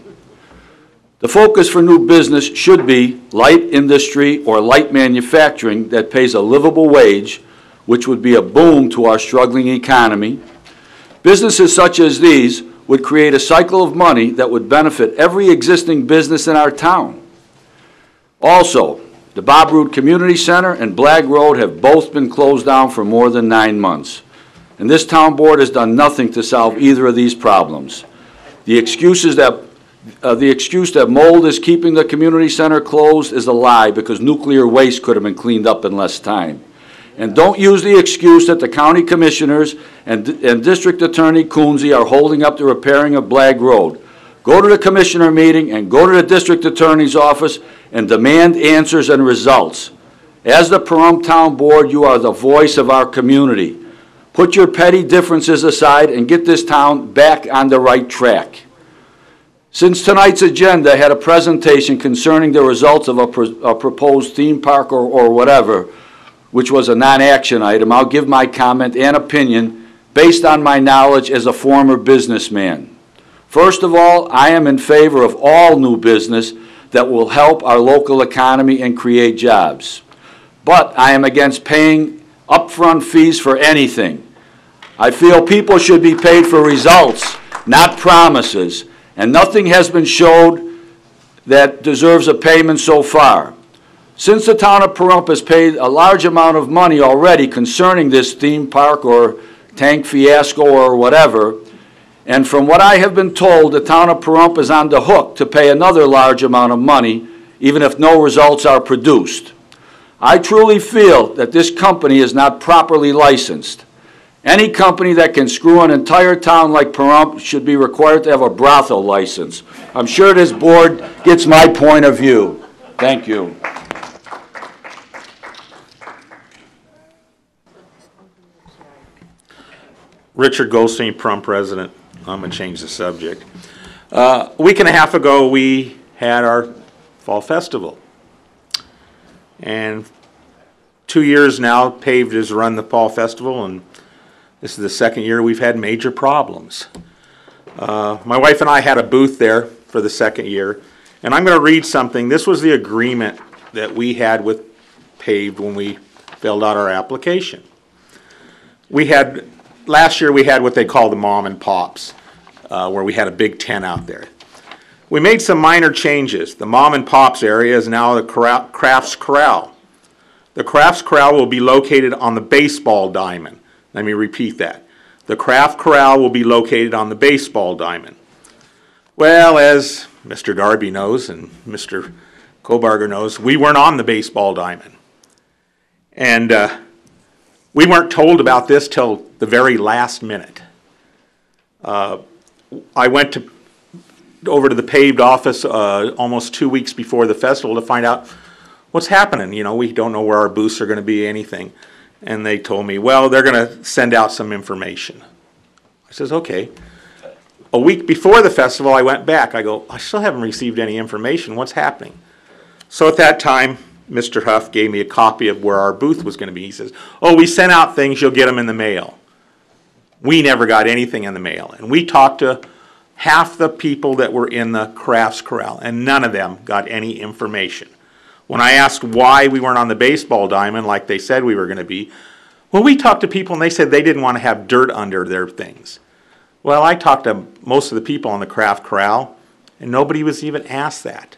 The focus for new business should be light industry or light manufacturing that pays a livable wage, which would be a boom to our struggling economy. Businesses such as these would create a cycle of money that would benefit every existing business in our town. Also, the Bob Roode Community Center and Blagg Road have both been closed down for more than 9 months, and this town board has done nothing to solve either of these problems. The excuse that mold is keeping the community center closed is a lie, because nuclear waste could have been cleaned up in less time. And don't use the excuse that the county commissioners and District Attorney Coonsey are holding up the repairing of Blagg Road. Go to the commissioner meeting and go to the district attorney's office and demand answers and results. As the Pahrump Town Board, you are the voice of our community. Put your petty differences aside and get this town back on the right track. Since tonight's agenda had a presentation concerning the results of a proposed theme park or whatever, which was a non-action item, I'll give my comment and opinion based on my knowledge as a former businessman. First of all, I am in favor of all new business that will help our local economy and create jobs. But I am against paying upfront fees for anything. I feel people should be paid for results, not promises, and nothing has been showed that deserves a payment so far. Since the town of Pahrump has paid a large amount of money already concerning this theme park or tank fiasco or whatever, and from what I have been told, the town of Pahrump is on the hook to pay another large amount of money, even if no results are produced. I truly feel that this company is not properly licensed. Any company that can screw an entire town like Pahrump should be required to have a brothel license. I'm sure this board gets my point of view. Thank you. Richard Goldstein, Pahrump resident. I'm going to change the subject. A week and a half ago, we had our fall festival. And 2 years now, Paved has run the fall festival, and this is the second year we've had major problems. My wife and I had a booth there for the second year, and I'm going to read something. This was the agreement that we had with Paved when we filled out our application. Last year we had what they call the mom and pops, where we had a big tent out there. We made some minor changes. The mom and pops area is now the Crafts Corral. The Crafts Corral will be located on the baseball diamond. Let me repeat that. The Craft Corral will be located on the baseball diamond. Well, as Mr. Darby knows and Mr. Kobarger knows, we weren't on the baseball diamond. And we weren't told about this till the very last minute. I went over to the Paved office almost 2 weeks before the festival to find out what's happening. You know, we don't know where our booths are going to be, anything. And they told me, well, they're going to send out some information. I says, okay. A week before the festival, I went back. I go, I still haven't received any information. What's happening? So at that time, Mr. Huff gave me a copy of where our booth was going to be. He says, oh, we sent out things, you'll get them in the mail. We never got anything in the mail. And we talked to half the people that were in the Crafts Corral, and none of them got any information. When I asked why we weren't on the baseball diamond like they said we were going to be, well, we talked to people and they said they didn't want to have dirt under their things. Well, I talked to most of the people on the Craft Corral, and nobody was even asked that.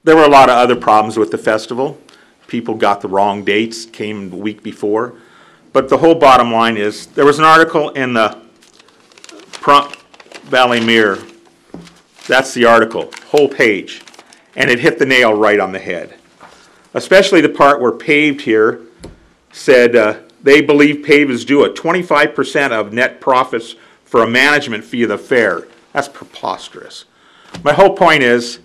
There were a lot of other problems with the festival. People got the wrong dates, came the week before. But the whole bottom line is, there was an article in the Pahrump Valley Mirror. That's the article, whole page. And it hit the nail right on the head. Especially the part where Paved here said they believe PAVE is due at 25% of net profits for a management fee of the fair. That's preposterous. My whole point is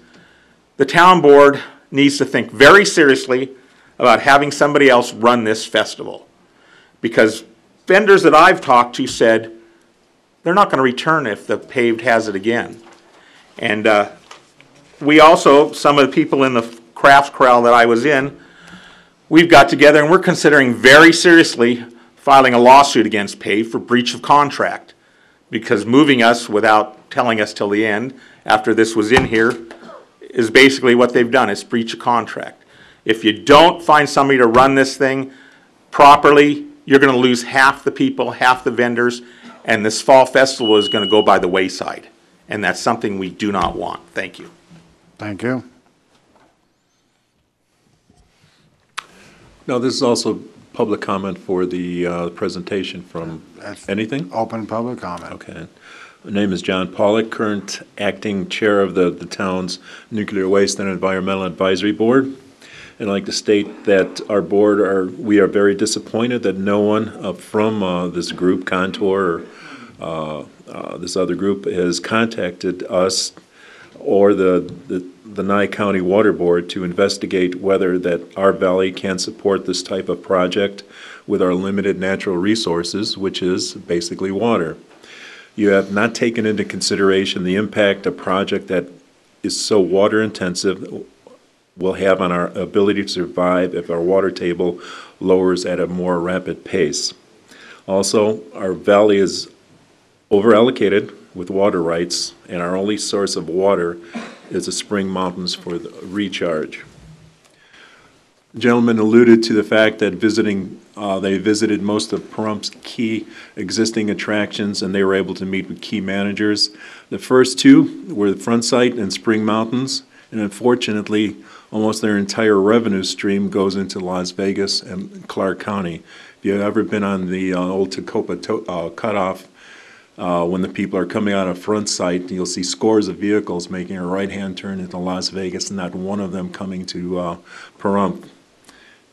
the town board needs to think very seriously about having somebody else run this festival. Because vendors that I've talked to said they're not going to return if the paved has it again. And we also, some of the people in the crafts corral that I was in, we've got together and we're considering very seriously filing a lawsuit against PAVE for breach of contract, because moving us without telling us till the end after this was in here is basically what they've done. It's breach of contract. If you don't find somebody to run this thing properly, you're going to lose half the people, half the vendors, and this fall festival is going to go by the wayside. And that's something we do not want. Thank you. Thank you. Now, this is also public comment for the presentation from anything? Open public comment. Okay. My name is John Pollock, current acting chair of the town's Nuclear Waste and Environmental Advisory Board. And I'd like to state that our board, we are very disappointed that no one from this group, Contour, or this other group, has contacted us or the Nye County Water Board to investigate whether that our valley can support this type of project with our limited natural resources, which is basically water. You have not taken into consideration the impact a project that is so water intensive will have on our ability to survive if our water table lowers at a more rapid pace. Also, our valley is over-allocated with water rights, and our only source of water is the spring mountains for the recharge. The gentleman alluded to the fact that they visited most of Pahrum's key existing attractions, and they were able to meet with key managers. The first two were the Front Site and Spring Mountains, and unfortunately, almost their entire revenue stream goes into Las Vegas and Clark County. If you've ever been on the old Tacopa cutoff, when the people are coming out of Front Site, you'll see scores of vehicles making a right-hand turn into Las Vegas, and not one of them coming to Pahrump.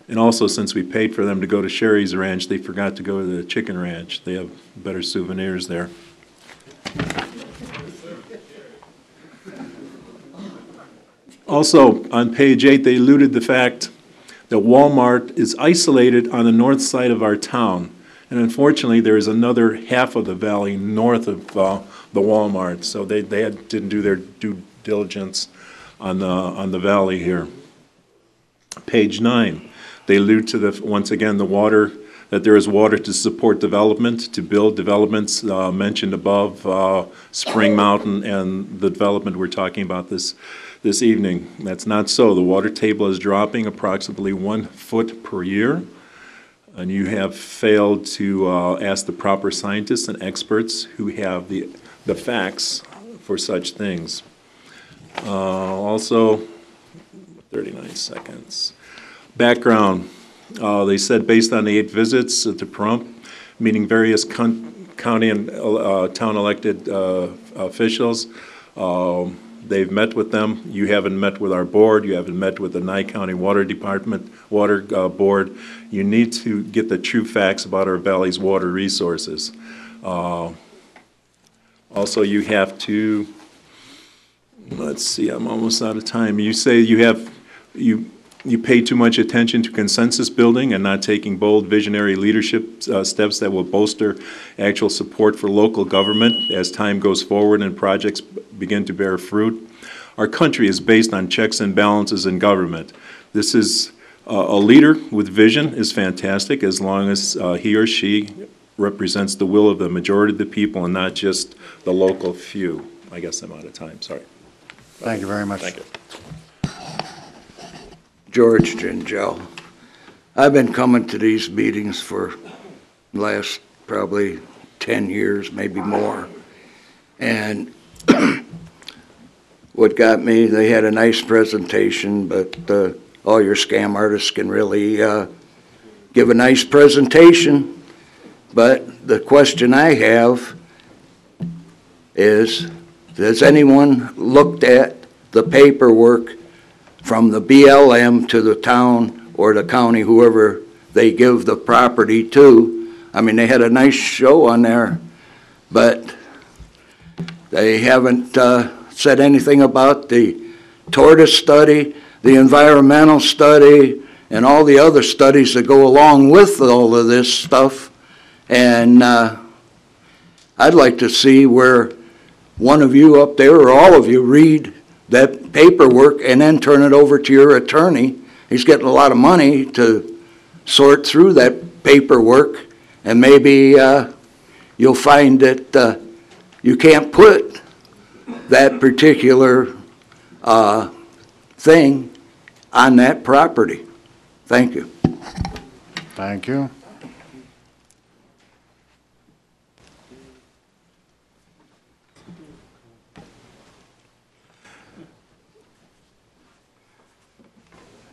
And also, since we paid for them to go to Sherry's Ranch, they forgot to go to the Chicken Ranch. They have better souvenirs there. Also, on page 8, they alluded the fact that Walmart is isolated on the north side of our town. And unfortunately, there is another half of the valley north of the Walmart. So they didn't do their due diligence on the valley here. Page 9, they allude to once again the water, that there is water to support development, to build developments mentioned above, Spring Mountain and the development we're talking about this evening. That's not so. The water table is dropping approximately 1 foot per year. And you have failed to ask the proper scientists and experts who have the facts for such things. Also, 39 seconds. Background. They said based on the 8 visits to Pahrump, meaning various county and town elected officials, they've met with them. You haven't met with our board. You haven't met with the Nye County Water Department, Water Board. You need to get the true facts about our valley's water resources. Also, you have to, let's see, I'm almost out of time. You say you pay too much attention to consensus building and not taking bold visionary leadership steps that will bolster actual support for local government as time goes forward and projects begin to bear fruit. Our country is based on checks and balances in government. This is a leader with vision is fantastic as long as he or she represents the will of the majority of the people and not just the local few. I guess I'm out of time, sorry. Thank you very much. Thank you. George Gingell. I've been coming to these meetings for the last probably 10 years, maybe more. And what got me, they had a nice presentation, but all your scam artists can really give a nice presentation. But the question I have is, has anyone looked at the paperwork from the BLM to the town or the county, whoever they give the property to. I mean, they had a nice show on there, but they haven't said anything about the tortoise study, the environmental study, and all the other studies that go along with all of this stuff. And I'd like to see where one of you up there, or all of you, read that paperwork and then turn it over to your attorney. He's getting a lot of money to sort through that paperwork, and maybe you'll find that you can't put that particular thing on that property. Thank you. Thank you.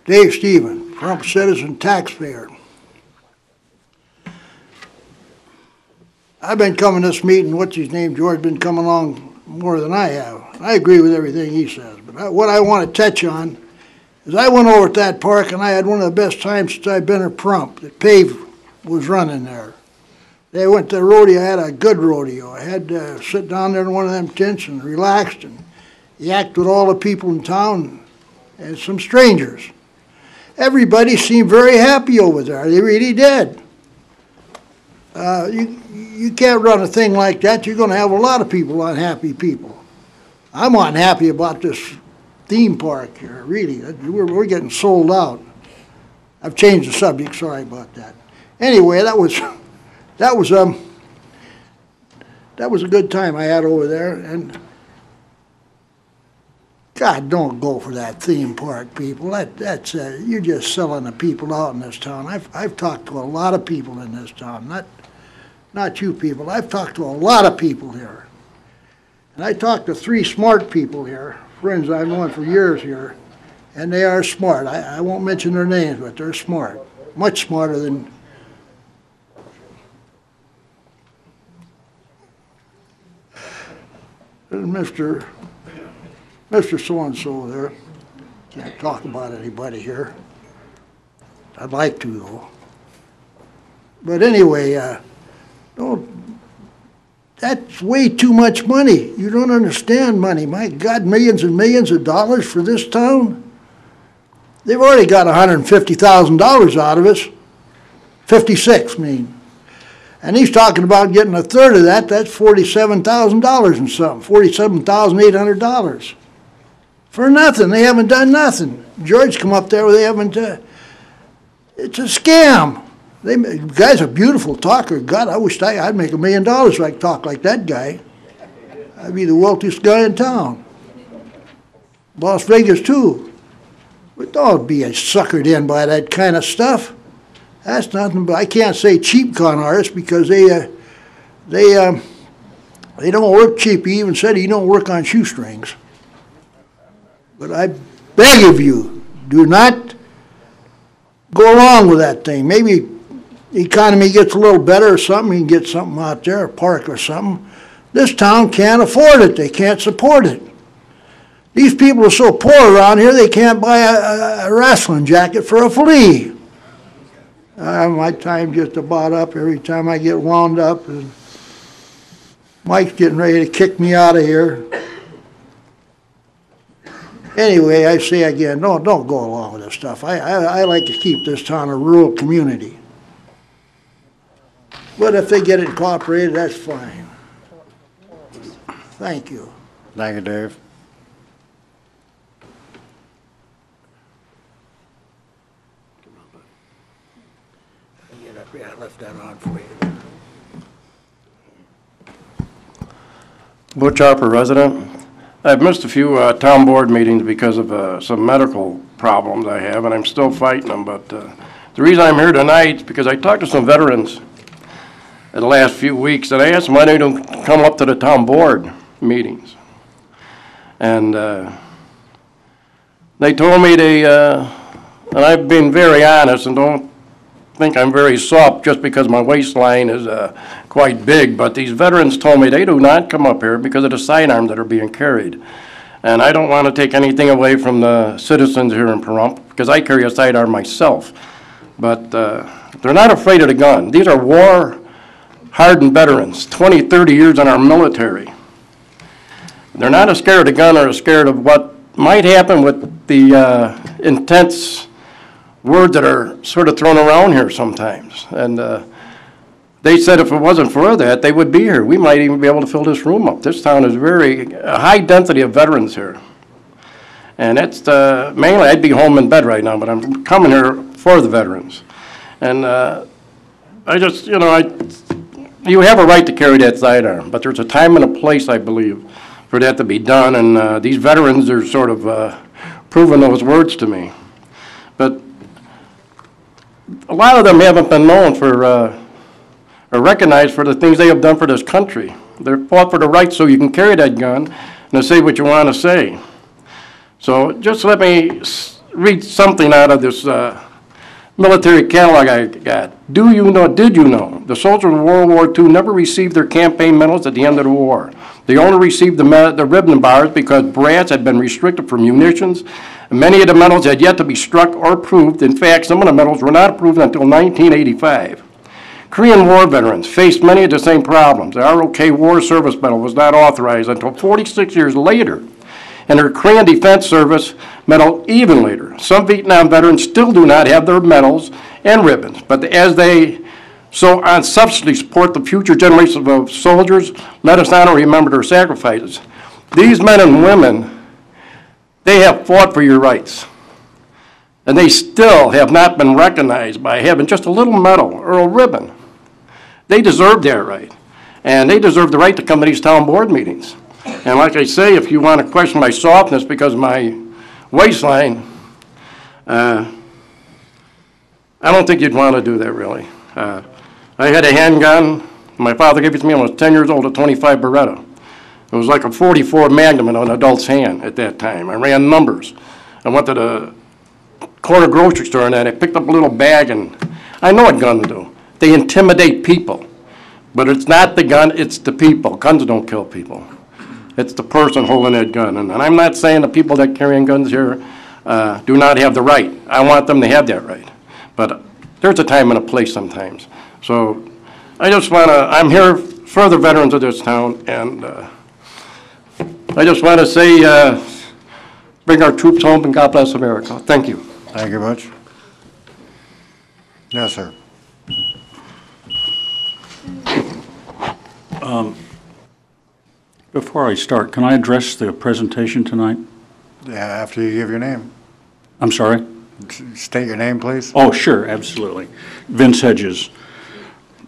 Dave Stephen, Pahrump citizen taxpayer. I've been coming to this meeting, what's his name, George, been coming along more than I have. I agree with everything he says, but what I want to touch on is I went over to that park and I had one of the best times since I've been at Pahrump. The PAVE was running there. They went to the rodeo, I had a good rodeo. I had to sit down there in one of them tents and relaxed and yacked with all the people in town and some strangers. Everybody seemed very happy over there. They really did. You can't run a thing like that. You're going to have a lot of people, unhappy people. I'm unhappy about this theme park here, really. We're getting sold out. I've changed the subject, sorry about that. Anyway, that was a good time I had over there, and God, don't go for that theme park, people. That's you're just selling the people out in this town. I've talked to a lot of people in this town, not you people. I've talked to a lot of people here, and I talked to 3 smart people here, friends I've known for years here, and they are smart. I won't mention their names, but they're smart, much smarter than. Mr. So-and-so there. Can't talk about anybody here. I'd like to, though. But anyway, that's way too much money. You don't understand money. My God, millions and millions of dollars for this town? They've already got $150,000 out of us. 56, I mean. And he's talking about getting a third of that. That's $47,000 and something, $47,800. For nothing. They haven't done nothing. George come up there, they haven't, it's a scam. The guy's a beautiful talker. God, I wish I'd make $1 million so I could talk like that guy. I'd be the wealthiest guy in town. Las Vegas, too. But don't be suckered in by that kind of stuff. That's nothing but, I can't say cheap con artists because they don't work cheap. He even said he don't work on shoestrings. But I beg of you, do not go along with that thing. Maybe the economy gets a little better or something, you can get something out there, a park or something. This town can't afford it. They can't support it. These people are so poor around here, they can't buy a wrestling jacket for a flea. My time's just about up. Every time I get wound up, and Mike's getting ready to kick me out of here. Anyway, I say again, don't go along with this stuff. I like to keep this town a rural community. But if they get it incorporated, that's fine. Thank you. Thank you, Dave. Yeah, I left that on for you. Butch Harper, resident. I've missed a few town board meetings because of some medical problems I have, and I'm still fighting them. But the reason I'm here tonight is because I talked to some veterans in the last few weeks, and I asked them why they don't come up to the town board meetings. And they told me and I've been very honest, and don't think I'm very soft just because my waistline is quite big, but these veterans told me they do not come up here because of the sidearms that are being carried. And I don't want to take anything away from the citizens here in Pahrump because I carry a sidearm myself. But They're not afraid of the gun. These are war-hardened veterans, 20, 30 years in our military. They're not scared of the gun or scared of what might happen with the intense words that are sort of thrown around here sometimes. And they said if it wasn't for that, they would be here. We might even be able to fill this room up. This town is a high density of veterans here. And it's mainly, I'd be home in bed right now, but I'm coming here for the veterans. And I just, you know, you have a right to carry that sidearm, but there's a time and a place, I believe, for that to be done. And these veterans are sort of proving those words to me. But a lot of them haven't been known for, or recognized for the things they have done for this country. They're fought for the right so you can carry that gun and to say what you want to say. So just let me read something out of this military catalog I got. Did you know, the soldiers of World War II never received their campaign medals at the end of the war. They only received the ribbon bars because brass had been restricted for munitions, and many of the medals had yet to be struck or approved. In fact, some of the medals were not approved until 1985. Korean War veterans faced many of the same problems. The ROK War Service Medal was not authorized until 46 years later, and their Korean Defense Service Medal even later. Some Vietnam veterans still do not have their medals and ribbons, but as they so unselfishly support the future generations of soldiers, let us honor and remember their sacrifices. These men and women, they have fought for your rights, and they still have not been recognized by having just a little medal or a ribbon. They deserve that right, and they deserve the right to come to these town board meetings. And like I say, if you want to question my softness because of my waistline, I don't think you'd want to do that, really. I had a handgun. My father gave it to me when I was 10 years old, a .25 Beretta. It was like a .44 Magnum in an adult's hand at that time. I ran numbers. I went to the corner grocery store and I picked up a little bag, and I know what guns do. They intimidate people. But it's not the gun, it's the people. Guns don't kill people. It's the person holding that gun. And I'm not saying the people that carrying guns here do not have the right. I want them to have that right. But there's a time and a place sometimes. So I just want to, I'm here for the veterans of this town, and I just want to say, bring our troops home, and God bless America. Thank you. Thank you much. Yes, sir. Before I start, can I address the presentation tonight? Yeah, after you give your name. I'm sorry? State your name, please. Oh, sure, absolutely. Vince Hedges.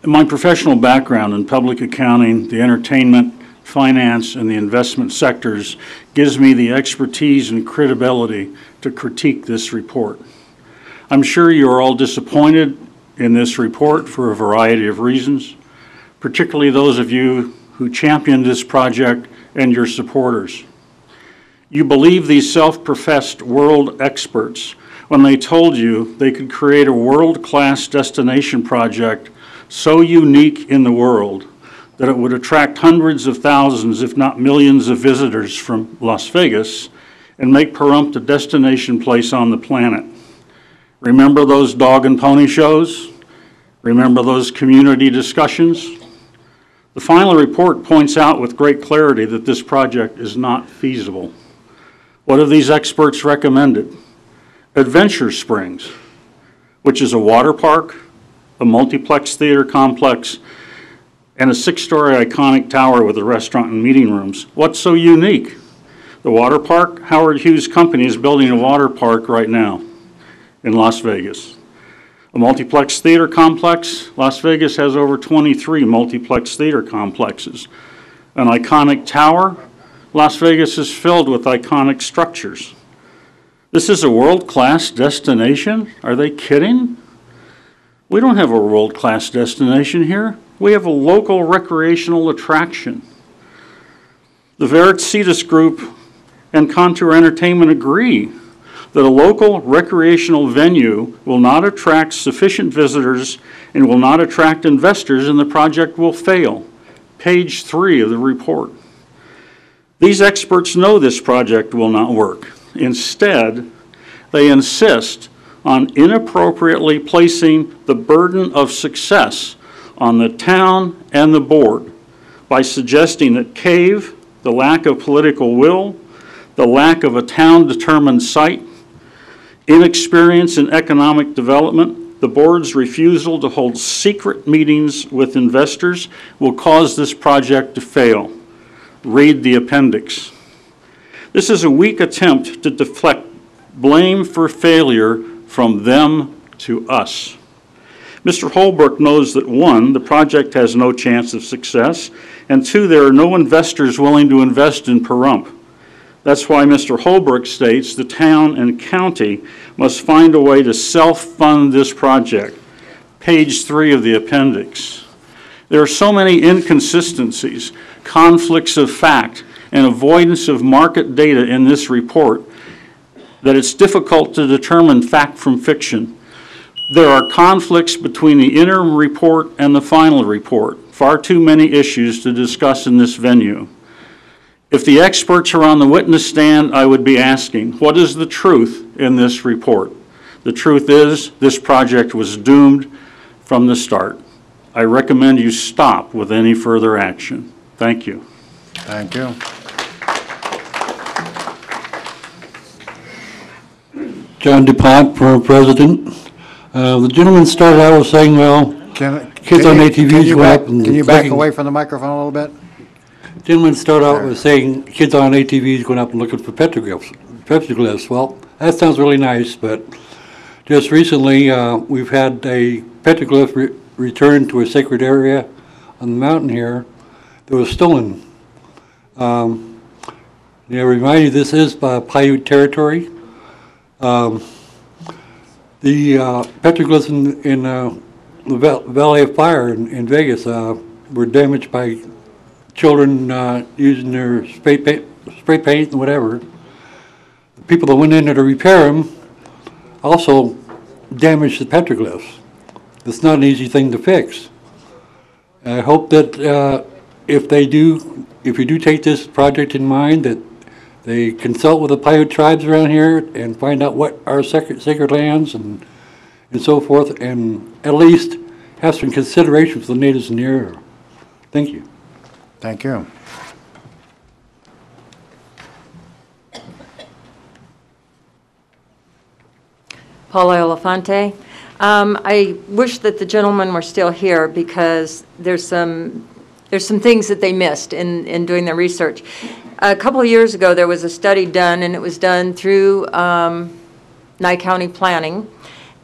My professional background in public accounting, the entertainment, finance, and the investment sectors gives me the expertise and credibility to critique this report. I'm sure you are all disappointed in this report for a variety of reasons, particularly those of you who championed this project and your supporters. You believe these self-professed world experts when they told you they could create a world-class destination project so unique in the world that it would attract hundreds of thousands, if not millions, of visitors from Las Vegas and make Pahrump the destination place on the planet. Remember those dog and pony shows? Remember those community discussions? The final report points out with great clarity that this project is not feasible. What have these experts recommended? Adventure Springs, which is a water park, a multiplex theater complex, and a 6-story iconic tower with a restaurant and meeting rooms. What's so unique? The water park? Howard Hughes Company is building a water park right now in Las Vegas. A multiplex theater complex? Las Vegas has over 23 multiplex theater complexes. An iconic tower? Las Vegas is filled with iconic structures. This is a world-class destination? Are they kidding? We don't have a world-class destination here. We have a local recreational attraction. The Veritas Group and Contour Entertainment agree that a local recreational venue will not attract sufficient visitors and will not attract investors, and the project will fail. Page 3 of the report. These experts know this project will not work. Instead, they insist on inappropriately placing the burden of success on the town and the board by suggesting that CAVE, the lack of political will, the lack of a town-determined site, inexperience in economic development, the board's refusal to hold secret meetings with investors will cause this project to fail. Read the appendix. This is a weak attempt to deflect blame for failure from them to us. Mr. Holbrook knows that 1, the project has no chance of success, and 2, there are no investors willing to invest in Pahrump. That's why Mr. Holbrook states the town and county must find a way to self-fund this project. Page 3 of the appendix. There are so many inconsistencies, conflicts of fact, and avoidance of market data in this report that it's difficult to determine fact from fiction. There are conflicts between the interim report and the final report. Far too many issues to discuss in this venue. If the experts are on the witness stand, I would be asking, what is the truth in this report? The truth is, this project was doomed from the start. I recommend you stop with any further action. Thank you. Thank you. John DuPont, former president. The gentleman started out with saying, well, kids on ATVs go up and... Can you back away from the microphone a little bit? The gentleman started out with saying kids on ATVs going up and looking for petroglyphs. Well, that sounds really nice, but just recently we've had a petroglyph returned to a sacred area on the mountain here that was stolen. Remind you, this is Paiute territory. The petroglyphs in the Valley of Fire in Vegas were damaged by children using their spray paint and whatever. The people that went in there to repair them also damaged the petroglyphs. It's not an easy thing to fix. I hope that if you do take this project in mind, that they consult with the Paiute tribes around here and find out what are sacred lands and so forth, and at least have some consideration for the natives in the area. Thank you. Thank you. Paula Elefante. I wish that the gentlemen were still here because there's some things that they missed in doing their research. A couple of years ago, there was a study done, and it was done through Nye County Planning,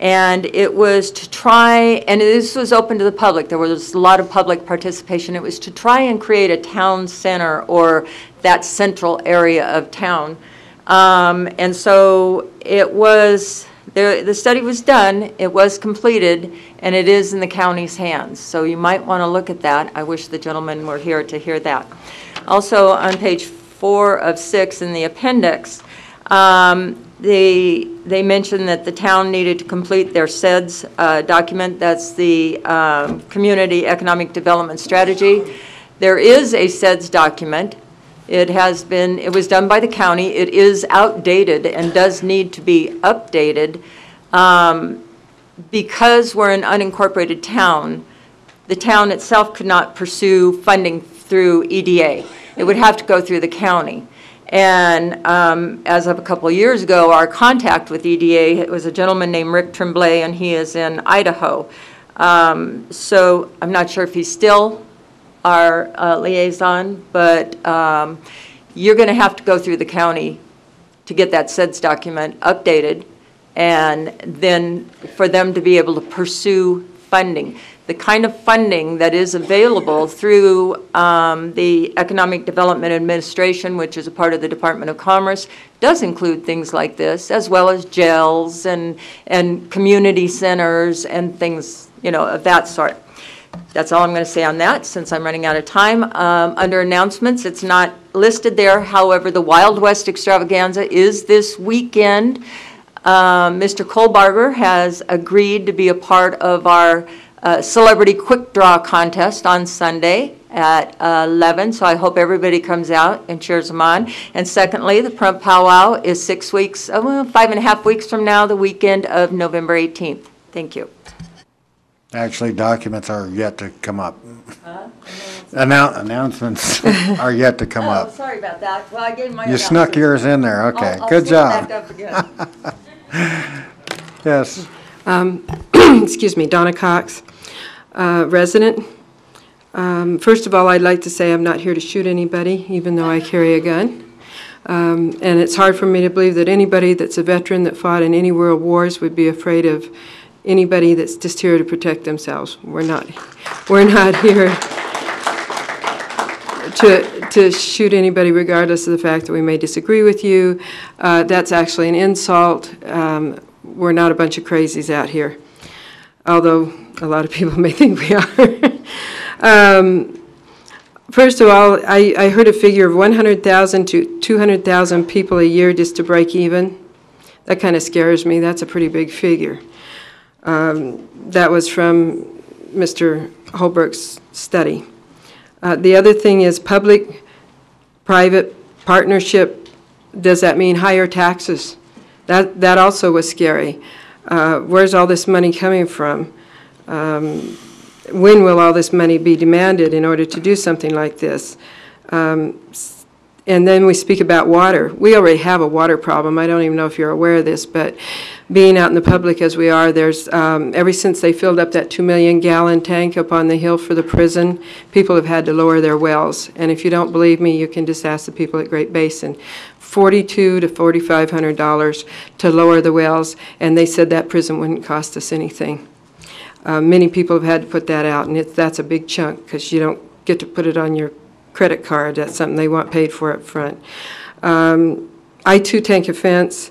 and it was to try, and this was open to the public. There was a lot of public participation. It was to try and create a town center or that central area of town. And so it was, the study was done, it was completed, and it is in the county's hands. So you might want to look at that. I wish the gentlemen were here to hear that. Also on page 4 of 6 in the appendix, they mentioned that the town needed to complete their CEDS document. That's the Community Economic Development Strategy. There is a CEDS document. It was done by the county. It is outdated and does need to be updated. Because we're an unincorporated town, the town itself could not pursue funding through EDA. It would have to go through the county. And as of a couple of years ago, our contact with EDA, it was a gentleman named Rick Tremblay, and he is in Idaho. So I'm not sure if he's still our liaison, but you're going to have to go through the county to get that CEDS document updated, and then for them to be able to pursue funding. The kind of funding that is available through the Economic Development Administration, which is a part of the Department of Commerce, does include things like this, as well as jails and community centers and things, of that sort. That's all I'm going to say on that, since I'm running out of time. Under announcements, it's not listed there. However, the Wild West Extravaganza is this weekend. Mr. Kohlbarger has agreed to be a part of our Celebrity Quick Draw contest on Sunday at 11, so I hope everybody comes out and cheers them on. And secondly, the Pahrump Powwow is 6 weeks, 5.5 weeks from now, the weekend of November 18th. Thank you. Actually, documents are yet to come up. Announcements are yet to come Oh, up. sorry about that. Well, I gave my You snuck yours in there, okay. Good job. I'll slip back up again. Yes. Excuse me, Donna Cox, resident. First of all, I'd like to say I'm not here to shoot anybody, even though I carry a gun. And it's hard for me to believe that anybody that's a veteran that fought in any world wars would be afraid of anybody that's just here to protect themselves. We're not here to shoot anybody regardless of the fact that we may disagree with you. That's actually an insult. We're not a bunch of crazies out here, although a lot of people may think we are. First of all, I heard a figure of 100,000 to 200,000 people a year just to break even. That kind of scares me. That's a pretty big figure. That was from Mr. Holbrook's study. The other thing is public-private partnership. Does that mean higher taxes? That also was scary. Where's all this money coming from? When will all this money be demanded in order to do something like this? And then we speak about water. We already have a water problem. I don't even know if you're aware of this, but being out in the public as we are, there's, ever since they filled up that 2 million gallon tank up on the hill for the prison, people have had to lower their wells. And if you don't believe me, you can just ask the people at Great Basin. $4,200 to $4,500 to lower the wells, and they said that prison wouldn't cost us anything. Many people have had to put that out, and that's a big chunk because you don't get to put it on your credit card. That's something they want paid for up front. I too take offense,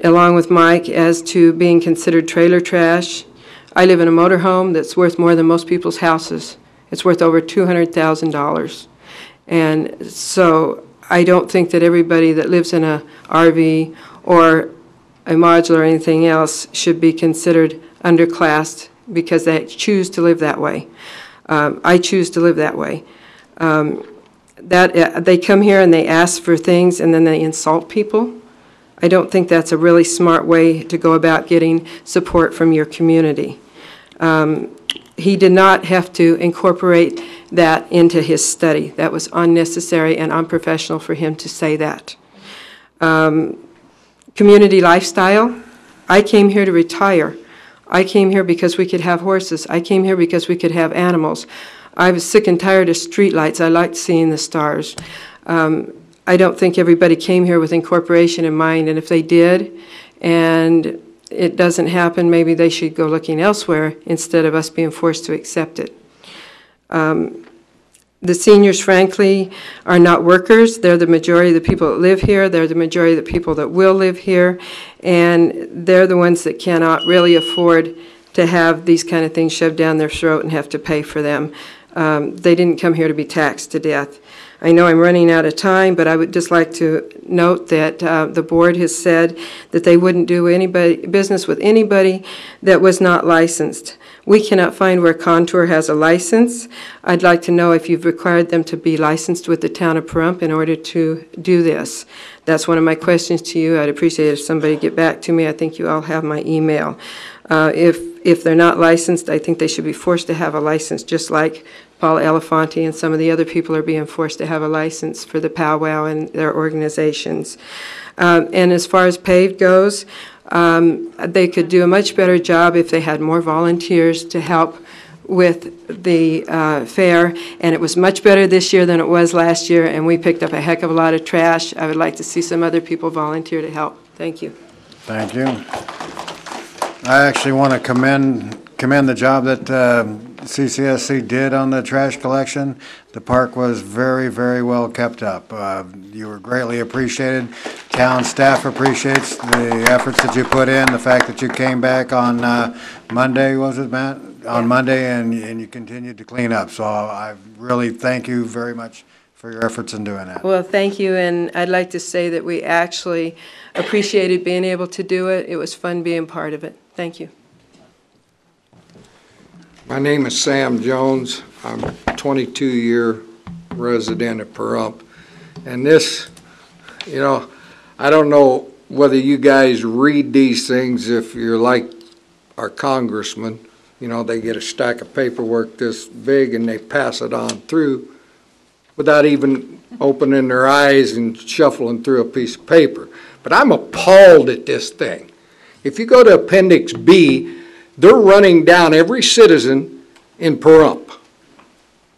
along with Mike, as to being considered trailer trash. I live in a motorhome that's worth more than most people's houses. It's worth over $200,000. And so I don't think that everybody that lives in a RV or a modular or anything else should be considered underclassed because they choose to live that way. I choose to live that way. They come here and they ask for things and then they insult people. I don't think that's a really smart way to go about getting support from your community. He did not have to incorporate that into his study. That was unnecessary and unprofessional for him to say that. Community lifestyle. I came here to retire. I came here because we could have horses. I came here because we could have animals. I was sick and tired of streetlights. I liked seeing the stars. I don't think everybody came here with incorporation in mind, and if they did, and it doesn't happen, maybe they should go looking elsewhere instead of us being forced to accept it. The seniors, frankly, are not workers. They're the majority of the people that live here. They're the majority of the people that will live here, and they're the ones that cannot really afford to have these kind of things shoved down their throat and have to pay for them. They didn't come here to be taxed to death. I know I'm running out of time, but I would just like to note that the board has said that they wouldn't do business with anybody that was not licensed. We cannot find where Contour has a license. I'd like to know if you've required them to be licensed with the town of Pahrump in order to do this. That's one of my questions to you. I'd appreciate it if somebody get back to me. I think you all have my email. If they're not licensed, I think they should be forced to have a license, just like Paul Elefanti and some of the other people are being forced to have a license for the powwow and their organizations. And as far as paved goes, they could do a much better job if they had more volunteers to help with the fair, and it was much better this year than it was last year, and we picked up a heck of a lot of trash. I would like to see some other people volunteer to help. Thank you. Thank you. I actually want to commend the job that CCSC did on the trash collection. The park was very, very well kept up. You were greatly appreciated. Town staff appreciates the efforts that you put in, the fact that you came back on Monday, was it, Matt? On Monday, and you continued to clean up. So I really thank you very much for your efforts in doing that. Well, thank you, and I'd like to say that we actually appreciated being able to do it. It was fun being part of it. Thank you. My name is Sam Jones. I'm a 22-year resident of Pahrump. And this, you know, I don't know whether you guys read these things if you're like our congressman. You know, they get a stack of paperwork this big and they pass it on through without even opening their eyes and shuffling through a piece of paper. But I'm appalled at this thing. If you go to Appendix B, they're running down every citizen in Pahrump.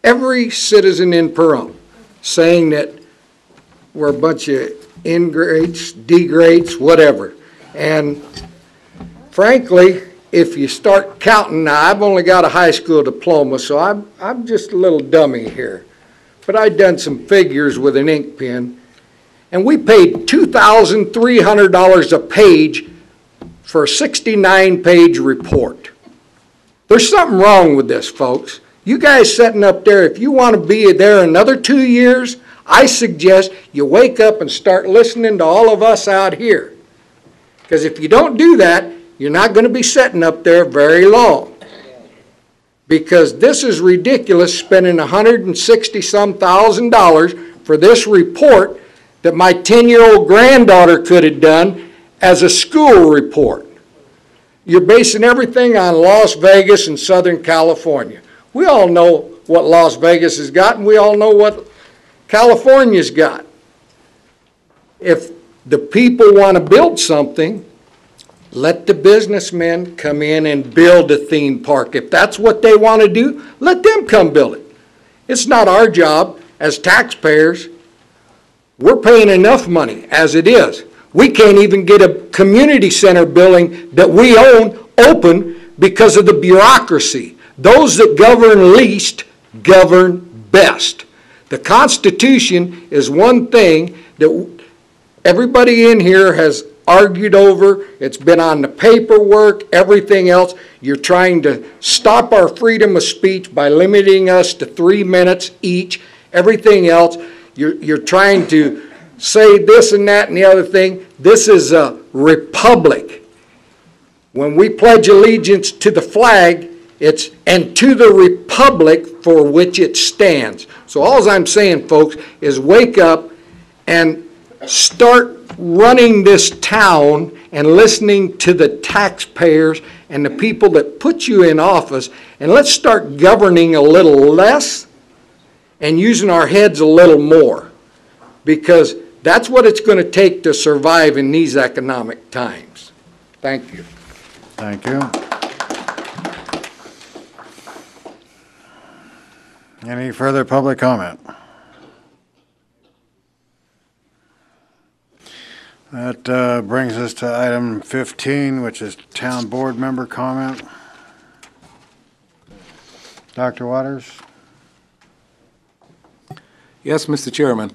Every citizen in Pahrump, saying that we're a bunch of ingrates, degrades, whatever. And frankly, if you start counting, now I've only got a high school diploma, so I'm just a little dummy here. But I've done some figures with an ink pen, and we paid $2,300 a page for a 69-page report. There's something wrong with this, folks. You guys sitting up there, if you want to be there another 2 years, I suggest you wake up and start listening to all of us out here. Because if you don't do that, you're not going to be sitting up there very long. Because this is ridiculous, spending $160-some thousand for this report that my 10-year-old granddaughter could have done as a school report. You're basing everything on Las Vegas and Southern California. We all know what Las Vegas has got, and we all know what California's got. If the people want to build something, let the businessmen come in and build a theme park. If that's what they want to do, let them come build it. It's not our job as taxpayers. We're paying enough money as it is. We can't even get a community center building that we own open because of the bureaucracy. Those that govern least govern best. The Constitution is one thing that everybody in here has argued over. It's been on the paperwork, everything else. You're trying to stop our freedom of speech by limiting us to 3 minutes each. Everything else, you're trying to say this and that and the other thing. This is a republic. When we pledge allegiance to the flag, it's and to the republic for which it stands. So all I'm saying, folks, is wake up and start running this town and listening to the taxpayers and the people that put you in office, and let's start governing a little less and using our heads a little more, because that's what it's going to take to survive in these economic times. Thank you. Thank you. Any further public comment? That brings us to item 15, which is town board member comment. Dr. Waters? Yes, Mr. Chairman.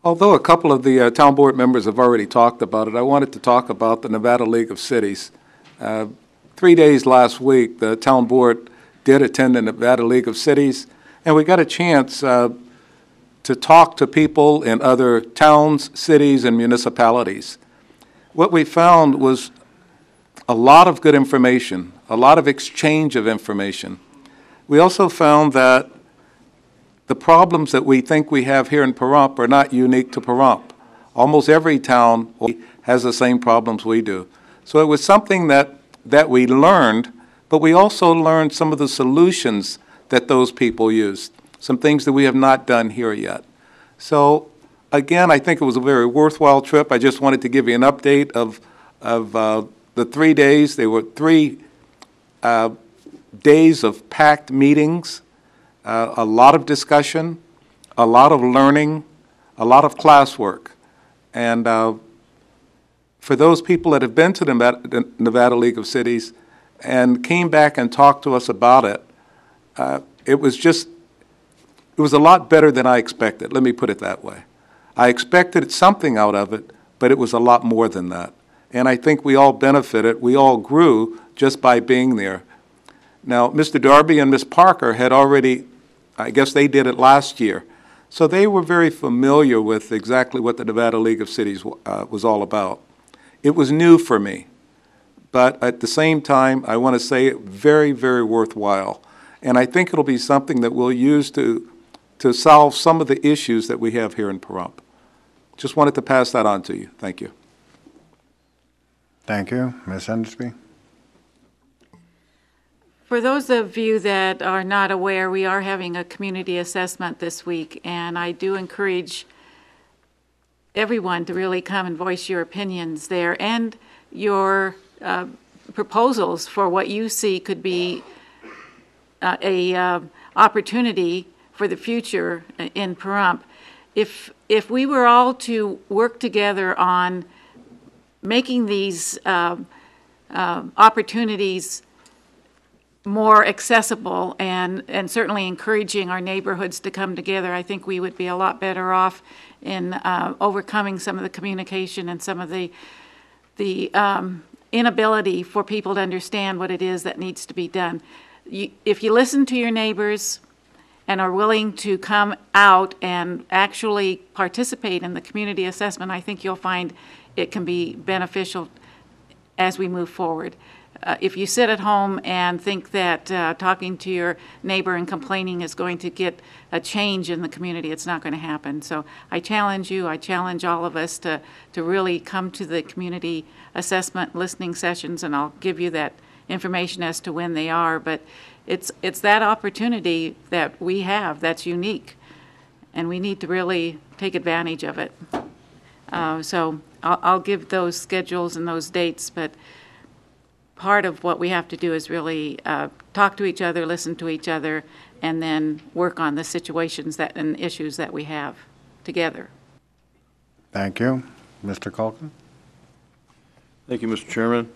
Although a couple of the town board members have already talked about it, I wanted to talk about the Nevada League of Cities. 3 days last week, the town board did attend the Nevada League of Cities, and we got a chance to talk to people in other towns, cities, and municipalities. What we found was a lot of good information, a lot of exchange of information. We also found that the problems that we think we have here in Pahrump are not unique to Pahrump. Almost every town has the same problems we do. So it was something that we learned, but we also learned some of the solutions that those people used, some things that we have not done here yet. So again, I think it was a very worthwhile trip. I just wanted to give you an update of the 3 days. They were 3 days of packed meetings, a lot of discussion, a lot of learning, a lot of classwork. And for those people that have been to the Nevada League of Cities and came back and talked to us about it, it was a lot better than I expected. Let me put it that way. I expected something out of it, but it was a lot more than that. And I think we all benefited. We all grew just by being there. Now, Mr. Darby and Ms. Parker had already, I guess they did it last year. So they were very familiar with exactly what the Nevada League of Cities was all about. It was new for me. but at the same time, I want to say very, very worthwhile. And I think it'll be something that we'll use to solve some of the issues that we have here in Pahrump. Just wanted to pass that on to you. Thank you. Thank you. Ms. Hendersby? For those of you that are not aware, we are having a community assessment this week, and I do encourage everyone to really come and voice your opinions there and your proposals for what you see could be a opportunity for the future in Pahrump. If we were all to work together on making these opportunities more accessible and certainly encouraging our neighborhoods to come together, I think we would be a lot better off in overcoming some of the communication and some of the inability for people to understand what it is that needs to be done. If you listen to your neighbors and are willing to come out and actually participate in the community assessment, I think you'll find it can be beneficial as we move forward. If you sit at home and think that talking to your neighbor and complaining is going to get a change in the community, it's not going to happen. So I challenge you, I challenge all of us to really come to the community assessment listening sessions, and I'll give you that information as to when they are. But it's that opportunity that we have that's unique, and we need to really take advantage of it. So I'll give those schedules and those dates, but part of what we have to do is really talk to each other, listen to each other, and then work on the situations and issues that we have together. Thank you. Mr. Culkin? Thank you, Mr. Chairman.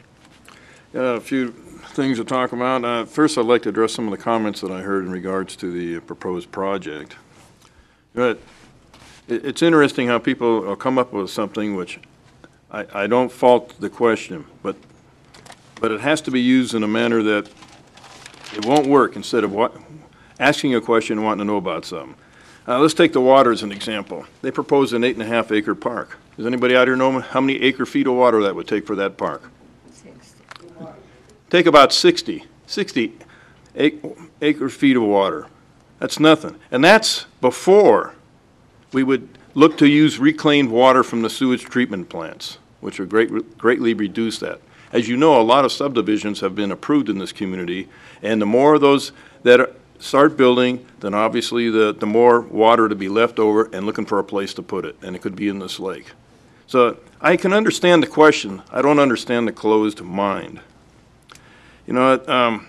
A few things to talk about. First, I'd like to address some of the comments that I heard in regards to the proposed project. But it's interesting how people will come up with something which I don't fault the question, but it has to be used in a manner that it won't work instead of asking a question and wanting to know about something. Let's take the water as an example. They proposed an 8.5 acre park. Does anybody out here know how many acre feet of water that would take for that park? 60. Take about 60 acre feet of water. That's nothing. And that's before we would look to use reclaimed water from the sewage treatment plants, which would greatly reduce that. As you know, a lot of subdivisions have been approved in this community, and the more of those that start building, then obviously the more water to be left over and looking for a place to put it, and it could be in this lake. So I can understand the question. I don't understand the closed mind. You know,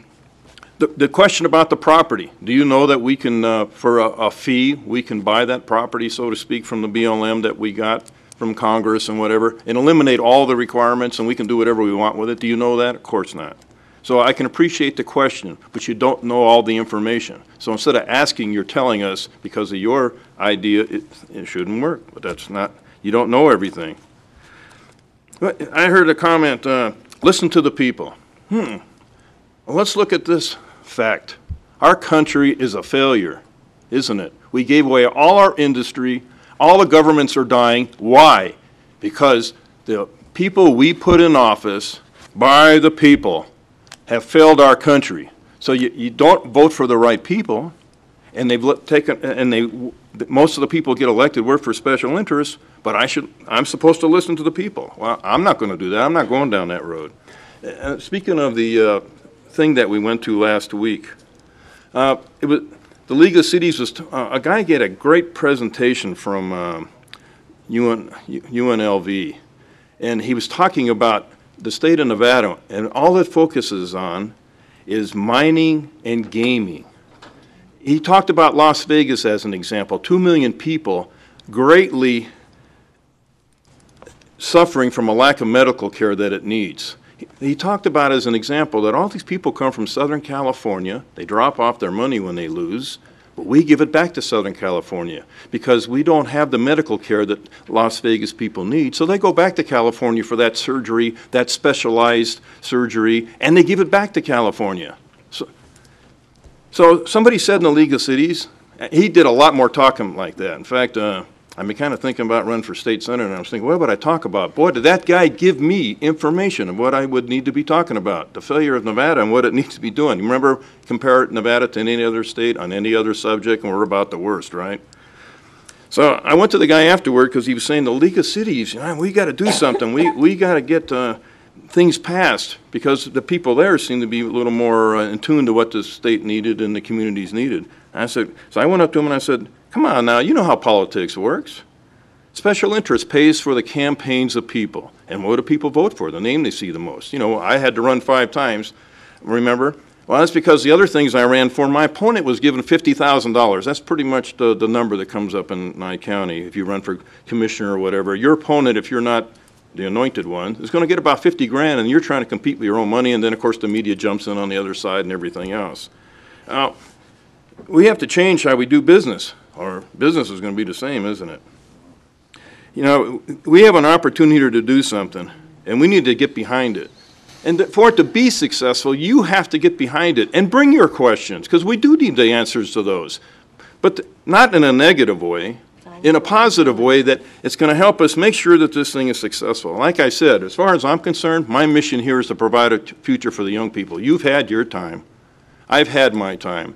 the question about the property, do you know that we can, for a fee, we can buy that property, so to speak, from the BLM that we got from Congress and whatever, and eliminate all the requirements, and we can do whatever we want with it? Do you know that? Of course not. So I can appreciate the question, but you don't know all the information. So instead of asking, you're telling us because of your idea it shouldn't work. But that's not, you don't know everything. But I heard a comment, listen to the people. Well, let's look at this fact. Our country is a failure, isn't it? We gave away all our industry. All the governments are dying. Why? Because the people we put in office by the people have failed our country. So you don't vote for the right people, and they've taken, and most of the people get elected work for special interests, but I'm supposed to listen to the people. Well, I'm not going to do that. I'm not going down that road. Speaking of the thing that we went to last week, it was the League of Cities was, a guy gave a great presentation from UNLV, and he was talking about the state of Nevada, and all it focuses on is mining and gaming. He talked about Las Vegas as an example, 2 million people greatly suffering from a lack of medical care that it needs. He talked about as an example that all these people come from Southern California, they drop off their money when they lose, but we give it back to Southern California because we don't have the medical care that Las Vegas people need. So they go back to California for that surgery, that specialized surgery, and they give it back to California. So somebody said in the League of Cities, he did a lot more talking like that. In fact, I've been kind of thinking about running for state senator, and I was thinking, what would I talk about? Boy, did that guy give me information of what I would need to be talking about, the failure of Nevada and what it needs to be doing. You remember, compare Nevada to any other state on any other subject, and we're about the worst, right? So I went to the guy afterward because he was saying the League of Cities, we got to do something. We got to get things passed because the people there seem to be a little more in tune to what the state needed and the communities needed. And I said, so I went up to him and I said, come on now, you know how politics works. Special interest pays for the campaigns of people. And what do people vote for? The name they see the most. I had to run 5 times, remember? Well, that's because the other things I ran for, my opponent was given $50,000. That's pretty much the number that comes up in Nye County if you run for commissioner or whatever. Your opponent, if you're not the anointed one, is going to get about 50 grand, and you're trying to compete with your own money, and then, of course, the media jumps in on the other side and everything else. Now, we have to change how we do business, or business is going to be the same, isn't it? We have an opportunity to do something, and we need to get behind it. And for it to be successful, you have to get behind it and bring your questions, because we do need the answers to those. But not in a negative way, in a positive way that it's going to help us make sure that this thing is successful. Like I said, as far as I'm concerned, my mission here is to provide a future for the young people. You've had your time. I've had my time.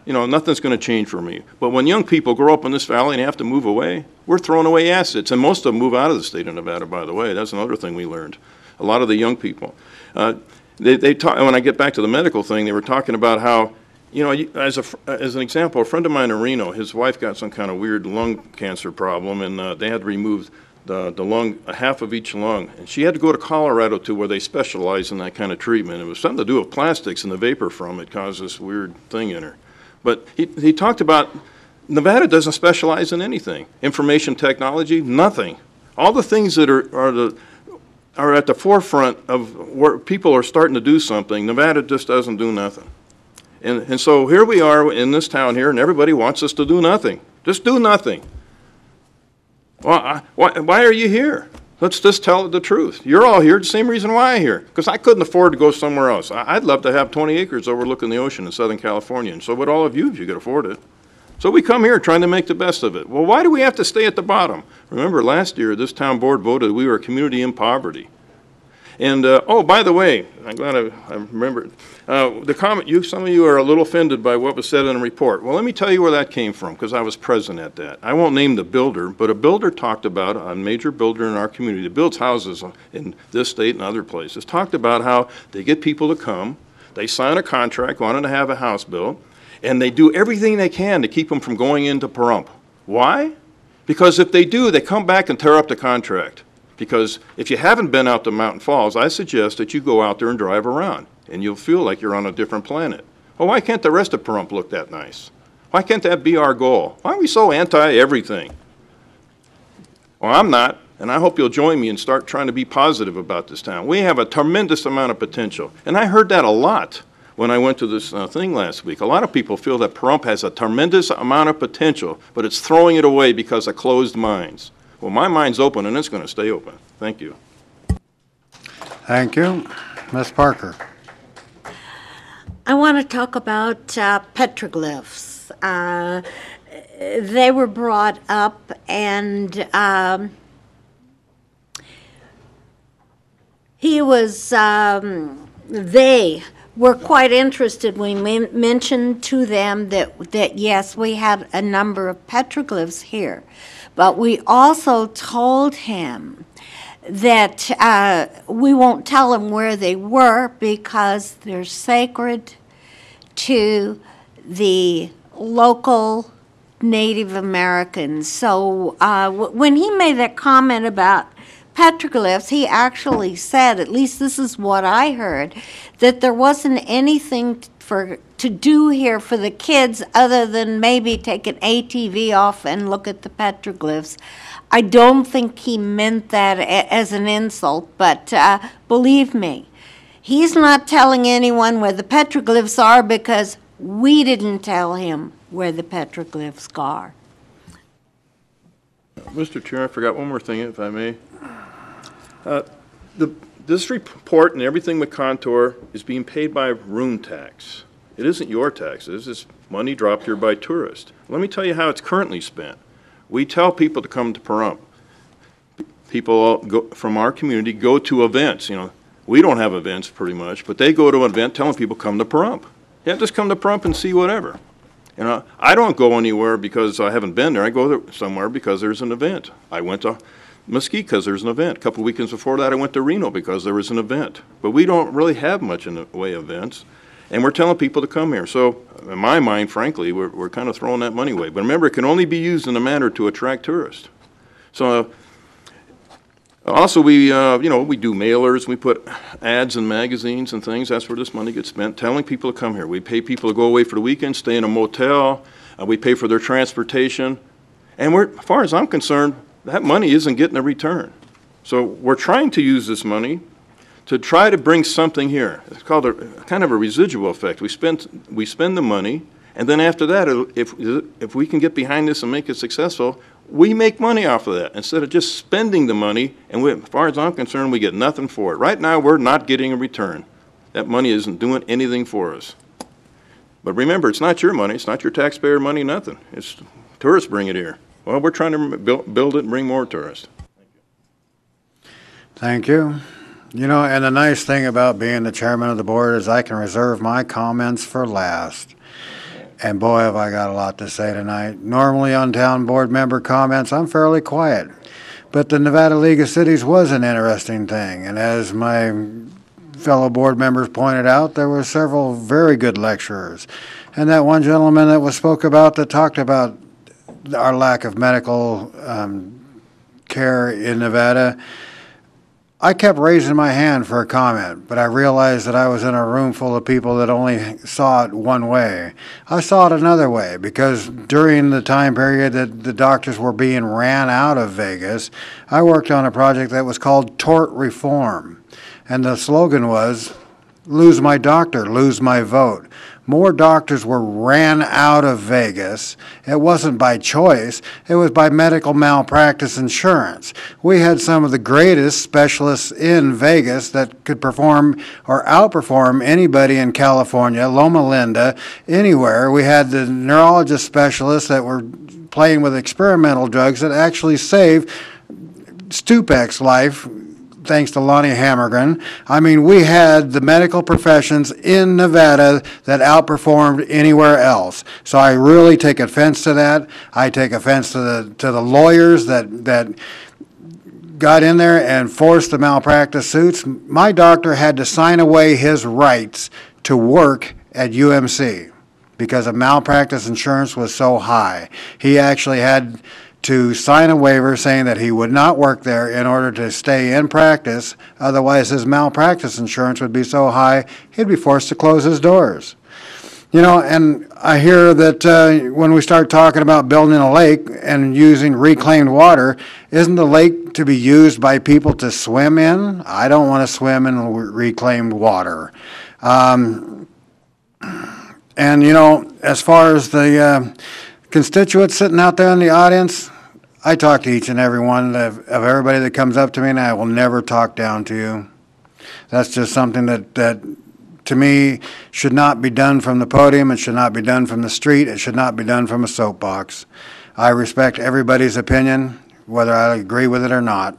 Nothing's going to change for me. But when young people grow up in this valley and have to move away, we're throwing away assets. And most of them move out of the state of Nevada, by the way. That's another thing we learned. A lot of the young people. They talk, when I get back to the medical thing, they were talking about how, as an example, a friend of mine in Reno, his wife got some kind of weird lung cancer problem, and they had to remove the lung, half of each lung. And she had to go to Colorado where they specialize in that kind of treatment. It was something to do with plastics, and the vapor from it caused this weird thing in her. But he talked about Nevada doesn't specialize in anything. Information technology, nothing. All the things that are at the forefront of where people are starting to do something, Nevada just doesn't do nothing. And so here we are in this town here, and everybody wants us to do nothing. Just do nothing. Well, why are you here? Let's just tell the truth. You're all here the same reason why I'm here, because I couldn't afford to go somewhere else. I'd love to have 20 acres overlooking the ocean in Southern California, and so would all of you if you could afford it. So we come here trying to make the best of it. Well, why do we have to stay at the bottom? Remember, last year, this town board voted we were a community in poverty. And, oh, by the way, I'm glad I remembered. The comment, some of you are a little offended by what was said in the report. Well, let me tell you where that came from, because I was present at that. I won't name the builder, but a builder talked about, a major builder in our community that builds houses in this state and other places, talked about how they get people to come, they sign a contract wanting to have a house built, and they do everything they can to keep them from going into Pahrump. Why? Because if they do, they come back and tear up the contract. Because if you haven't been out to Mountain Falls, I suggest that you go out there and drive around, and you'll feel like you're on a different planet. Well, why can't the rest of Pahrump look that nice? Why can't that be our goal? Why are we so anti-everything? Well, I'm not, and I hope you'll join me and start trying to be positive about this town. We have a tremendous amount of potential, and I heard that a lot when I went to this thing last week. A lot of people feel that Pahrump has a tremendous amount of potential, but it's throwing it away because of closed minds. Well, my mind's open, and it's going to stay open. Thank you. Thank you. Ms. Parker. I want to talk about petroglyphs. They were brought up, and they were quite interested. We mentioned to them that yes, we had a number of petroglyphs here. But we also told him that we won't tell him where they were because they're sacred to the local Native Americans. So when he made that comment about petroglyphs, he actually said, at least this is what I heard, that there wasn't anything to do here for the kids other than maybe take an ATV off and look at the petroglyphs. I don't think he meant that as an insult, but believe me, he's not telling anyone where the petroglyphs are because we didn't tell him where the petroglyphs are. Mr. Chair, I forgot one more thing, if I may. This report and everything with Contour is being paid by room tax. It isn't your taxes. It's money dropped here by tourists. Let me tell you how it's currently spent. We tell people to come to Pahrump. People from our community go to events, you know. We don't have events pretty much, but they go to an event telling people come to Pahrump. Yeah, just come to Pahrump and see whatever. You know, I don't go anywhere because I haven't been there. I go there somewhere because there's an event. I went to Mesquite because there's an event. A couple of weekends before that, I went to Reno because there was an event. But we don't really have much in the way of events, and we're telling people to come here. So, in my mind, frankly, we're kind of throwing that money away. But remember, it can only be used in a manner to attract tourists. So, also, we do mailers. We put ads in magazines and things. That's where this money gets spent, telling people to come here. We pay people to go away for the weekend, stay in a motel. We pay for their transportation. And as far as I'm concerned, that money isn't getting a return. So we're trying to use this money to try to bring something here. It's called kind of a residual effect. We spend the money, and then after that, if we can get behind this and make it successful, we make money off of that instead of just spending the money, and as far as I'm concerned, we get nothing for it. Right now, we're not getting a return. That money isn't doing anything for us. But remember, it's not your money. It's not your taxpayer money, nothing. It's tourists bring it here. Well, we're trying to build it and bring more tourists. Thank you. You know, and the nice thing about being the chairman of the board is I can reserve my comments for last. And boy, have I got a lot to say tonight. Normally on town board member comments, I'm fairly quiet. But the Nevada League of Cities was an interesting thing. And as my fellow board members pointed out, there were several very good lecturers. And that one gentleman that spoke about that talked about our lack of medical care in Nevada, I kept raising my hand for a comment, but I realized that I was in a room full of people that only saw it one way. I saw it another way because during the time period that the doctors were being ran out of Vegas, I worked on a project that was called Tort Reform. And the slogan was, lose my doctor, lose my vote. More doctors were ran out of Vegas. It wasn't by choice. It was by medical malpractice insurance. We had some of the greatest specialists in Vegas that could perform or outperform anybody in California, Loma Linda, anywhere. We had the neurologist specialists that were playing with experimental drugs that actually saved Stupek's life, thanks to Lonnie Hammergren. I mean, we had the medical professions in Nevada that outperformed anywhere else. So I really take offense to that. I take offense to the lawyers that got in there and forced the malpractice suits. My doctor had to sign away his rights to work at UMC because of malpractice insurance was so high. He actually had to sign a waiver saying that he would not work there in order to stay in practice. Otherwise, his malpractice insurance would be so high, he'd be forced to close his doors. You know, and I hear that when we start talking about building a lake and using reclaimed water, isn't the lake to be used by people to swim in? I don't want to swim in reclaimed water. And, you know, as far as the constituents sitting out there in the audience, I talk to each and every one of everybody that comes up to me, and I will never talk down to you. That's just something that to me should not be done from the podium. It should not be done from the street. It should not be done from a soapbox. I respect everybody's opinion, whether I agree with it or not.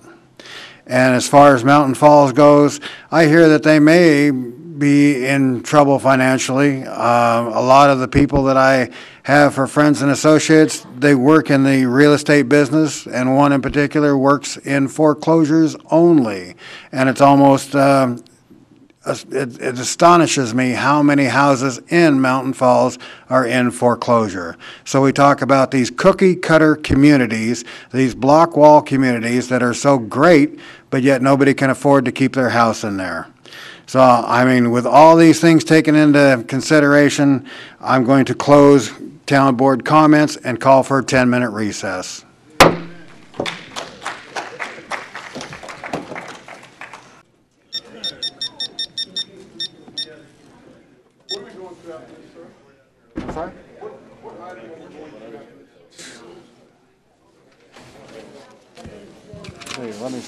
And as far as Mountain Falls goes, I hear that they may be in trouble financially. A lot of the people that I have for friends and associates, they work in the real estate business, and one in particular works in foreclosures only. And it's almost, it astonishes me how many houses in Mountain Falls are in foreclosure. So we talk about these cookie cutter communities, these block wall communities that are so great, but yet nobody can afford to keep their house in there. So, I mean, with all these things taken into consideration, I'm going to close town board comments and call for a 10-minute recess. Sorry? Hey, let me...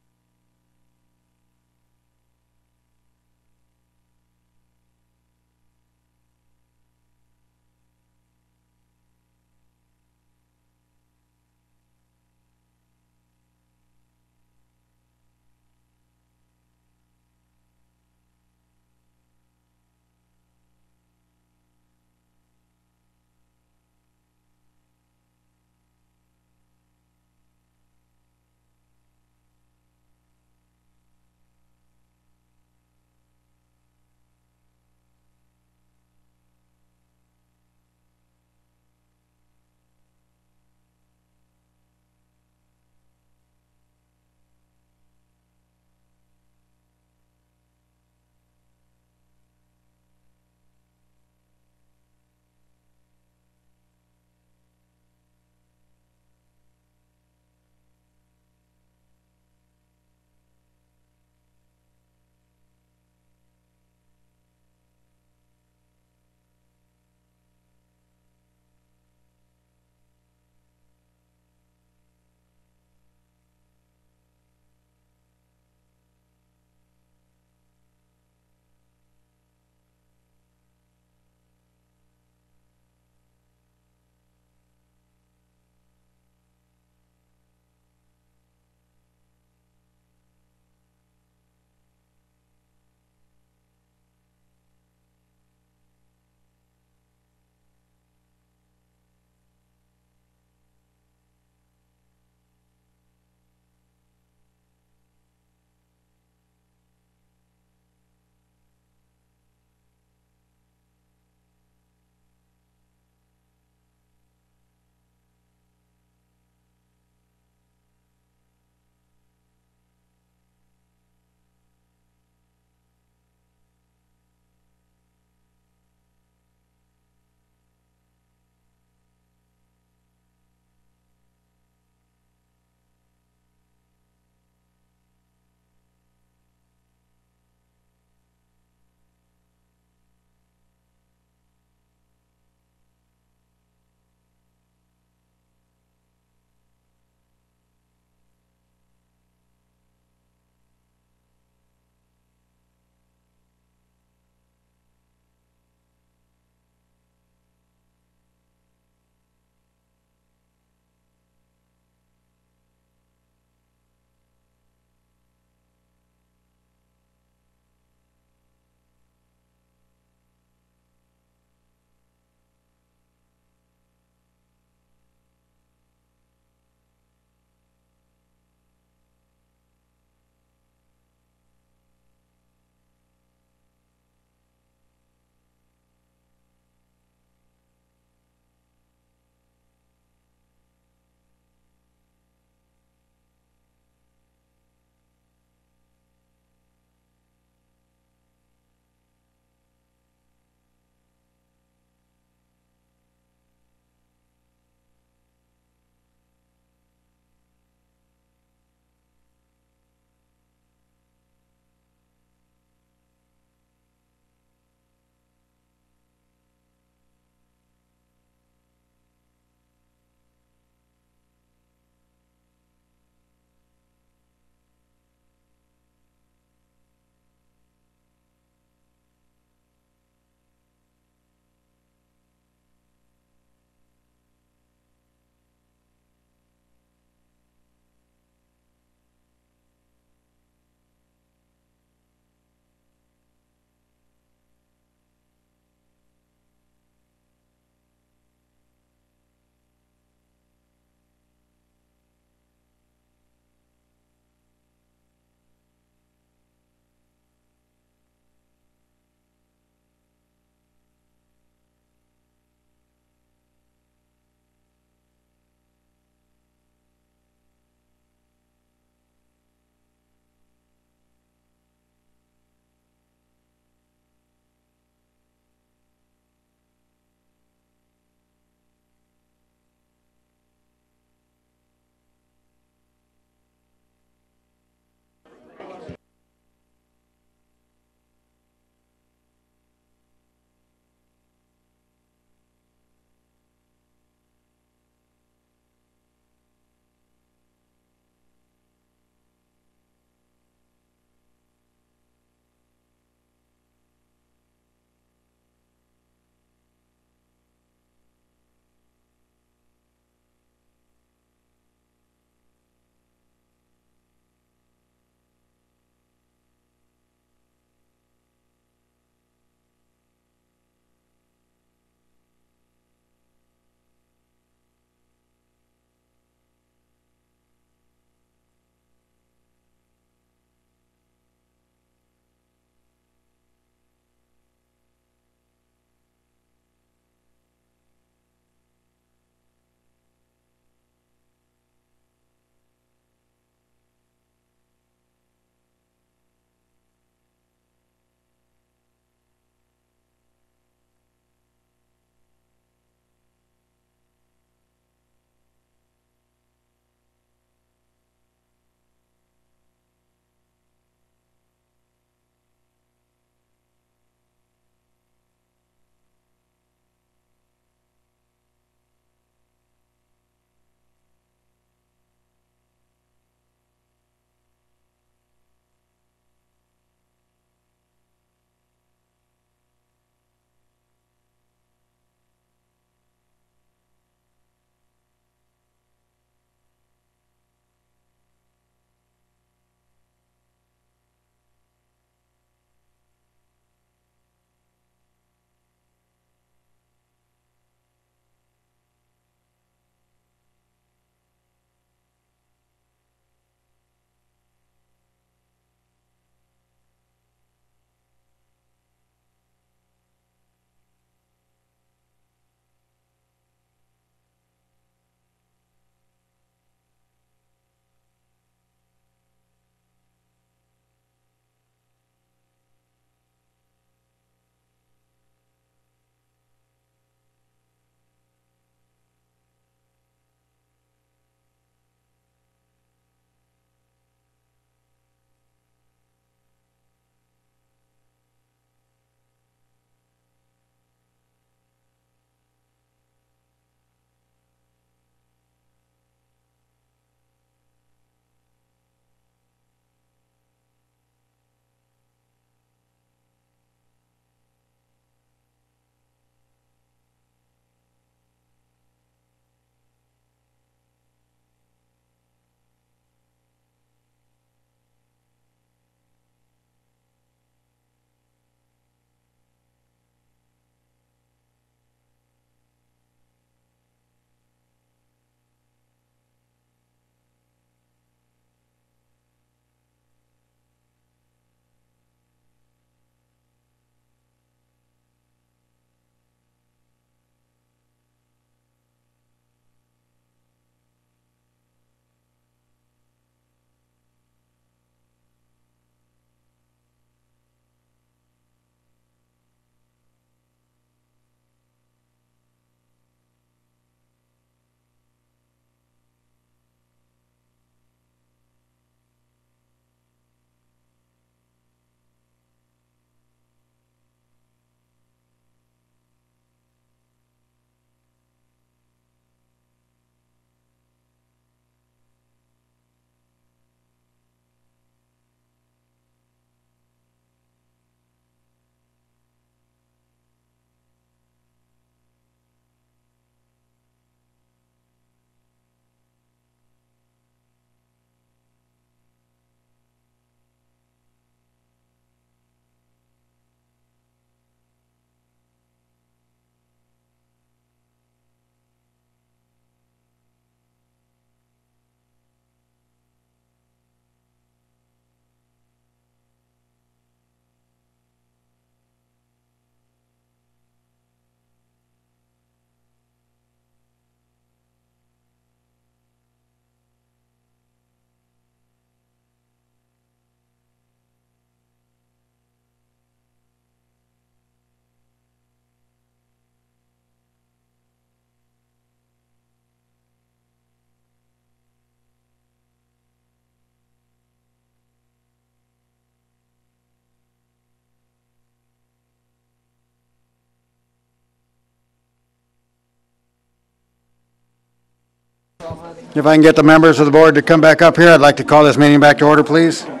If I can get the members of the board to come back up here, I'd like to call this meeting back to order, please. No,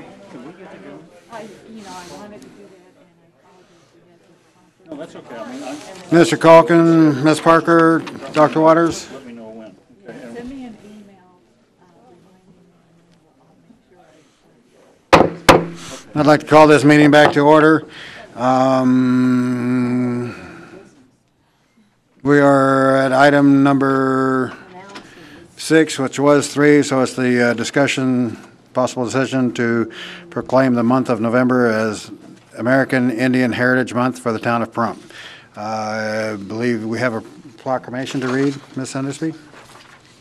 that's okay. I mean, Mr. Calkin, Ms. Parker, Dr. Waters. let me know when. Okay. Send me an email. I'd like to call this meeting back to order. We are at item number 6, which was 3, so it's the possible decision to proclaim the month of November as American Indian Heritage Month for the town of Pahrump. I believe we have a proclamation to read, Ms. Hendersby?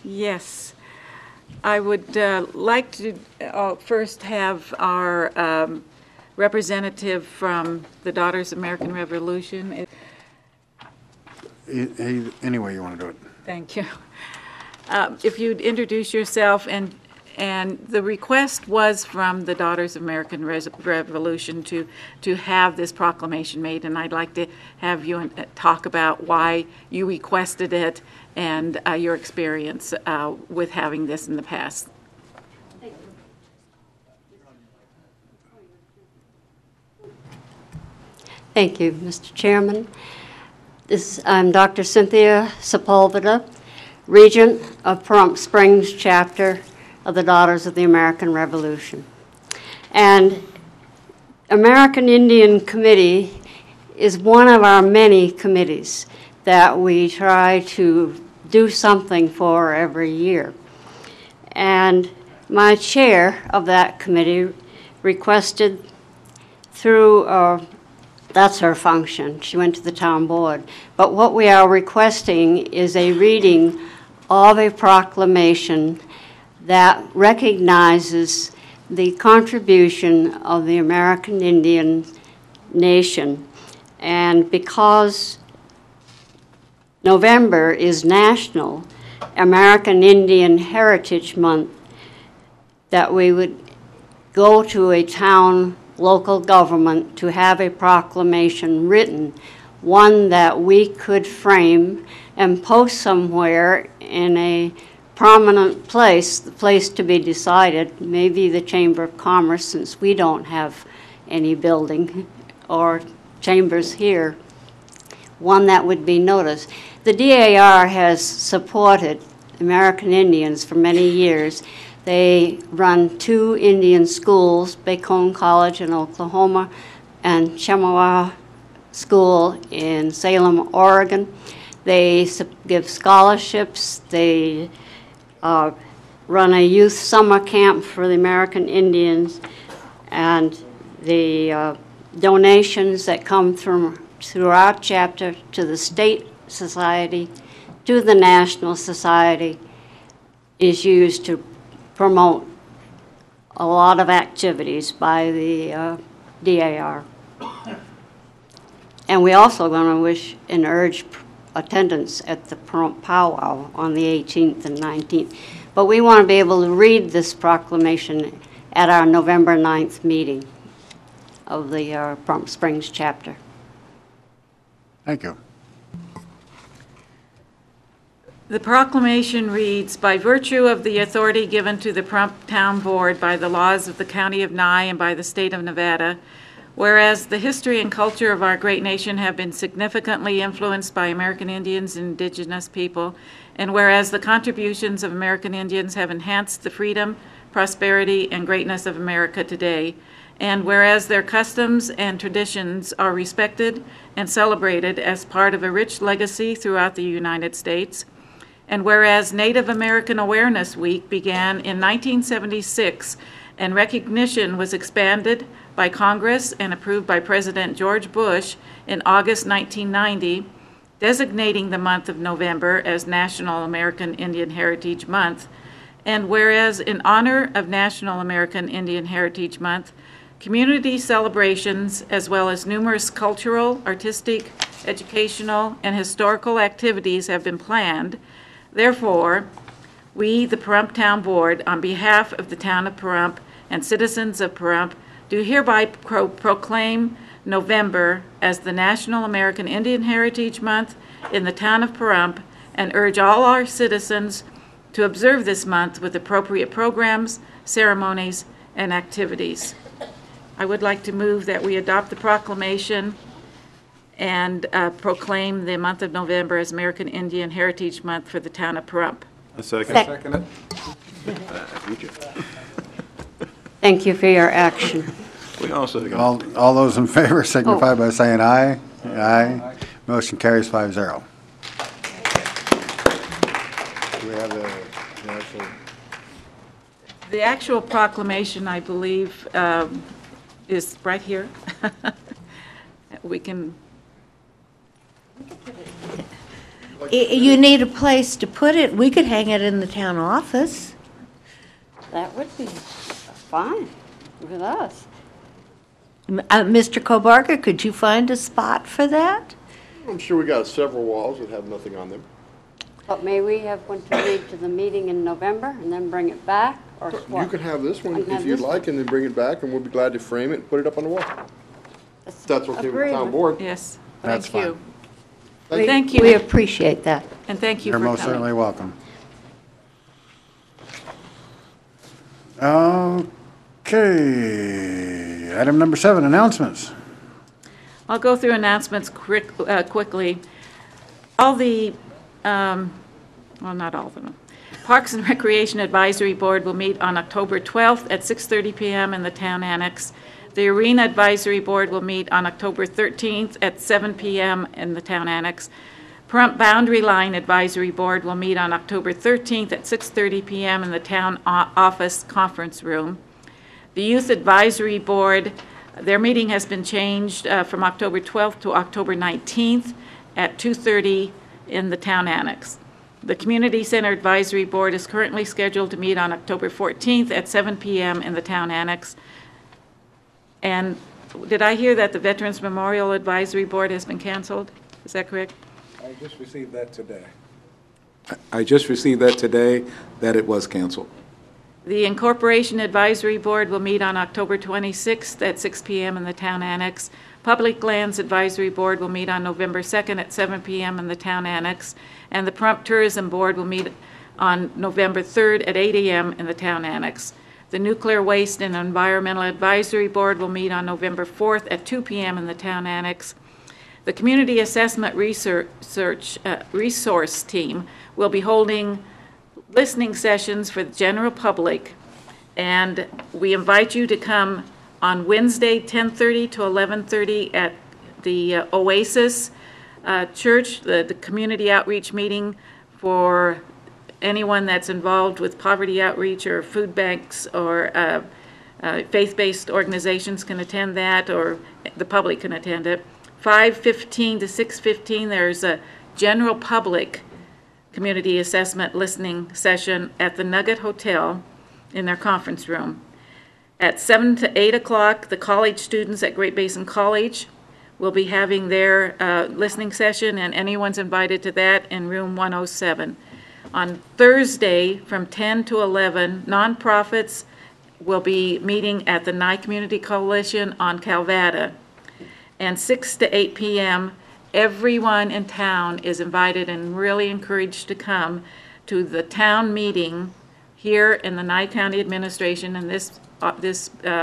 Yes. I would like to first have our representative from the Daughters of American Revolution. Any way you want to do it. Thank you. If you'd introduce yourself, and the request was from the Daughters of American Revolution to have this proclamation made, and I'd like to have you talk about why you requested it and your experience with having this in the past. Thank you, Mr. Chairman. I'm Dr. Cynthia Sepulveda, Regent of Pahrump Springs Chapter of the Daughters of the American Revolution. And American Indian Committee is one of our many committees that we try to do something for every year. And my chair of that committee requested through, that's her function, she went to the town board, but what we are requesting is a reading of a proclamation that recognizes the contribution of the American Indian nation. And because November is National American Indian Heritage Month, that we would go to a town local government to have a proclamation written, one that we could frame and post somewhere in a prominent place, the place to be decided, maybe the Chamber of Commerce, since we don't have any building or chambers here, one that would be noticed. The DAR has supported American Indians for many years. They run 2 Indian schools, Bacone College in Oklahoma and Chemawa School in Salem, Oregon. They give scholarships. They run a youth summer camp for the American Indians, and the donations that come through our chapter to the state society, to the national society, is used to promote a lot of activities by the DAR. And we also going to wish and urge attendance at the Pahrump powwow on the 18th and 19th. But we want to be able to read this proclamation at our November 9th meeting of the Pahrump Springs chapter. Thank you. The proclamation reads, by virtue of the authority given to the Pahrump Town Board by the laws of the County of Nye and by the State of Nevada, whereas the history and culture of our great nation have been significantly influenced by American Indians and indigenous people, and whereas the contributions of American Indians have enhanced the freedom, prosperity, and greatness of America today, and whereas their customs and traditions are respected and celebrated as part of a rich legacy throughout the United States, and whereas Native American Awareness Week began in 1976 and recognition was expanded by Congress and approved by President George Bush in August 1990, designating the month of November as National American Indian Heritage Month, and whereas in honor of National American Indian Heritage Month, community celebrations as well as numerous cultural, artistic, educational, and historical activities have been planned. Therefore, we, the Pahrump Town Board, on behalf of the town of Pahrump and citizens of Pahrump, do hereby proclaim November as the National American Indian Heritage Month in the town of Pahrump and urge all our citizens to observe this month with appropriate programs, ceremonies, and activities. I would like to move that we adopt the proclamation and proclaim the month of November as American Indian Heritage Month for the town of Pahrump. A second. Second it. Thank you for your action. We also All those in favor signify by saying aye. Aye. Motion carries 5-0. Do we have the actual? The actual proclamation, I believe, is right here. We can. You need a place to put it. We could hang it in the town office. That would be fine with us. Mr. Kobarger, could you find a spot for that? I'm sure we got several walls that have nothing on them. But may we have one to read to the meeting in November and then bring it back, or what? You can have this one I can if have you'd this like, and then bring it back, and we'll be glad to frame it and put it up on the wall. If that's okay with the town Agreement. board. Yes. That's Thank you. Thank you. We appreciate that. And thank you You're for most coming. certainly welcome. Okay, item number 7, announcements. I'll go through announcements quickly. All the, well, not all of them. Parks and Recreation Advisory Board will meet on October 12th at 6:30 p.m. in the Town Annex. The Arena Advisory Board will meet on October 13th at 7 p.m. in the Town Annex. Pahrump Boundary Line Advisory Board will meet on October 13th at 6:30 p.m. in the Town Office Conference Room. The Youth Advisory Board, their meeting has been changed from October 12th to October 19th at 2:30 in the Town Annex. The Community Center Advisory Board is currently scheduled to meet on October 14th at 7 p.m. in the Town Annex. And did I hear that the Veterans Memorial Advisory Board has been canceled? Is that correct? I just received that today. I just received that today, that it was canceled. The Incorporation Advisory Board will meet on October 26th at 6 p.m. in the Town Annex. Public Lands Advisory Board will meet on November 2nd at 7 p.m. in the Town Annex. And the Pahrump Tourism Board will meet on November 3rd at 8 a.m. in the Town Annex. The Nuclear Waste and Environmental Advisory Board will meet on November 4th at 2 p.m. in the Town Annex. The Community Assessment Resource Team will be holding listening sessions for the general public, and we invite you to come on Wednesday, 10:30 to 11:30 at the Oasis Church, the community outreach meeting for anyone that's involved with poverty outreach or food banks or faith-based organizations can attend that, or the public can attend it. 5:15 to 6:15, there's a general public community assessment listening session at the Nugget Hotel in their conference room. At 7 to 8 o'clock, the college students at Great Basin College will be having their listening session, and anyone's invited to that in room 107. On Thursday, from 10 to 11, nonprofits will be meeting at the Nye Community Coalition on Calvada. And 6 to 8 p.m., everyone in town is invited and really encouraged to come to the town meeting here in the Nye County Administration in this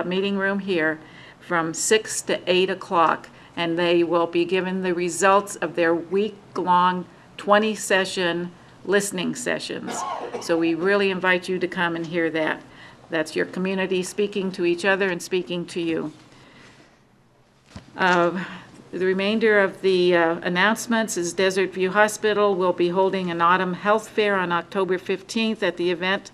meeting room here from 6 to 8 o'clock. And they will be given the results of their week-long 20-session listening sessions. So we really invite you to come and hear that. That's your community speaking to each other and speaking to you. The remainder of the announcements is Desert View Hospital will be holding an autumn health fair on October 15th at the event.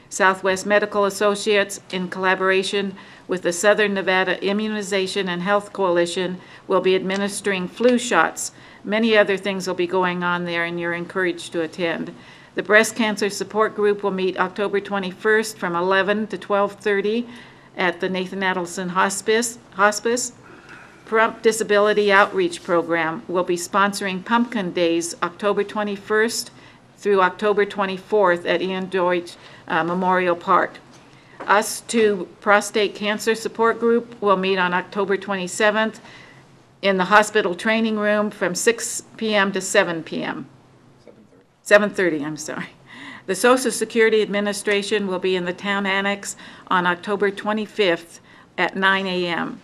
Southwest Medical Associates, in collaboration with the Southern Nevada Immunization and Health Coalition, will be administering flu shots. Many other things will be going on there, and you're encouraged to attend. The Breast Cancer Support Group will meet October 21st from 11 to 12:30 at the Nathan Adelson Hospice. Pahrump Disability Outreach Program will be sponsoring Pumpkin Days October 21st through October 24th at Ian Deutsch Memorial Park. Us Two Prostate Cancer Support Group will meet on October 27th in the hospital training room from 6 p.m. to 7 p.m. 7:30, I'm sorry. The Social Security Administration will be in the town annex on October 25th at 9 a.m.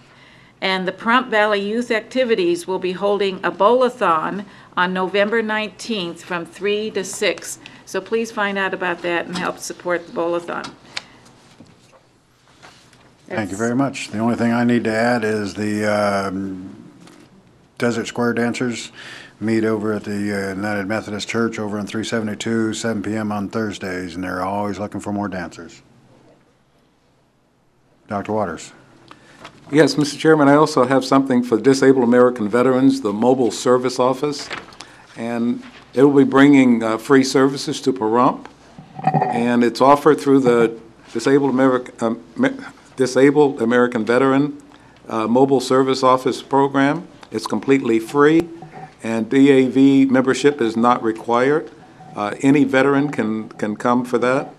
And the Pahrump Valley Youth Activities will be holding a bowl-a-thon on November 19th from 3 to 6. So please find out about that and help support the bowl-a-thon. Thank you very much. The only thing I need to add is the Desert Square Dancers meet over at the United Methodist Church over in 372, 7 p.m. on Thursdays, and they're always looking for more dancers. Dr. Waters. Yes, Mr. Chairman, I also have something for Disabled American Veterans, the Mobile Service Office, and it will be bringing free services to Pahrump, and it's offered through the Disabled American Veteran Mobile Service Office program. It's completely free, and DAV membership is not required. Any veteran can come for that.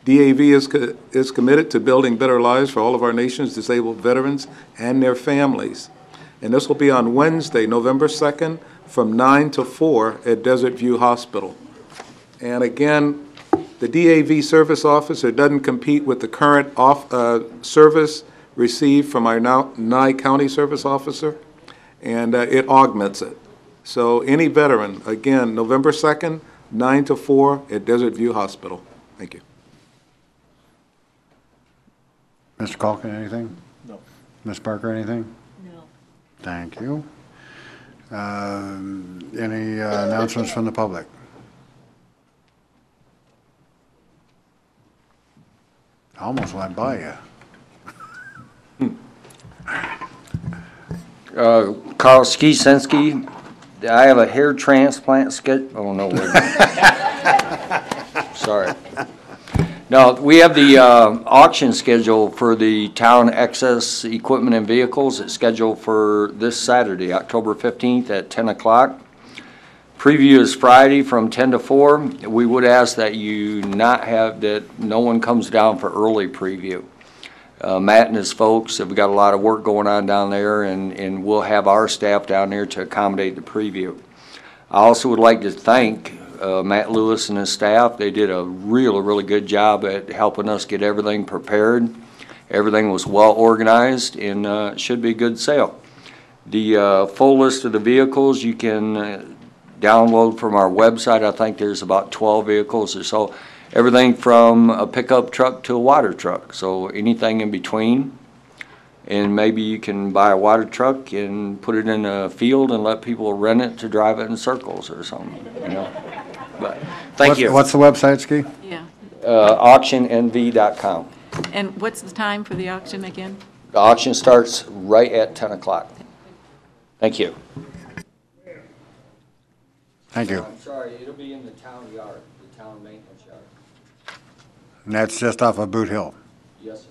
DAV is committed to building better lives for all of our nation's disabled veterans and their families. And this will be on Wednesday, November 2nd, from 9 to 4 at Desert View Hospital. And again, the DAV service officer doesn't compete with the current service received from our Nye County service officer, and it augments it. So any veteran, again, November 2nd, 9 to 4 at Desert View Hospital. Thank you. Mr. Calkin, anything? No. Ms. Parker, anything? No. Thank you. Any announcements from the public? I almost went by you. Carl Skisinski, I have a hair transplant schedule. Oh, no. Sorry. No, we have the auction schedule for the town excess equipment and vehicles. It's scheduled for this Saturday, October 15th at 10 o'clock. Preview is Friday from 10 to 4. We would ask that no one comes down for early preview. Matt and his folks have got a lot of work going on down there, and we'll have our staff down there to accommodate the preview. I also would like to thank Matt Lewis and his staff. They did a really good job at helping us get everything prepared. Everything was well organized, and it should be a good sale. The full list of the vehicles you can download from our website. I think there's about 12 vehicles or so. Everything from a pickup truck to a water truck, so anything in between. And maybe you can buy a water truck and put it in a field and let people rent it to drive it in circles or something, you know. But thank you. What's the website, Ski? Yeah. Auctionnv.com. And what's the time for the auction again? The auction starts right at 10 o'clock. Thank you. Thank you. I'm sorry, it'll be in the town yard, the town maintenance yard. And that's just off of Boot Hill. Yes, sir.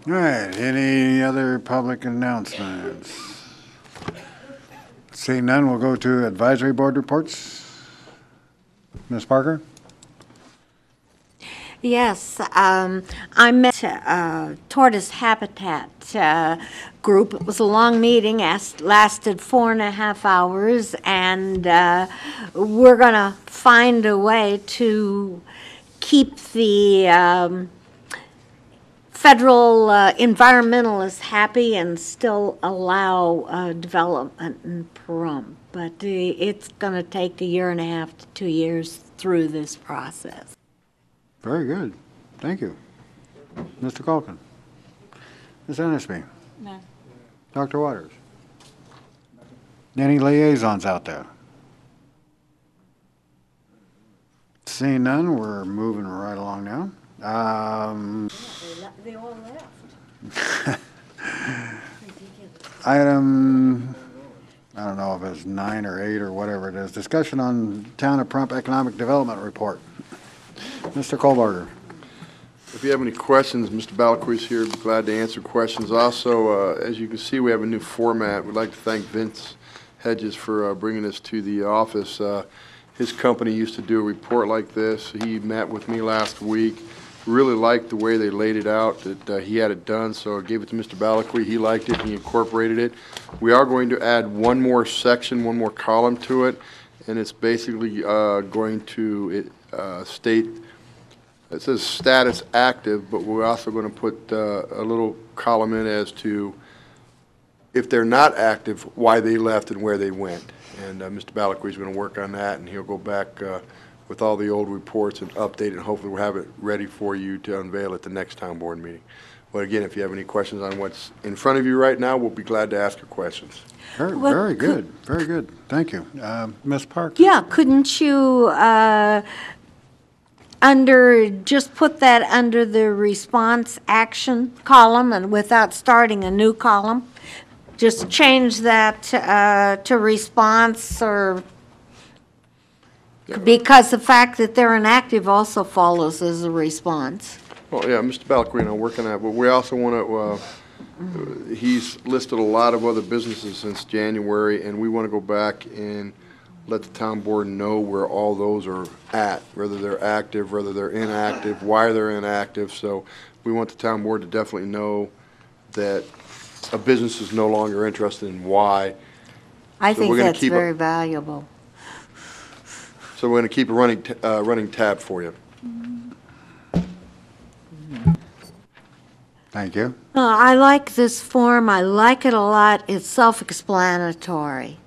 All right, any other public announcements? Seeing none, we'll go to advisory board reports. Ms. Parker? Yes, I met tortoise habitat group. It was a long meeting, lasted 4.5 hours, and we're going to find a way to keep the federal environmentalists happy and still allow development in Pahrump. But it's going to take 1.5 to 2 years through this process. Very good. Thank you. Mr. Calkin? Ms. Ennisby? No. Dr. Waters? Any liaisons out there? Seeing none, we're moving right along now. They all left. Item, I don't know if it's 9 or 8 or whatever it is, discussion on Town of Pahrump Economic Development Report. Mr. Kohlberger. If you have any questions, Mr. Balakou's here. Be glad to answer questions. Also, as you can see, we have a new format. We'd like to thank Vince Hedges for bringing this to the office. His company used to do a report like this. He met with me last week. really liked the way they laid it out, that he had it done, so I gave it to Mr. Balakwi. He liked it, he incorporated it. We are going to add one more section, one more column to it, and it's basically going to state, it says status active, but we're also going to put a little column in as to if they're not active, why they left and where they went. And Mr. Balakwi is going to work on that, and he'll go back with all the old reports and update it, and hopefully we'll have it ready for you to unveil at the next town board meeting. But again, if you have any questions on what's in front of you right now, we'll be glad to ask your questions. Very good, very good. Thank you. Ms. Parker? Yeah, couldn't you, just put that under the response action column and without starting a new column? Just change that to response, or because the fact that they're inactive also follows as a response. Well, yeah, Mr. Balakwi, I'm working on it, but we also want to, he's listed a lot of other businesses since January, and we want to go back and let the town board know where all those are at, whether they're active, whether they're inactive, why they're inactive. So we want the town board to definitely know that a business is no longer interested in why. I So think we're gonna that's keep very valuable. So we're going to keep a running tab for you. Thank you. I like this form. I like it a lot. It's self-explanatory.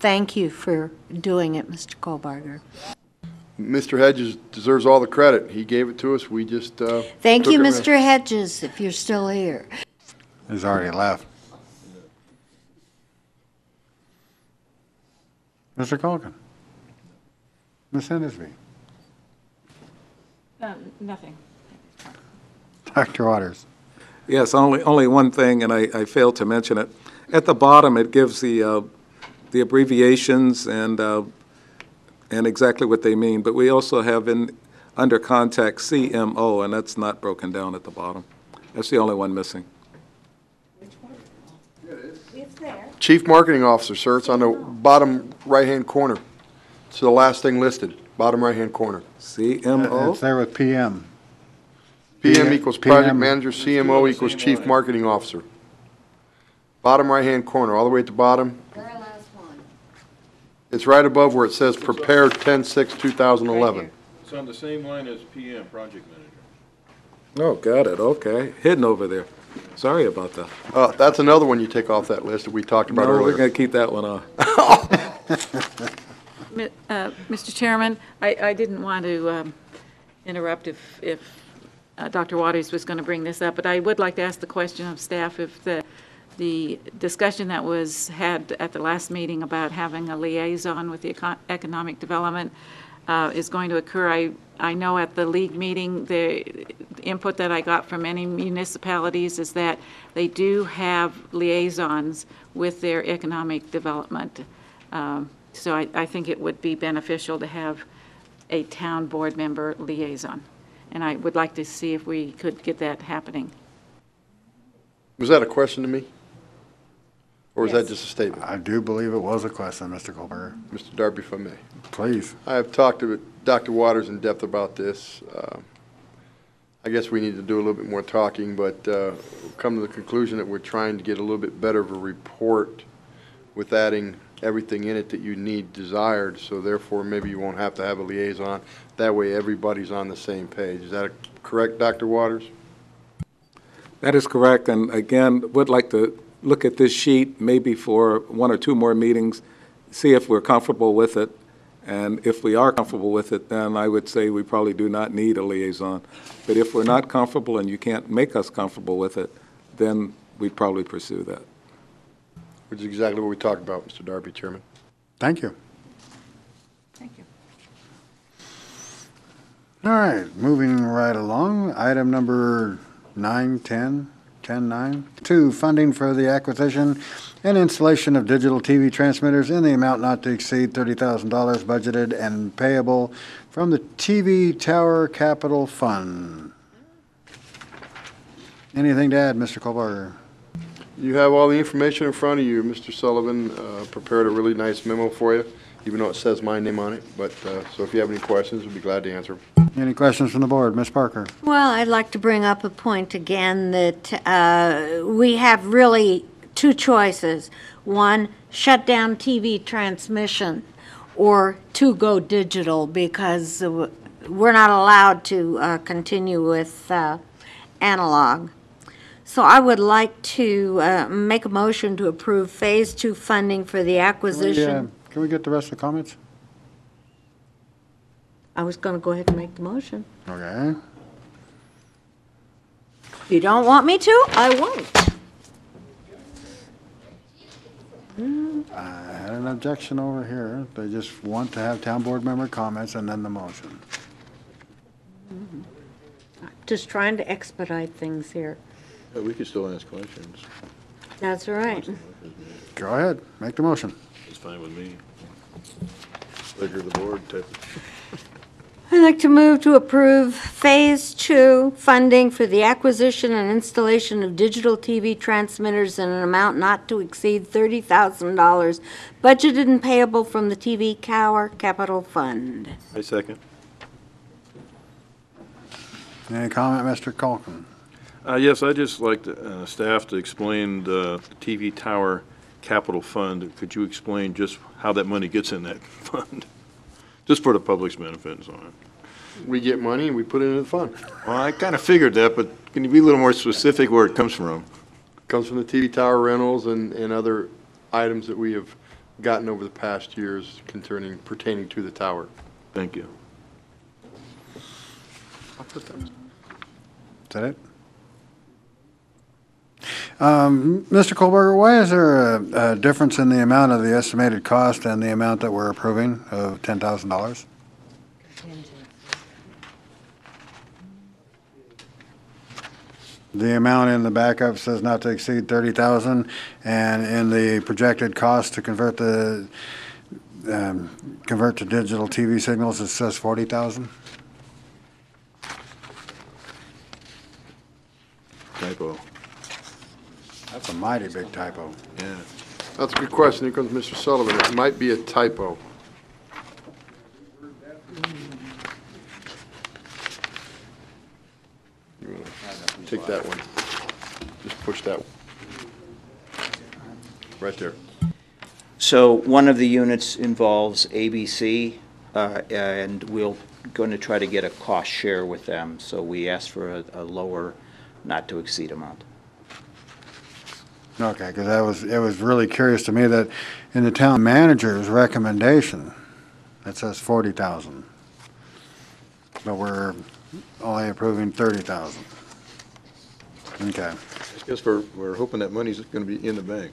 Thank you for doing it, Mr. Kohlbarger. Mr. Hedges deserves all the credit. He gave it to us. We just Thank took you, it Mr. Hedges, if you're still here. He's already left. Mr. Colgan? Ms. Hendersby? Nothing. Dr. Waters? Yes, only one thing, and I failed to mention it. At the bottom, it gives the abbreviations and exactly what they mean, but we also have under contact CMO, and that's not broken down at the bottom. That's the only one missing. It's there. Chief Marketing Officer, sir. It's on the bottom right-hand corner. It's the last thing listed, bottom right-hand corner. CMO? It's there with PM. PM equals Project Manager, CMO equals Chief Marketing Officer. Bottom right-hand corner, all the way at the bottom. Very last one. It's right above where it says Prepare 10/6/2011. It's on the same line as PM, Project Manager. Oh, got it, okay. Hidden over there. Sorry about that. That's another one you take off that list that we talked about No, earlier. we're going to keep that one on. Mr. Chairman, I didn't want to interrupt if Dr. Waters was going to bring this up, but I would like to ask the question of staff if the discussion that was had at the last meeting about having a liaison with the economic development is going to occur. I know at the league meeting, the input that I got from many municipalities is that they do have liaisons with their economic development. So I think it would be beneficial to have a town board member liaison. And I would like to see if we could get that happening. Was that a question to me? Or was Yes. that just a statement? I do believe it was a question, Mr. Kohlbarger. Mr. Darby, if I may. Please. I have talked to Dr. Waters in depth about this. I guess we need to do a little bit more talking, but come to the conclusion that we're trying to get a little bit better of a report with adding everything in it that you need desired, so therefore maybe you won't have to have a liaison. That way everybody's on the same page. Is that correct, Dr. Waters? That is correct, and again, would like to look at this sheet maybe for one or two more meetings, see if we're comfortable with it, and if we are comfortable with it, then I would say we probably do not need a liaison. But if we're not comfortable and you can't make us comfortable with it, then we'd probably pursue that. Which is exactly what we talked about, Mr. Darby, Chairman. Thank you. Thank you. All right, moving right along, item number 910, 10-9. 2, funding for the acquisition and installation of digital TV transmitters in the amount not to exceed $30,000 budgeted and payable from the TV Tower Capital Fund. Anything to add, Mr. Kohlbarger? You have all the information in front of you. Mr. Sullivan prepared a really nice memo for you, even though it says my name on it. But so if you have any questions, we'll be glad to answer them. Any questions from the board? Ms. Parker? Well, I'd like to bring up a point again that we have really two choices. One, shut down TV transmission, or two, go digital, because we're not allowed to continue with analog. So I would like to make a motion to approve Phase 2 funding for the acquisition. Can we get the rest of the comments? I was going to go ahead and make the motion. Okay. If you don't want me to, I won't. I had an objection over here. They just want to have town board member comments and then the motion. Just trying to expedite things here. We could still ask questions. That's right. Go ahead, make the motion. It's fine with me. Pleasure of the board type. I'd like to move to approve Phase 2 funding for the acquisition and installation of digital TV transmitters in an amount not to exceed $30,000, budgeted and payable from the TV Tower Capital Fund. I second. Any comment, Mr. Culkin? Yes, I'd just like staff to explain the TV Tower Capital Fund. Could you explain just how that money gets in that fund? Just for the public's benefit and so on. We get money and we put it into the fund. Well, I kind of figured that, but can you be a little more specific where it comes from? Comes from the TV tower rentals and other items that we have gotten over the past years pertaining to the tower. Thank you. Is that it? Mr. Kohlberger, why is there a difference in the amount of the estimated cost and the amount that we're approving of $10,000? The amount in the backup says not to exceed $30,000, and in the projected cost to convert to digital TV signals, it says $40,000. Typo. That's a mighty big typo. Yeah. That's a good question. Here comes Mr. Sullivan. It might be a typo. Take that one. Just push that one. Right there. So one of the units involves ABC, and we're going to try to get a cost share with them. So we asked for a lower not to exceed amount. Okay, because it was really curious to me that in the town manager's recommendation, it says $40,000, but we're only approving $30,000. Okay. I guess we're hoping that money's going to be in the bank.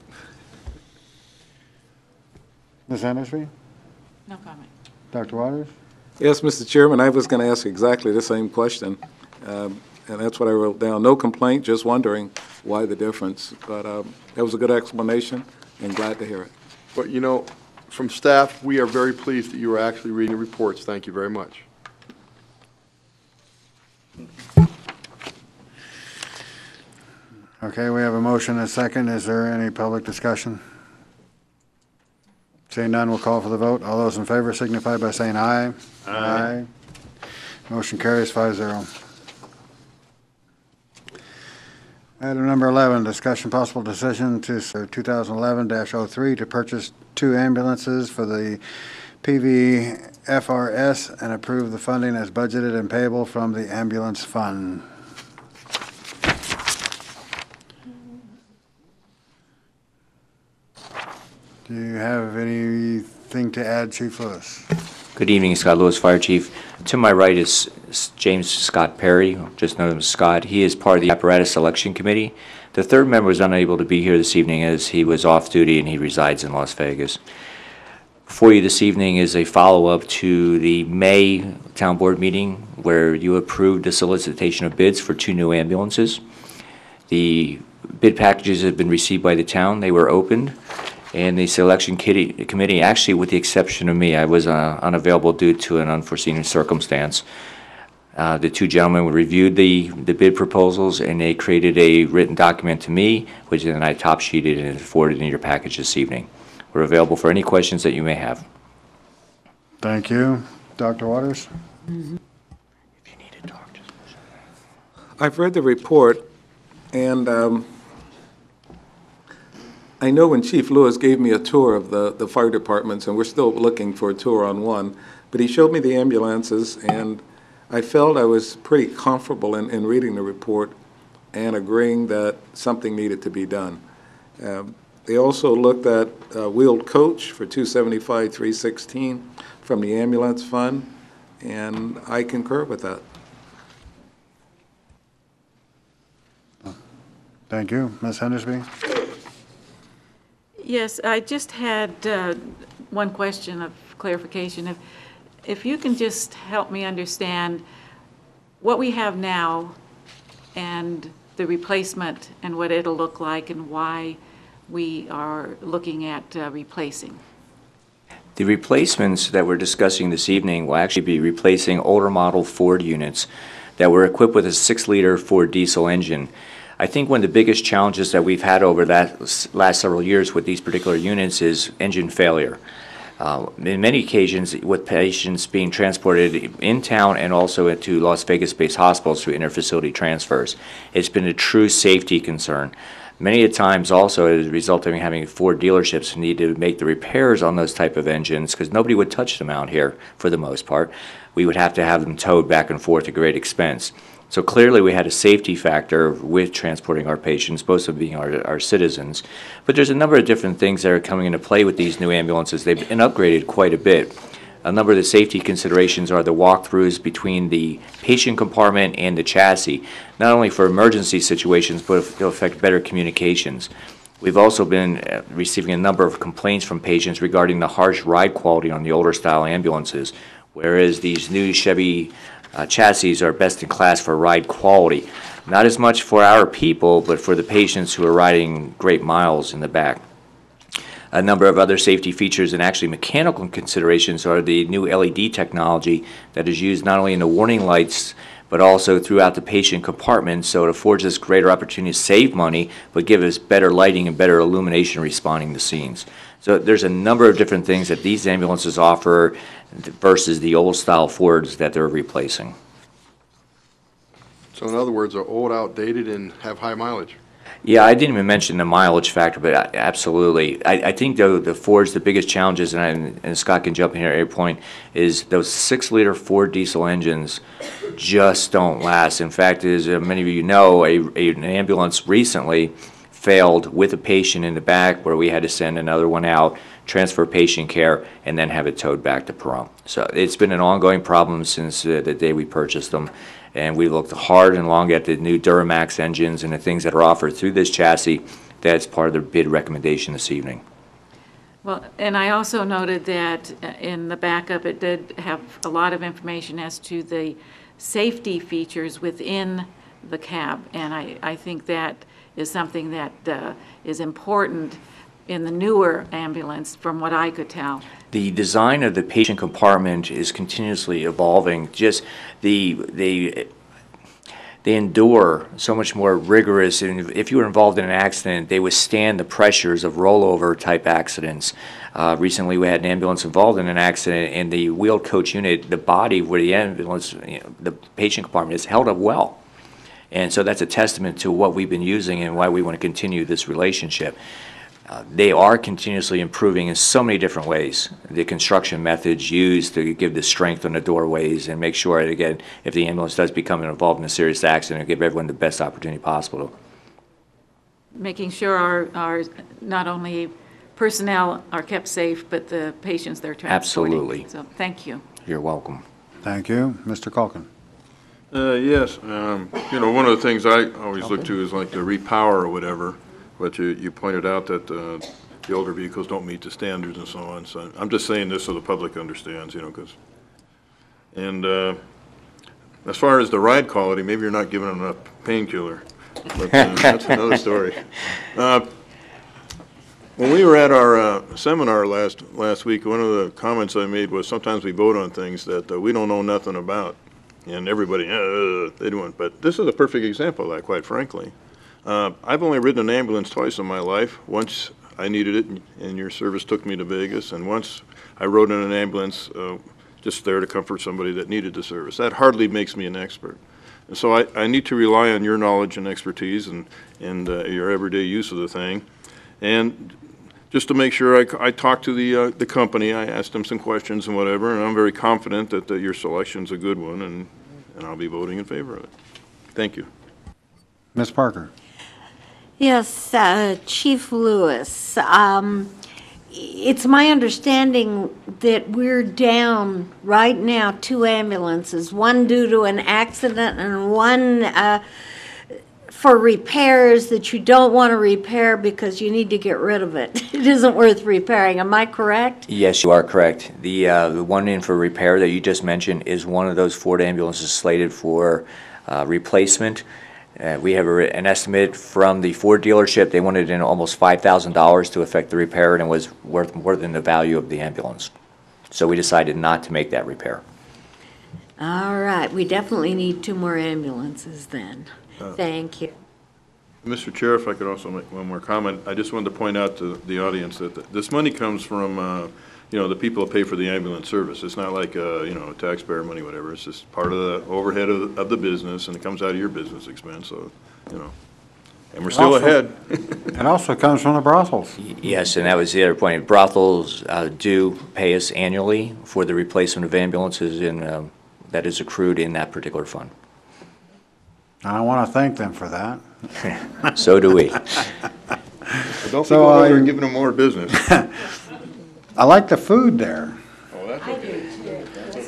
Ms. Andersby? No comment. Dr. Waters? Yes, Mr. Chairman, I was going to ask exactly the same question, and that's what I wrote down. No complaint, just wondering why the difference. But that was a good explanation, and glad to hear it. But, you know, from staff, we are very pleased that you are actually reading the reports. Thank you very much. Okay, we have a motion and a second. Is there any public discussion? Seeing none, we'll call for the vote. All those in favor signify by saying aye. Aye. Motion carries 5-0. Item number 11, discussion possible decision to 2011-03 to purchase 2 ambulances for the PVFRS and approve the funding as budgeted and payable from the ambulance fund. Do you have anything to add, Chief Lewis? Good evening, Scott Lewis, Fire Chief. To my right is James Scott Perry, just known as Scott. He is part of the Apparatus Selection Committee. The third member is unable to be here this evening as he was off duty and he resides in Las Vegas. Before you this evening is a follow-up to the May Town Board meeting where you approved the solicitation of bids for 2 new ambulances. The bid packages have been received by the town. They were opened. And the selection committee, actually with the exception of me, I was unavailable due to an unforeseen circumstance. The 2 gentlemen reviewed the bid proposals and they created a written document to me, which then I top sheeted and forwarded in your package this evening. We're available for any questions that you may have. Thank you. Dr. Waters? I've read the report, and I know when Chief Lewis gave me a tour of the fire departments, and we're still looking for a tour on one, but he showed me the ambulances, and I felt I was pretty comfortable in reading the report and agreeing that something needed to be done. They also looked at wheeled coach for $275,000, $316 from the ambulance fund, and I concur with that. Thank you. Ms. Hendersby? Yes, I just had one question of clarification. If you can just help me understand what we have now and the replacement and what it'll look like and why we are looking at replacing. The replacements that we're discussing this evening will actually be replacing older model Ford units that were equipped with a 6-liter Ford diesel engine. I think one of the biggest challenges that we've had over that last several years with these particular units is engine failure. In many occasions, with patients being transported in town and also into Las Vegas-based hospitals through interfacility transfers, it's been a true safety concern. Many times also as a result of having Ford dealerships need to make the repairs on those type of engines because nobody would touch them out here for the most part. We would have to have them towed back and forth at great expense. So clearly we had a safety factor with transporting our patients, most of them being our citizens. But there's a number of different things that are coming into play with these new ambulances. They've been upgraded quite a bit. A number of the safety considerations are the walkthroughs between the patient compartment and the chassis, not only for emergency situations, but it'll affect better communications. We've also been receiving a number of complaints from patients regarding the harsh ride quality on the older style ambulances, whereas these new Chevy chassis are best in class for ride quality. Not as much for our people, but for the patients who are riding great miles in the back. A number of other safety features and actually mechanical considerations are the new LED technology that is used not only in the warning lights but also throughout the patient compartment, so it affords us greater opportunity to save money but give us better lighting and better illumination responding to scenes. So there's a number of different things that these ambulances offer versus the old style Fords that they're replacing. So in other words, they're old, outdated, and have high mileage. Yeah, I didn't even mention the mileage factor, but absolutely. I think, though, the Ford's the biggest challenges, and Scott can jump in here at any point, is those 6-liter Ford diesel engines just don't last. In fact, as many of you know, an ambulance recently failed with a patient in the back where we had to send another one out, transfer patient care, and then have it towed back to Pahrump. So it's been an ongoing problem since the day we purchased them. And we looked hard and long at the new Duramax engines and the things that are offered through this chassis. That's part of the bid recommendation this evening. Well, and I also noted that in the backup it did have a lot of information as to the safety features within the cab. And I think that is something that is important in the newer ambulance from what I could tell. The design of the patient compartment is continuously evolving. Just they endure so much more rigorous, and if you were involved in an accident, they withstand the pressures of rollover type accidents. Recently we had an ambulance involved in an accident, and the wheeled coach unit, the body where the ambulance, the patient compartment is held up well. And so that's a testament to what we've been using and why we want to continue this relationship. They are continuously improving in so many different ways. The construction methods used to give the strength on the doorways and make sure that, again, if the ambulance does become involved in a serious accident, give everyone the best opportunity possible. Making sure our not only personnel are kept safe, but the patients they're transporting. Absolutely. So thank you. You're welcome. Thank you. Mr. Culkin. Yes, you know, one of the things I always look to is like the repower or whatever. But you pointed out that the older vehicles don't meet the standards and so on. So I'm just saying this so the public understands, you know, because. And as far as the ride quality, maybe you're not giving enough painkiller, but that's another story. When we were at our seminar last week, one of the comments I made was sometimes we vote on things that we don't know nothing about, and everybody they don't. But this is a perfect example of that, quite frankly. I've only ridden an ambulance twice in my life. Once I needed it, and your service took me to Vegas, and once I rode in an ambulance just there to comfort somebody that needed the service. That hardly makes me an expert. And so I need to rely on your knowledge and expertise and your everyday use of the thing. And just to make sure, I talked to the company, I asked them some questions and whatever, and I'm very confident that your selection's a good one, and I'll be voting in favor of it. Thank you. Ms. Parker? Yes, Chief Lewis, it's my understanding that we're down right now 2 ambulances, one due to an accident and one for repairs that you don't want to repair because you need to get rid of it. It isn't worth repairing. Am I correct? Yes, you are correct. The one in for repair that you just mentioned is one of those Ford ambulances slated for replacement. We have an estimate from the Ford dealership. They wanted in almost $5,000 to effect the repair, and it was worth more than the value of the ambulance. So we decided not to make that repair. All right, we definitely need 2 more ambulances then. Thank you. Mr. Chair, if I could also make one more comment, I just wanted to point out to the audience that this money comes from the people that pay for the ambulance service. It's not like, taxpayer money, whatever. It's just part of the overhead of the business, and it comes out of your business expense, so, and we're still ahead. It also comes from the brothels. Yes, and that was the other point. Brothels do pay us annually for the replacement of ambulances, and that is accrued in that particular fund. I want to thank them for that. So do we. Don't be going over and giving them more business. I like the food there. Oh, that's okay.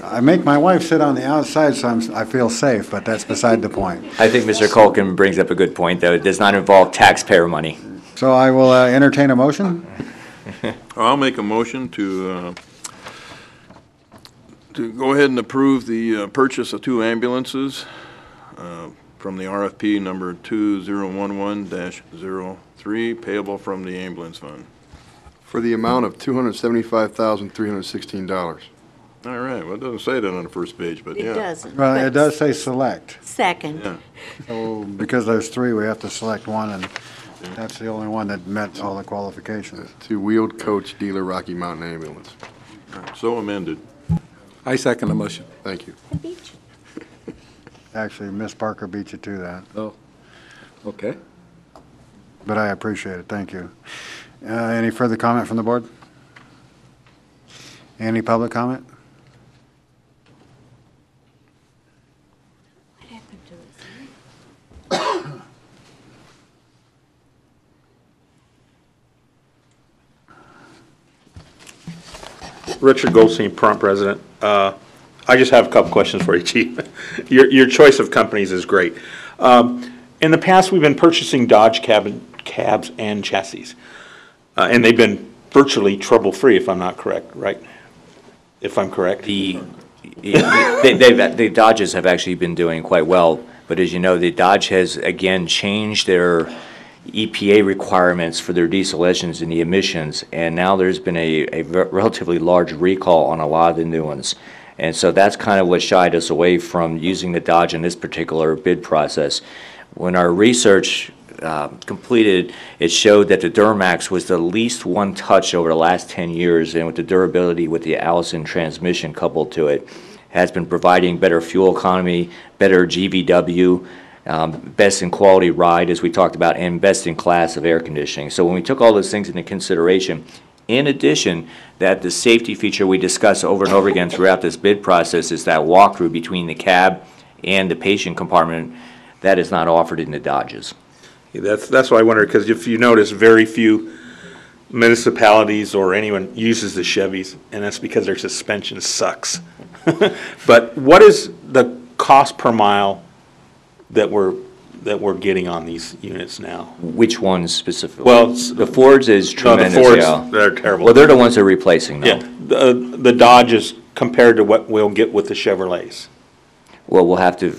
I make my wife sit on the outside so I feel safe, but that's beside the point. I think Mr. Culkin brings up a good point, though. It does not involve taxpayer money. So I will entertain a motion. I'll make a motion to go ahead and approve the purchase of 2 ambulances from the RFP number 2011-03, payable from the ambulance fund. For the amount of $275,316. All right, well, it doesn't say that on the first page, but yeah. It doesn't. Well, it does say select. Second. Yeah. So because there's 3, we have to select one, and that's the only one that met all the qualifications. To Wheeled Coach Dealer Rocky Mountain Ambulance. So amended. I second the motion. Thank you. Actually, Ms. Parker beat you to that. Oh, okay. But I appreciate it. Thank you. Any further comment from the board? Any public comment? What happened to this? Richard Goldstein, prompt president. I just have a couple questions for you, Chief. Your choice of companies is great. In the past, we've been purchasing Dodge cabs and chassis, and they've been virtually trouble-free, if I'm not correct, right? If I'm correct. The Dodges have actually been doing quite well, but as you know, the Dodge has again changed their EPA requirements for their diesel engines and the emissions, and now there's been a relatively large recall on a lot of the new ones. And so that's kind of what shied us away from using the Dodge in this particular bid process. When our research completed, it showed that the Duramax was the least one touch over the last 10 years, and with the durability with the Allison transmission coupled to it, has been providing better fuel economy, better GVW, best in quality ride, as we talked about, and best in class of air conditioning. So when we took all those things into consideration, in addition, that the safety feature we discussed over and over again throughout this bid process is that walkthrough between the cab and the patient compartment that is not offered in the Dodges. Yeah, that's why I wondered, because if you notice, very few municipalities or anyone uses the Chevys, and that's because their suspension sucks. But what is the cost per mile that we're getting on these units now? Which ones specifically? Well, the Fords is tremendous. No, the Fords, yeah. they're terrible. Well, they're the ones they're replacing, though. Yeah, the Dodges compared to what we'll get with the Chevrolets. Well, we'll have to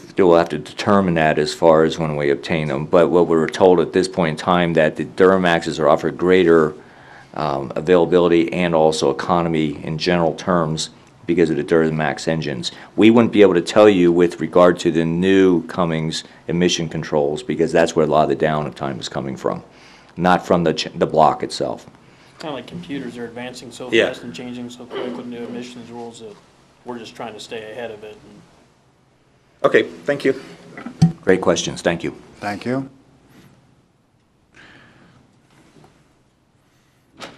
determine that as far as when we obtain them. But what we were told at this point in time, that the Duramaxes are offered greater availability and also economy in general terms because of the Duramax engines. We wouldn't be able to tell you with regard to the new Cummins emission controls, because that's where a lot of the downtime is coming from, not from the block itself. Kind of like computers are advancing so Yeah. fast and changing so quick with new emissions rules that we're just trying to stay ahead of it. Okay, thank you. Great questions, thank you. Thank you. Turn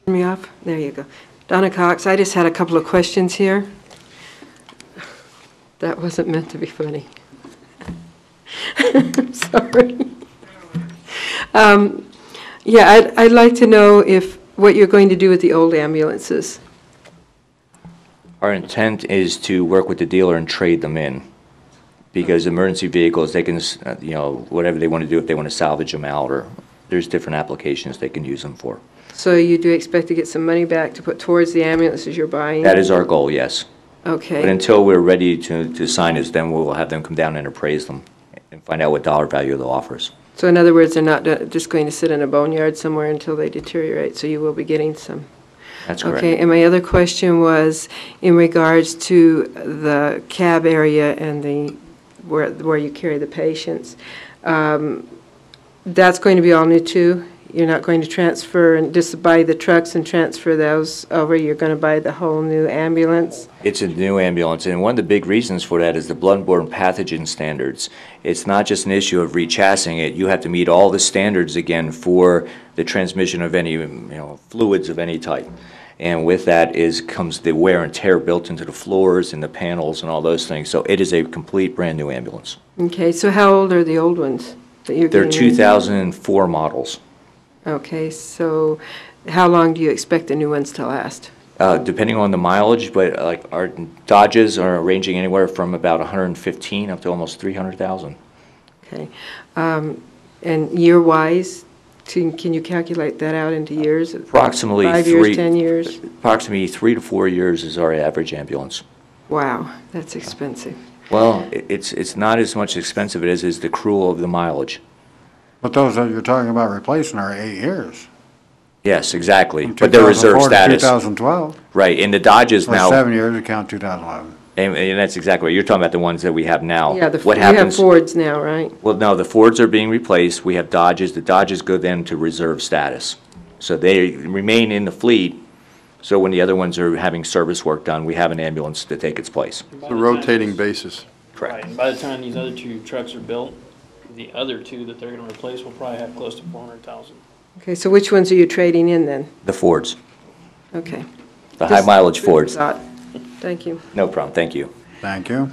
me off? There you go. Donna Cox, I just had a couple of questions here. That wasn't meant to be funny. Sorry. Yeah, I'd like to know what you're going to do with the old ambulances. Our intent is to work with the dealer and trade them in, because emergency vehicles, they can, whatever they want to do, if they want to salvage them out, or there's different applications they can use them for. So you do expect to get some money back to put towards the ambulances you're buying? That is our goal, yes. Okay. But until we're ready to sign this, then we'll have them come down and appraise them and find out what dollar value they'll offer us. So in other words, they're not just going to sit in a boneyard somewhere until they deteriorate, so you will be getting some. That's correct. Okay, and my other question was in regards to the cab area and where you carry the patients. That's going to be all new too? You're not going to transfer and just buy the trucks and transfer those over? You're going to buy the whole new ambulance? It's a new ambulance, and one of the big reasons for that is the blood-borne pathogen standards. It's not just an issue of rechassing it. You have to meet all the standards again for the transmission of any fluids of any type. And with that comes the wear and tear built into the floors and the panels and all those things. So it is a complete brand new ambulance. Okay, so how old are the old ones that you're They're getting? 2004 models. Okay, so how long do you expect the new ones to last? Depending on the mileage, but like our Dodges are ranging anywhere from about 115 up to almost 300,000. Okay, and year-wise, can you calculate that out into years? Approximately 5 years, 10 years? Approximately 3 to 4 years is our average ambulance. Wow, that's expensive. Well, it's not as much expensive it is the accrual of the mileage. But those that you're talking about replacing are 8 years. Yes, exactly. From But they're reserve 2004 to status. 2012. Right, and the Dodges Well, now. 7 years, you count 2011. And that's exactly right. You're talking about the ones that we have now. Yeah, What you have happens? Fords now, right? Well, no, the Fords are being replaced. We have Dodges. The Dodges go then to reserve status. So they remain in the fleet. So when the other ones are having service work done, we have an ambulance to take its place. It's a rotating basis. Correct. Right, and by the time these other two trucks are built, the other two that they're gonna replace will probably have close to 400,000. Okay, so which ones are you trading in then? The Fords, Okay. the high mileage Fords. Thank you. No problem. Thank you. Thank you.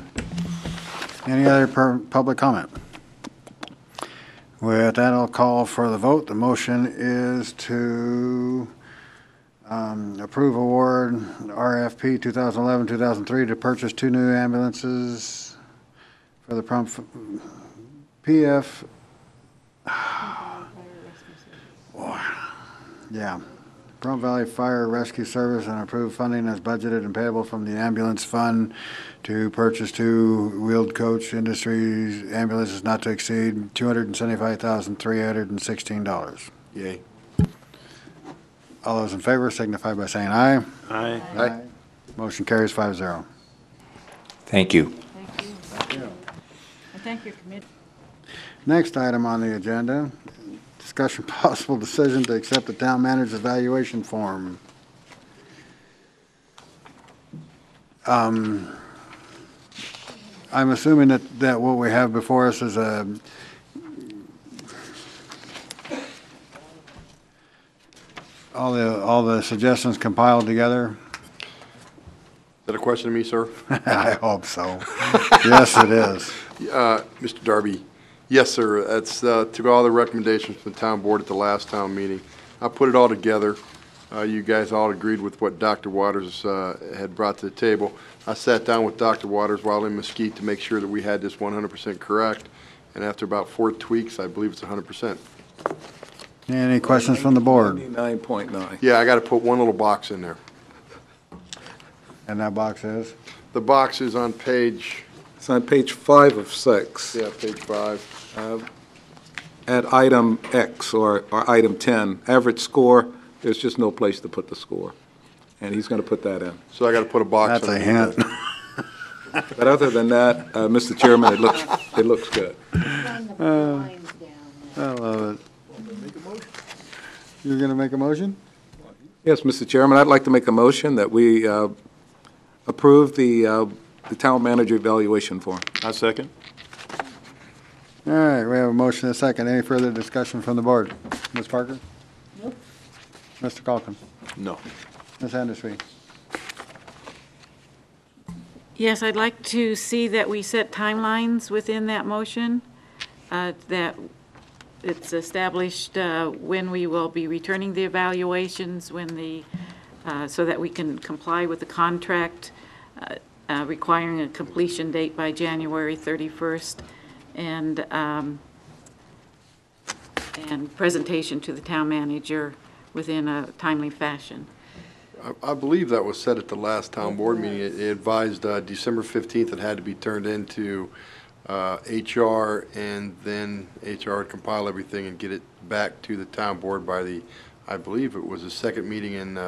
Any other public comment? With that, I'll call for the vote. The motion is to approve award RFP 2011-2003 to purchase 2 new ambulances for the PF. Yeah. Pahrump Valley Fire Rescue Service and approve funding as budgeted and payable from the ambulance fund to purchase 2 wheeled coach industries ambulances not to exceed $275,316. Yay. All those in favor signify by saying aye. Aye. Aye. Motion carries 5-0. Thank you. Thank you. I thank your committee. Next item on the agenda, discussion possible decision to accept the town manager's evaluation form. I'm assuming that what we have before us is all the suggestions compiled together. Is that a question to me, sir? I hope so. Yes, it is. Mr. Darby, yes, sir. That's took all the recommendations from the town board at the last town meeting. I put it all together. You guys all agreed with what Dr. Waters had brought to the table. I sat down with Dr. Waters while in Mesquite to make sure that we had this 100% correct. And after about 4 tweaks, I believe it's 100%. Any questions from the board? 99.9. Yeah, I got to put one little box in there. And that box is? The box is on page... It's on page 5 of 6. Yeah, page 5. At item X or item 10, average score, there's just no place to put the score. And he's going to put that in. So I got to put a box. That's a hint. But other than that, Mr. Chairman, it looks good. I love it. You're going to make a motion? Yes, Mr. Chairman, I'd like to make a motion that we approve the the town manager evaluation form. I second. All right, we have a motion and a second. Any further discussion from the board? Ms. Parker? Nope. Mr. Calkin? No. Ms. Anderson? Yes, I'd like to see that we set timelines within that motion, that it's established when we will be returning the evaluations, so that we can comply with the contract requiring a completion date by January 31st, and presentation to the town manager within a timely fashion. I believe that was said at the last town board meeting. It advised December 15th it had to be turned into HR, and then HR would compile everything and get it back to the town board by the, I believe it was the second meeting in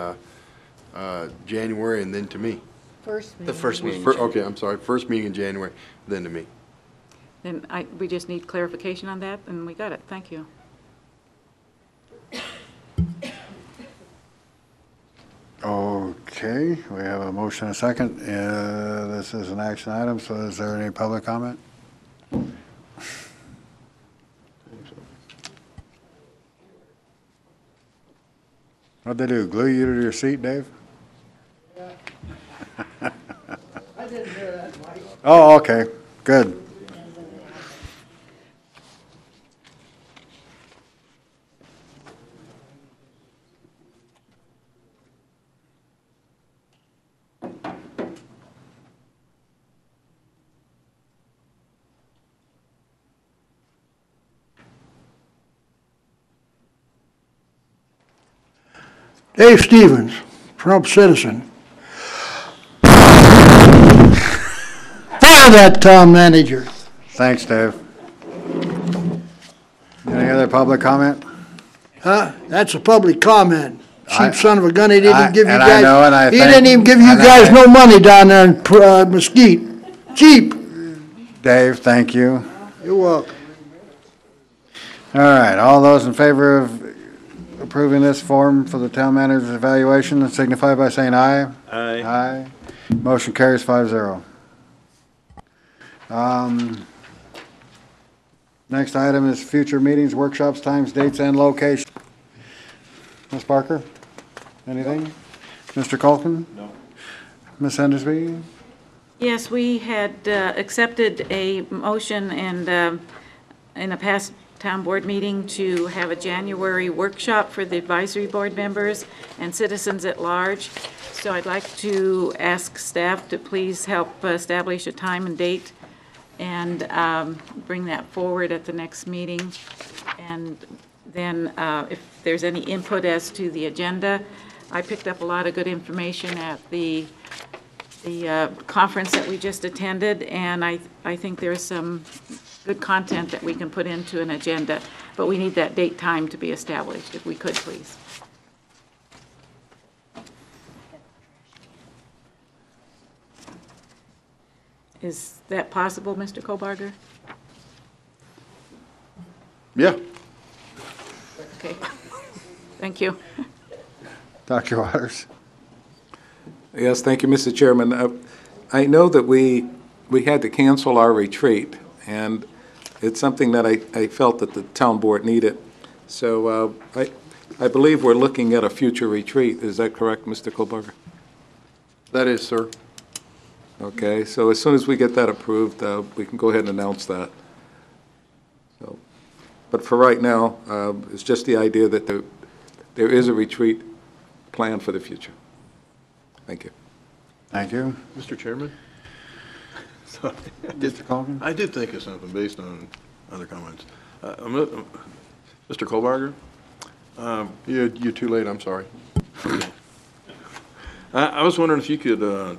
January, and then to me. First meeting. The first meeting. Okay, I'm sorry, first meeting in January, then to me. Then we just need clarification on that, and we got it. Thank you. Okay, we have a motion and a second. This is an action item, so is there any public comment? What'd they do, glue you to your seat, Dave? I didn't hear that, Mike. Oh, okay, good. Dave Stevens, Pahrump citizen. Fire that town manager. Thanks, Dave. Any other public comment? Huh? That's a public comment. Cheap son of a gun, he didn't give you and I know, and I guys, he think- didn't even give you and guys no money down there in Mesquite. Cheap. Dave, thank you. You're welcome. All right, all those in favor of approving this form for the town manager's evaluation signify by saying aye. Aye. Aye. Motion carries 5-0. Next item is future meetings, workshops, times, dates, and location. Ms. Parker, anything? Mr. Calkin? No. Ms. Hendersby? Yes, we had accepted a motion and in a past town board meeting to have a January workshop for the advisory board members and citizens at large. So I'd like to ask staff to please help establish a time and date and bring that forward at the next meeting. And then if there's any input as to the agenda, I picked up a lot of good information at the conference that we just attended, and I think there's some good content that we can put into an agenda, but we need that date time to be established, if we could, please. Is that possible, Mr. Kobarger? Yeah. Okay. Thank you. Dr. Waters? Yes, thank you, Mr. Chairman. I know that we had to cancel our retreat, and it's something that I felt that the town board needed. So I believe we're looking at a future retreat. Is that correct, Mr. Kohlberger? That is, sir. Okay, so as soon as we get that approved, we can go ahead and announce that. So, but for right now, it's just the idea that there is a retreat planned for the future. Thank you. Thank you. Mr. Chairman? Sorry. Mr. Colvin? I did think of something based on other comments. Mr. Kohlberger? You're too late, I'm sorry. I was wondering if you could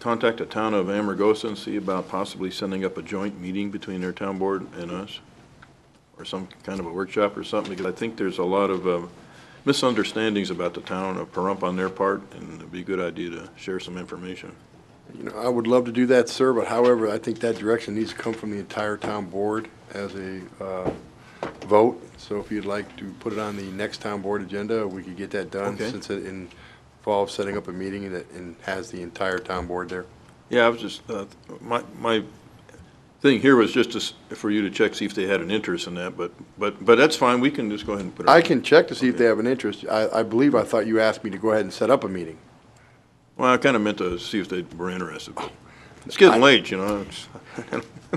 contact the town of Amargosa and see about possibly setting up a joint meeting between their town board and us, or some kind of a workshop or something, because I think there's a lot of misunderstandings about the town of Pahrump on their part, and it'd be a good idea to share some information. You know, I would love to do that, sir, but however, I think that direction needs to come from the entire town board as a vote. So if you'd like to put it on the next town board agenda, we could get that done, Okay. since it involves setting up a meeting and has the entire town board there. Yeah, I was just, my thing here was just for you to check, see if they had an interest in that, but that's fine, we can just go ahead and put it. I can check to see if they have an interest. I believe I thought you asked me to go ahead and set up a meeting. Well, I kind of meant to see if they were interested, but it's getting late, you know.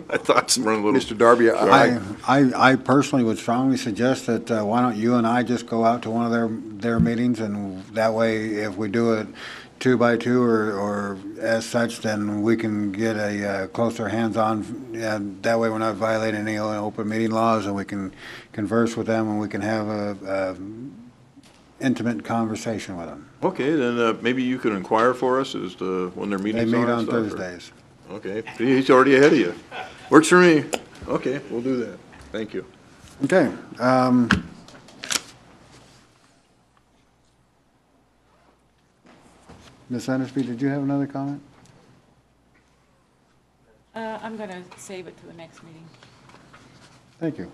I thought some run a little. Mr. Darby, I personally would strongly suggest that why don't you and I just go out to one of their meetings, and that way, if we do it 2 by 2 or as such, then we can get a closer hands-on, and that way we're not violating any open meeting laws, and we can converse with them, and we can have a intimate conversation with them. Okay, then maybe you could inquire for us as to when their meetings are. They meet on and stuff, Thursdays. Okay, he's already ahead of you. Works for me. Okay, we'll do that. Thank you. Okay. Ms. Endersby, did you have another comment? I'm going to save it to the next meeting. Thank you.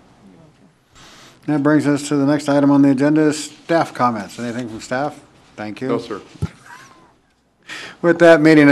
That brings us to the next item on the agenda, staff comments. Anything from staff? Thank you. No, sir. With that, meeting